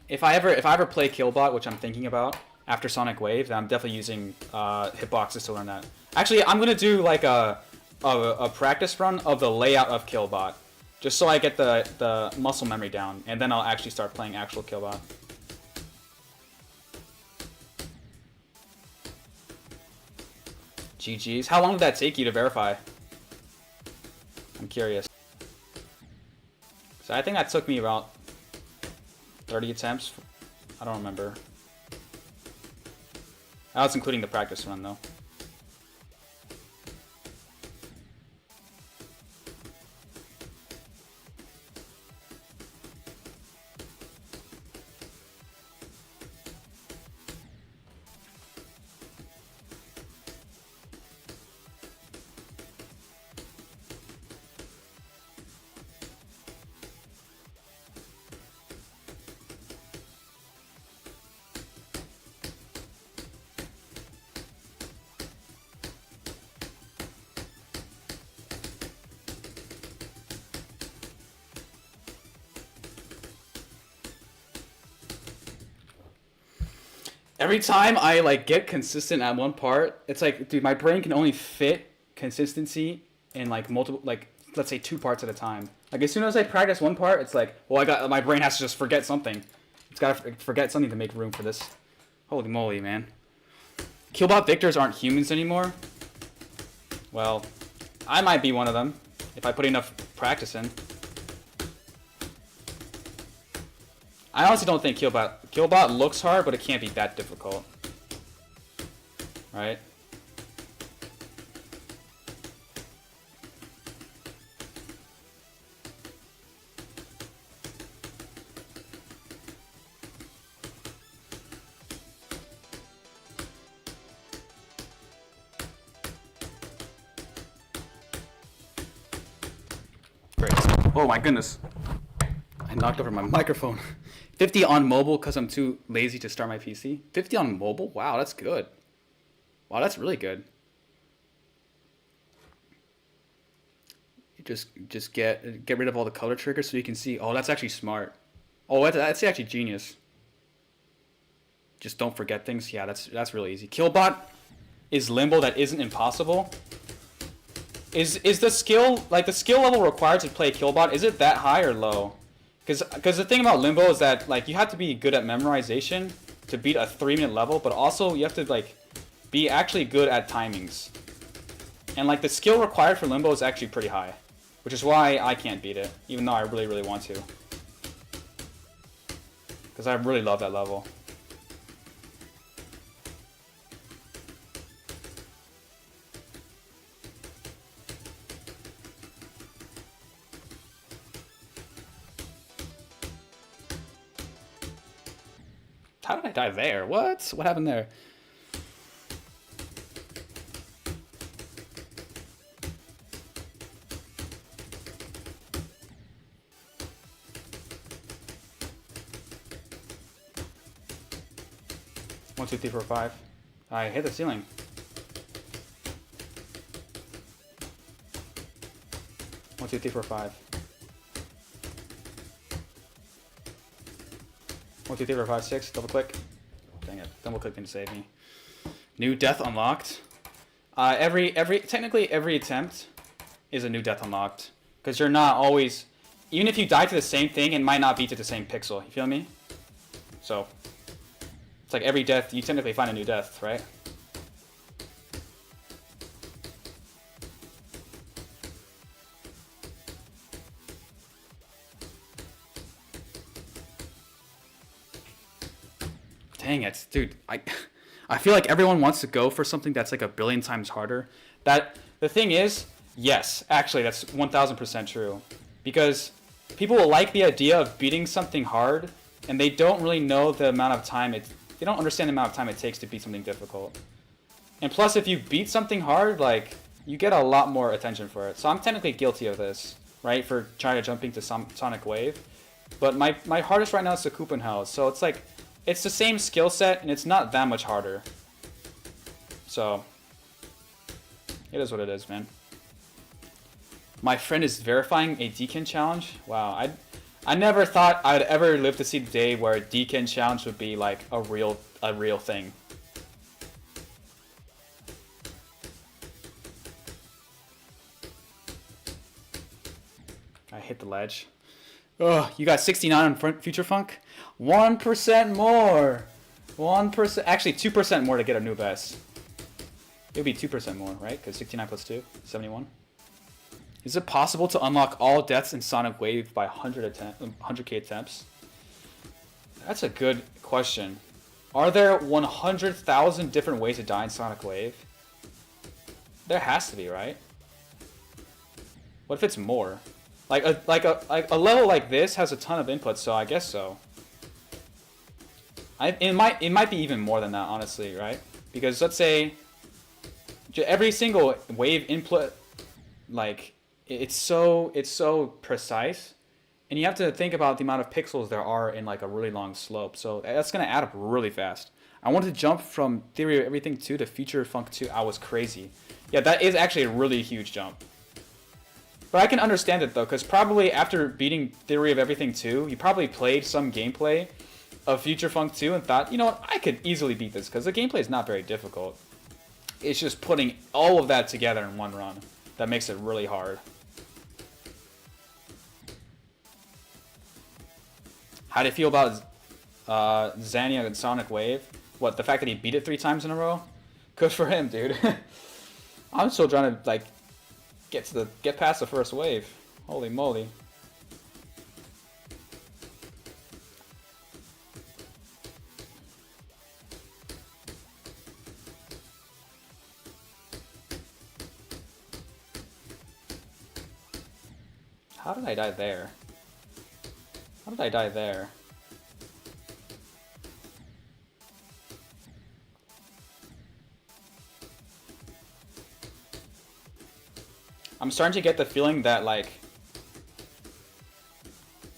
If I ever play Killbot, which I'm thinking about after Sonic Wave, then I'm definitely using hitboxes to learn that. Actually, I'm gonna do like a practice run of the layout of Killbot, just so I get the muscle memory down, and then I'll actually start playing actual Killbot. GG's. How long did that take you to verify? I'm curious. So I think that took me about 30 attempts. I don't remember. That was including the practice run though. Every time I like get consistent at one part, it's like, dude, my brain can only fit consistency in like multiple, like let's say 2 parts at a time. Like as soon as I practice one part, it's like, well, my brain has to just forget something. It's gotta forget something to make room for this. Holy moly, man. Killbot victors aren't humans anymore. Well, I might be one of them if I put enough practice in. I honestly don't think Killbot looks hard, but it can't be that difficult. Right? Great. Oh my goodness. I knocked over my microphone. 50 on mobile because I'm too lazy to start my PC. 50 on mobile? Wow, that's good. Wow, that's really good. You just get rid of all the color triggers so you can see. Oh, that's actually smart. Oh, that's actually genius. Just don't forget things. Yeah, that's really easy. Killbot is limbo that isn't impossible. Is the skill, like the skill level required to play Killbot, is it that high or low? Because the thing about limbo is that like you have to be good at memorization to beat a 3-minute level, but also you have to like be actually good at timings. And like the skill required for limbo is actually pretty high, which is why I can't beat it, even though I really, really want to. Because I really love that level. How did I die there? What? What happened there? One, two, three, four, five. I hit the ceiling. One, two, three, four, five. 1, 2, 3, 4, 5, 6. Double click. Dang it. Double click didn't save me. New death unlocked. Technically every attempt is a new death unlocked. Because you're not always, even if you die to the same thing, it might not be to the same pixel. You feel me? So, it's like every death, you technically find a new death, right? Dang it, dude. I feel like everyone wants to go for something that's like a billion times harder. The thing is, yes, actually that's 1000% true. Because people will like the idea of beating something hard, and they don't really know the amount of time they don't understand the amount of time it takes to beat something difficult. And plus, if you beat something hard, like, you get a lot more attention for it. So I'm technically guilty of this, right, for trying to jump into Sonic Wave. But my hardest right now is Kupenhaus, so it's like, it's the same skill set, and it's not that much harder. So, it is what it is, man. My friend is verifying a DKEN challenge? Wow, I never thought I'd ever live to see the day where a DKEN challenge would be like a real thing. I hit the ledge. Ugh, you got 69 on Future Funk? 1% more! 1%, actually 2% more to get a new vest. It would be 2% more, right? Because 69 plus 2, 71. Is it possible to unlock all deaths in Sonic Wave by 100k attempts? That's a good question. Are there 100,000 different ways to die in Sonic Wave? There has to be, right? What if it's more? Like a level like this has a ton of inputs, so I guess so. It might be even more than that, honestly, right? Because let's say every single wave input, like, it's so precise, and you have to think about the amount of pixels there are in like a really long slope. So that's gonna add up really fast. I wanted to jump from Theory of Everything 2 to Future Funk 2. I was crazy. Yeah, that is actually a really huge jump. But I can understand it though, because probably after beating Theory of Everything 2, you probably played some gameplay, of Future Funk 2 and thought, you know what, I could easily beat this because the gameplay is not very difficult. It's just putting all of that together in one run that makes it really hard. How do you feel about Zania and Sonic Wave? What, the fact that he beat it 3 times in a row? Good for him, dude. I'm still trying to like get past the first wave. Holy moly. How did I die there? How did I die there? I'm starting to get the feeling that, like,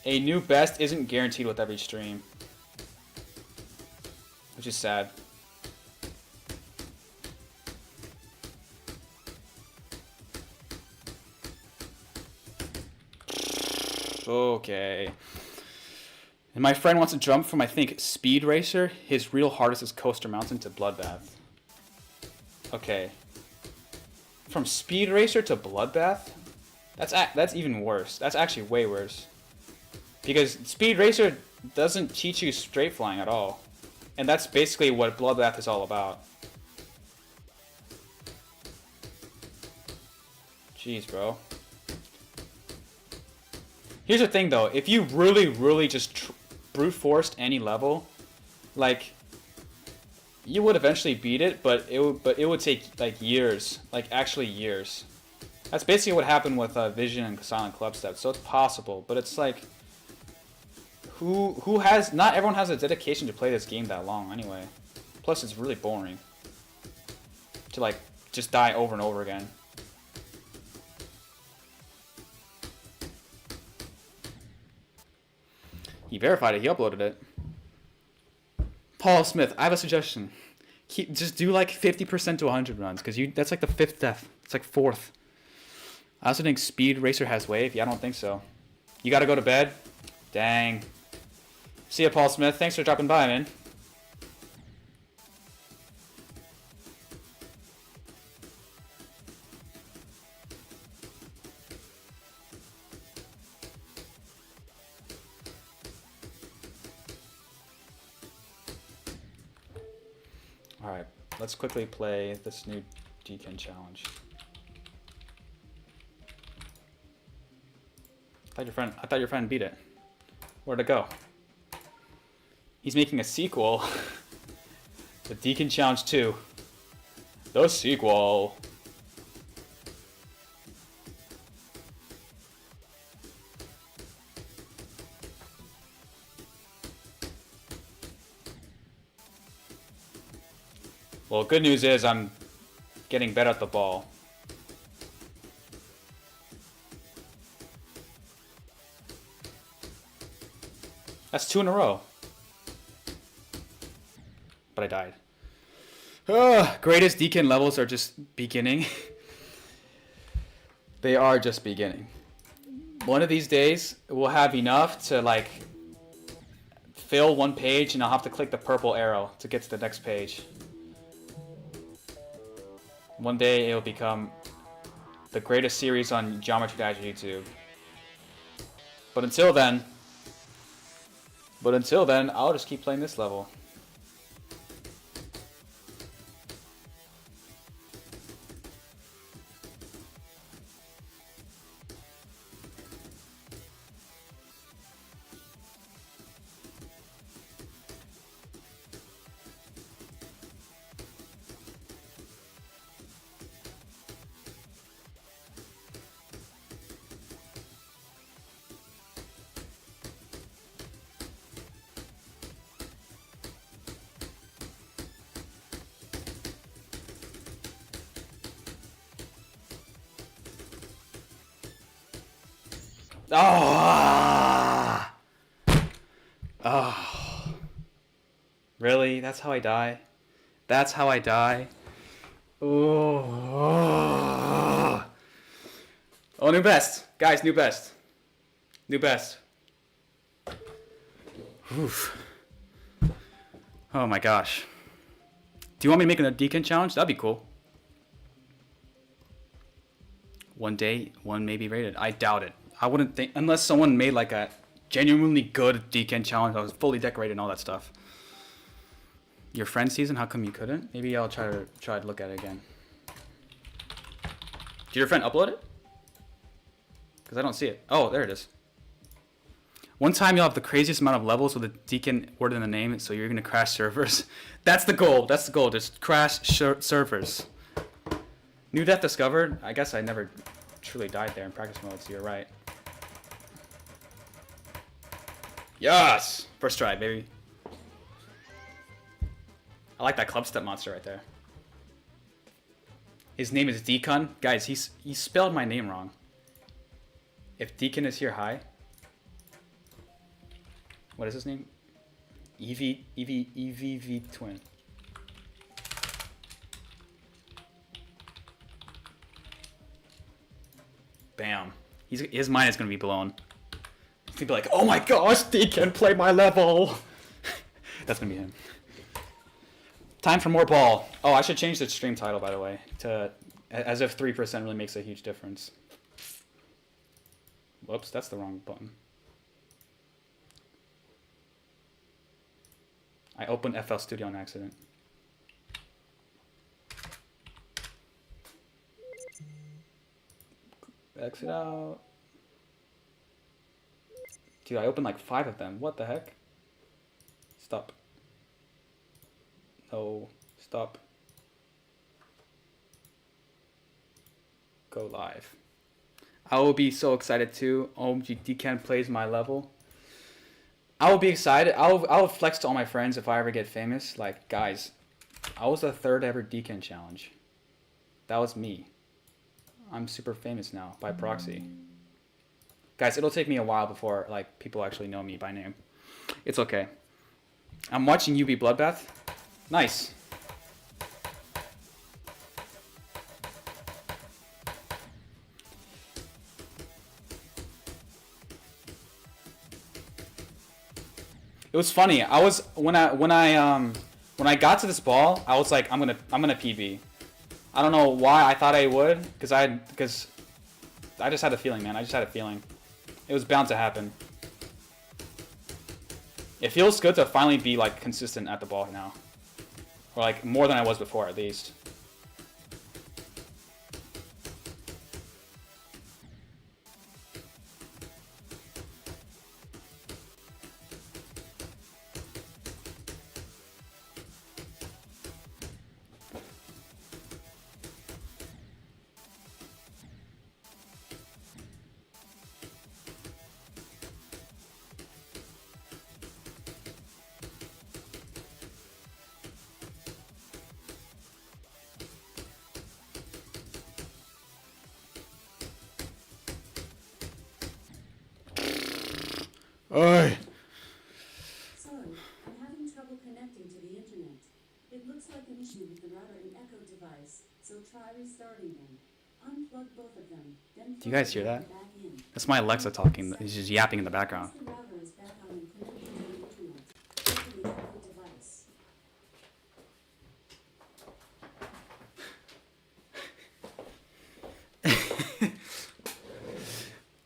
a new best isn't guaranteed with every stream. Which is sad. Okay. And my friend wants to jump from, I think, Speed Racer. His real hardest is Coaster Mountain to Bloodbath. Okay. From Speed Racer to Bloodbath? That's even worse. That's actually way worse. Because Speed Racer doesn't teach you straight flying at all. And that's basically what Bloodbath is all about. Jeez, bro. Here's the thing, though. If you really just brute forced any level, like, you would eventually beat it, but it would take like years, like actually years. That's basically what happened with Vision and Silent Clubstep. So it's possible, but it's like, who has? Not everyone has a dedication to play this game that long, anyway. Plus, it's really boring to like just die over and over again. He verified it. He uploaded it. Paul Smith, I have a suggestion. Just do like 50% to 100 runs, because that's like the 5th death. It's like 4th. I also think Speed Racer has wave. Yeah, I don't think so. You gotta go to bed? Dang. See ya, Paul Smith. Thanks for dropping by, man. Alright, let's quickly play this new DKEN challenge. I thought your friend beat it. Where'd it go? He's making a sequel. The DKEN Challenge 2. The sequel. Well, good news is I'm getting better at the ball. That's 2 in a row. But I died. Greatest DKEN levels are just beginning. They are just beginning. One of these days, we'll have enough to like fill one page and I'll have to click the purple arrow to get to the next page. One day it'll become the greatest series on Geometry Dash YouTube. But until then, I'll just keep playing this level. Oh! Oh. Really? That's how I die? That's how I die? Oh. Oh, new best. Guys, new best. New best. Oof. Oh my gosh. Do you want me to make a DKEN challenge? That'd be cool. One day, one may be rated. I doubt it. I wouldn't think, unless someone made like a genuinely good DKEN challenge that was fully decorated and all that stuff. Your friend season? How come you couldn't? Maybe I'll try to look at it again. Did your friend upload it? Because I don't see it. Oh, there it is. One time you'll have the craziest amount of levels with a DKEN word in the name, so you're gonna crash servers. That's the goal. That's the goal. Just crash servers. New death discovered. I guess I never truly died there in practice mode, so you're right. Yes! First try, baby. I like that club step monster right there. His name is DKEN. Guys, he spelled my name wrong. If DKEN is here, hi. What is his name? EVV twin. Bam. His mind is gonna be blown. He's gonna be like, oh my gosh, DKEN, play my level. That's gonna be him. Time for more ball. Oh, I should change the stream title, by the way, to as if 3% really makes a huge difference. Whoops, that's the wrong button. I opened FL Studio on accident. Exit out. Dude, I opened like 5 of them. What the heck? Stop. No. Stop. Go live. I will be so excited too. OMG, DKEN plays my level. I will be excited. I'll flex to all my friends if I ever get famous. Like, guys, I was the 3rd ever DKEN challenge. That was me. I'm super famous now by proxy. Guys, it'll take me a while before like people actually know me by name. It's okay. I'm watching UB Bloodbath. Nice. It was funny. I was when I got to this ball, I was like, I'm gonna PB. I don't know why I thought I would, because I just had a feeling, man. I just had a feeling. It was bound to happen. It feels good to finally be like consistent at the ball now, or like more than I was before, at least. Oi. Sorry, I'm having trouble connecting to the internet. It looks like an issue with the router and echo device, so try restarting them. Unplug both of them, then Do you guys hear that? plug them back in. That's my Alexa talking. He's just yapping in the background. Once the router is back on and connected to the internet, open the echo device.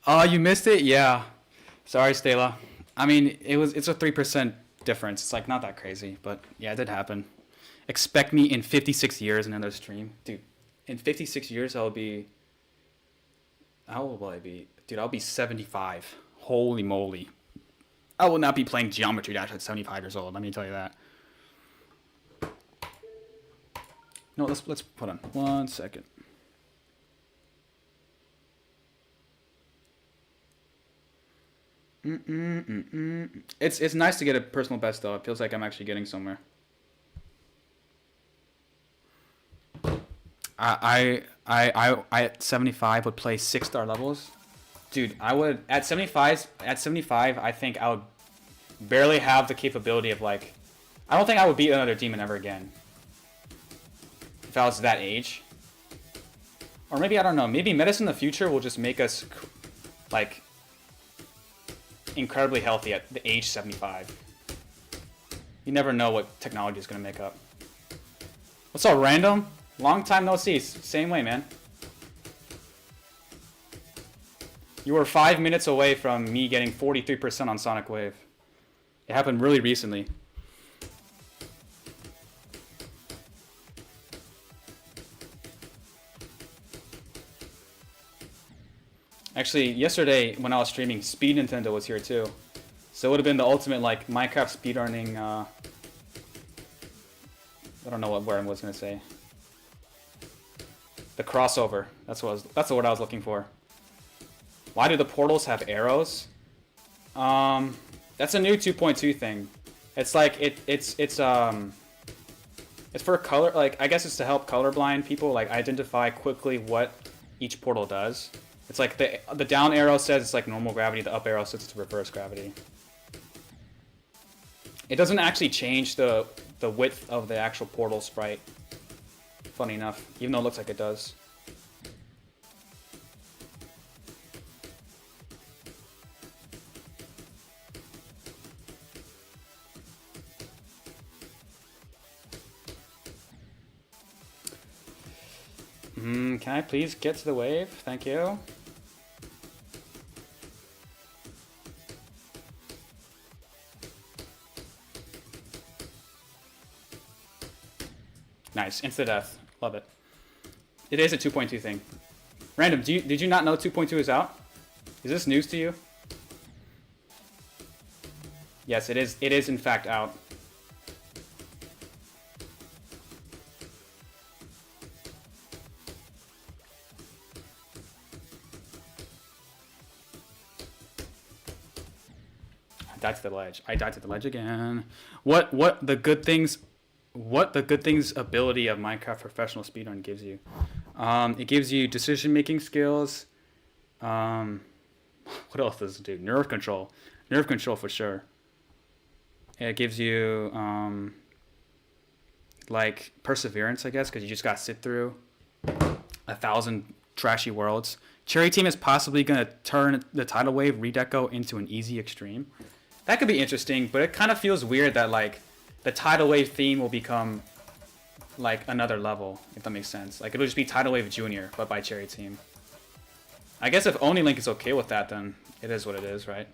Oh, you missed it? Yeah. Sorry, Stella. I mean, it's a 3% difference. It's like not that crazy, but yeah, it did happen. Expect me in 56 years in another stream. Dude, in 56 years I'll be, how old will I be? Dude, I'll be 75. Holy moly. I will not be playing Geometry Dash at 75 years old, let me tell you that. No, let's put on 1 second. It's nice to get a personal best though. It feels like I'm actually getting somewhere. I at 75 would play 6-star levels. Dude, I would at 75 I think I would barely have the capability of like, I don't think I would beat another demon ever again. If I was that age. Or maybe, I don't know, maybe medicine in the future will just make us like incredibly healthy at the age 75. You never know what technology is gonna make up. What's up, Random? Long time no see. Same way, man. You were 5 minutes away from me getting 43% on Sonic Wave. It happened really recently. Actually, yesterday when I was streaming, Speed Nintendo was here too. So it would have been the ultimate like Minecraft speedrunning. I don't know what word I was gonna say. The crossover. That's the word I was looking for. Why do the portals have arrows? That's a new 2.2 thing. It's like it's for color. Like I guess it's to help colorblind people like identify quickly what each portal does. It's like the down arrow says it's like normal gravity, the up arrow says it's reverse gravity. It doesn't actually change the width of the actual portal sprite. Funny enough, even though it looks like it does. Can I please get to the wave? Thank you. Nice, insta-death. Love it. It is a 2.2 thing. Random, did you not know 2.2 is out? Is this news to you? Yes, it is in fact out. I died to the ledge. I died to the ledge again. What the good things ability of Minecraft Professional Speedrun gives you? It gives you decision-making skills. What else does it do? Nerve control. Nerve control for sure. It gives you like perseverance, I guess, because you just got to sit through 1,000 trashy worlds. Cherry Team is possibly going to turn the tidal wave redeco into an easy extreme. That could be interesting, but it kind of feels weird that like the tidal wave theme will become like another level, if that makes sense. Like it'll just be tidal wave junior, but by Cherry Team. I guess if Only Link is okay with that, then it is what it is, right?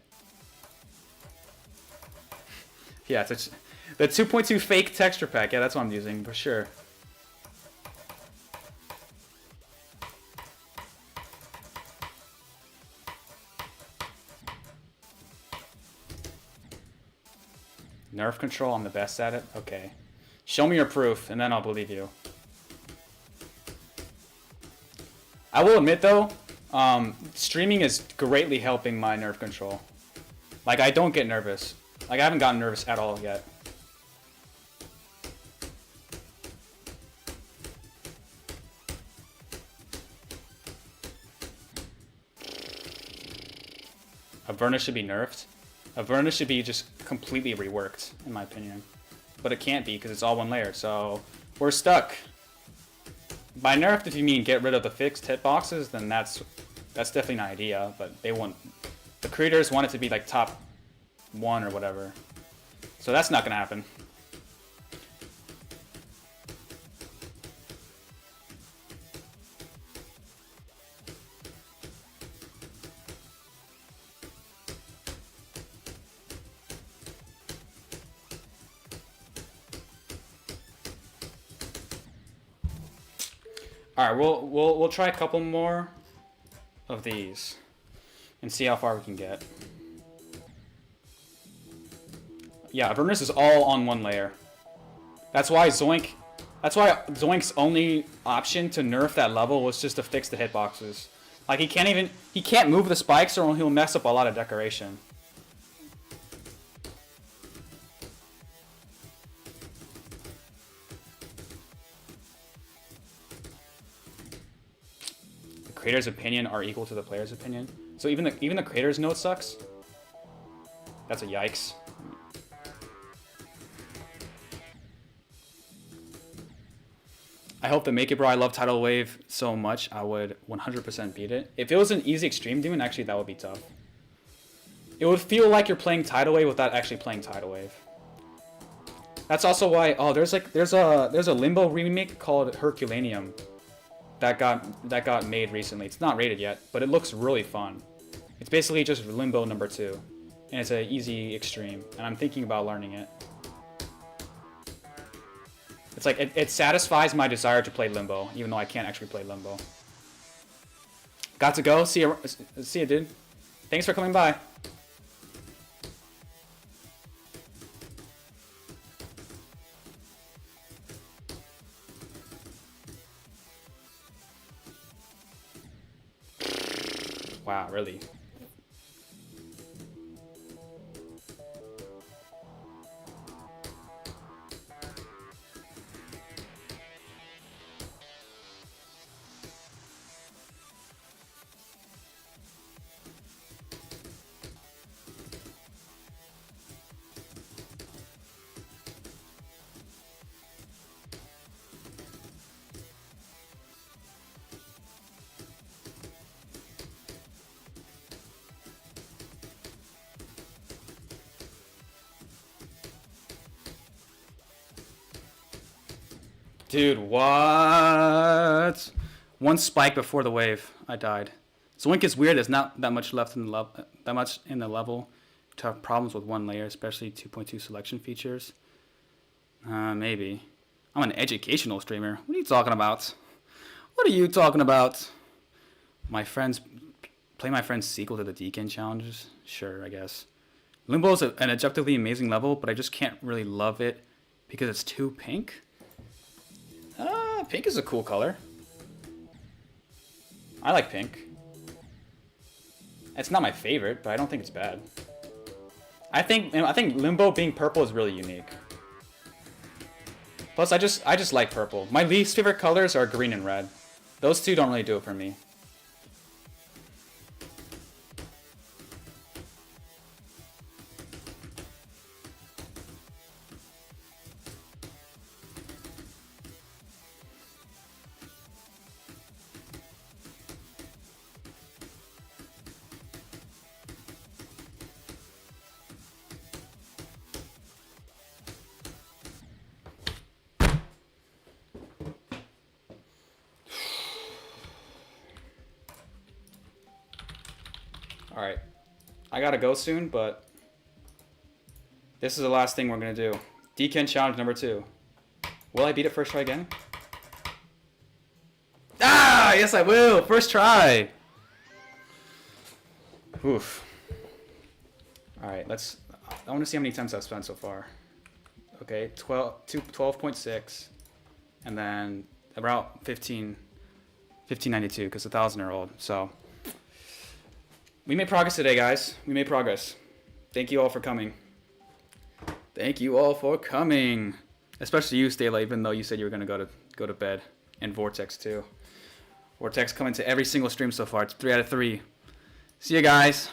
Yeah, it's the 2.2 fake texture pack. Yeah, that's what I'm using for sure. Nerve control, I'm the best at it? Okay. Show me your proof, and then I'll believe you. I will admit, though, streaming is greatly helping my nerve control. Like, I don't get nervous. Like, I haven't gotten nervous at all yet. Averna should be nerfed. Averna should be just completely reworked, in my opinion. But it can't be, because it's all one layer, so we're stuck. By nerfed, if you mean get rid of the fixed hitboxes, then that's definitely an idea, but they want... The creators want it to be like top 1 or whatever. So that's not gonna happen. All right, we'll try a couple more of these and see how far we can get. Yeah, Avernus is all on one layer. That's why Zoink's only option to nerf that level was just to fix the hitboxes. Like he can't move the spikes or he'll mess up a lot of decoration. Creator's opinion are equal to the player's opinion. So even the creators know it sucks. That's a yikes. I hope that Make It Bro. I love Tidal Wave so much I would 100% beat it. If it was an easy extreme demon, actually that would be tough. It would feel like you're playing Tidal Wave without actually playing Tidal Wave. That's also why. Oh, there's a Limbo remake called Herculaneum that got made recently. It's not rated yet, but it looks really fun. It's basically just Limbo number 2, and it's an easy extreme. And I'm thinking about learning it. It's like it satisfies my desire to play Limbo, even though I can't actually play Limbo. Got to go. See you, dude. Thanks for coming by. Wow, really? Dude, what? One spike before the wave, I died. So when it gets weird, there's not that much left in the level to have problems with one layer, especially 2.2 selection features. Maybe. I'm an educational streamer. What are you talking about? What are you talking about? Play my friend's sequel to the DKEN challenges? Sure, I guess. Limbo is an objectively amazing level, but I just can't really love it because it's too pink. Pink is a cool color. I like pink. It's not my favorite, but I don't think it's bad. I think Limbo being purple is really unique. Plus, I just like purple. My least favorite colors are green and red. Those two don't really do it for me. Alright. I gotta go soon, but this is the last thing we're gonna do. DKEN challenge number 2. Will I beat it first try again? Ah! Yes, I will! First try! Oof. Alright, I wanna see how many times I've spent so far. Okay, 12.6. And then about 1592, because 1,000 are old, so. We made progress today, guys. We made progress. Thank you all for coming. Thank you all for coming. Especially you, Stayla, even though you said you were gonna go to bed. And Vortex too. Vortex coming to every single stream so far. It's 3 out of 3. See you guys.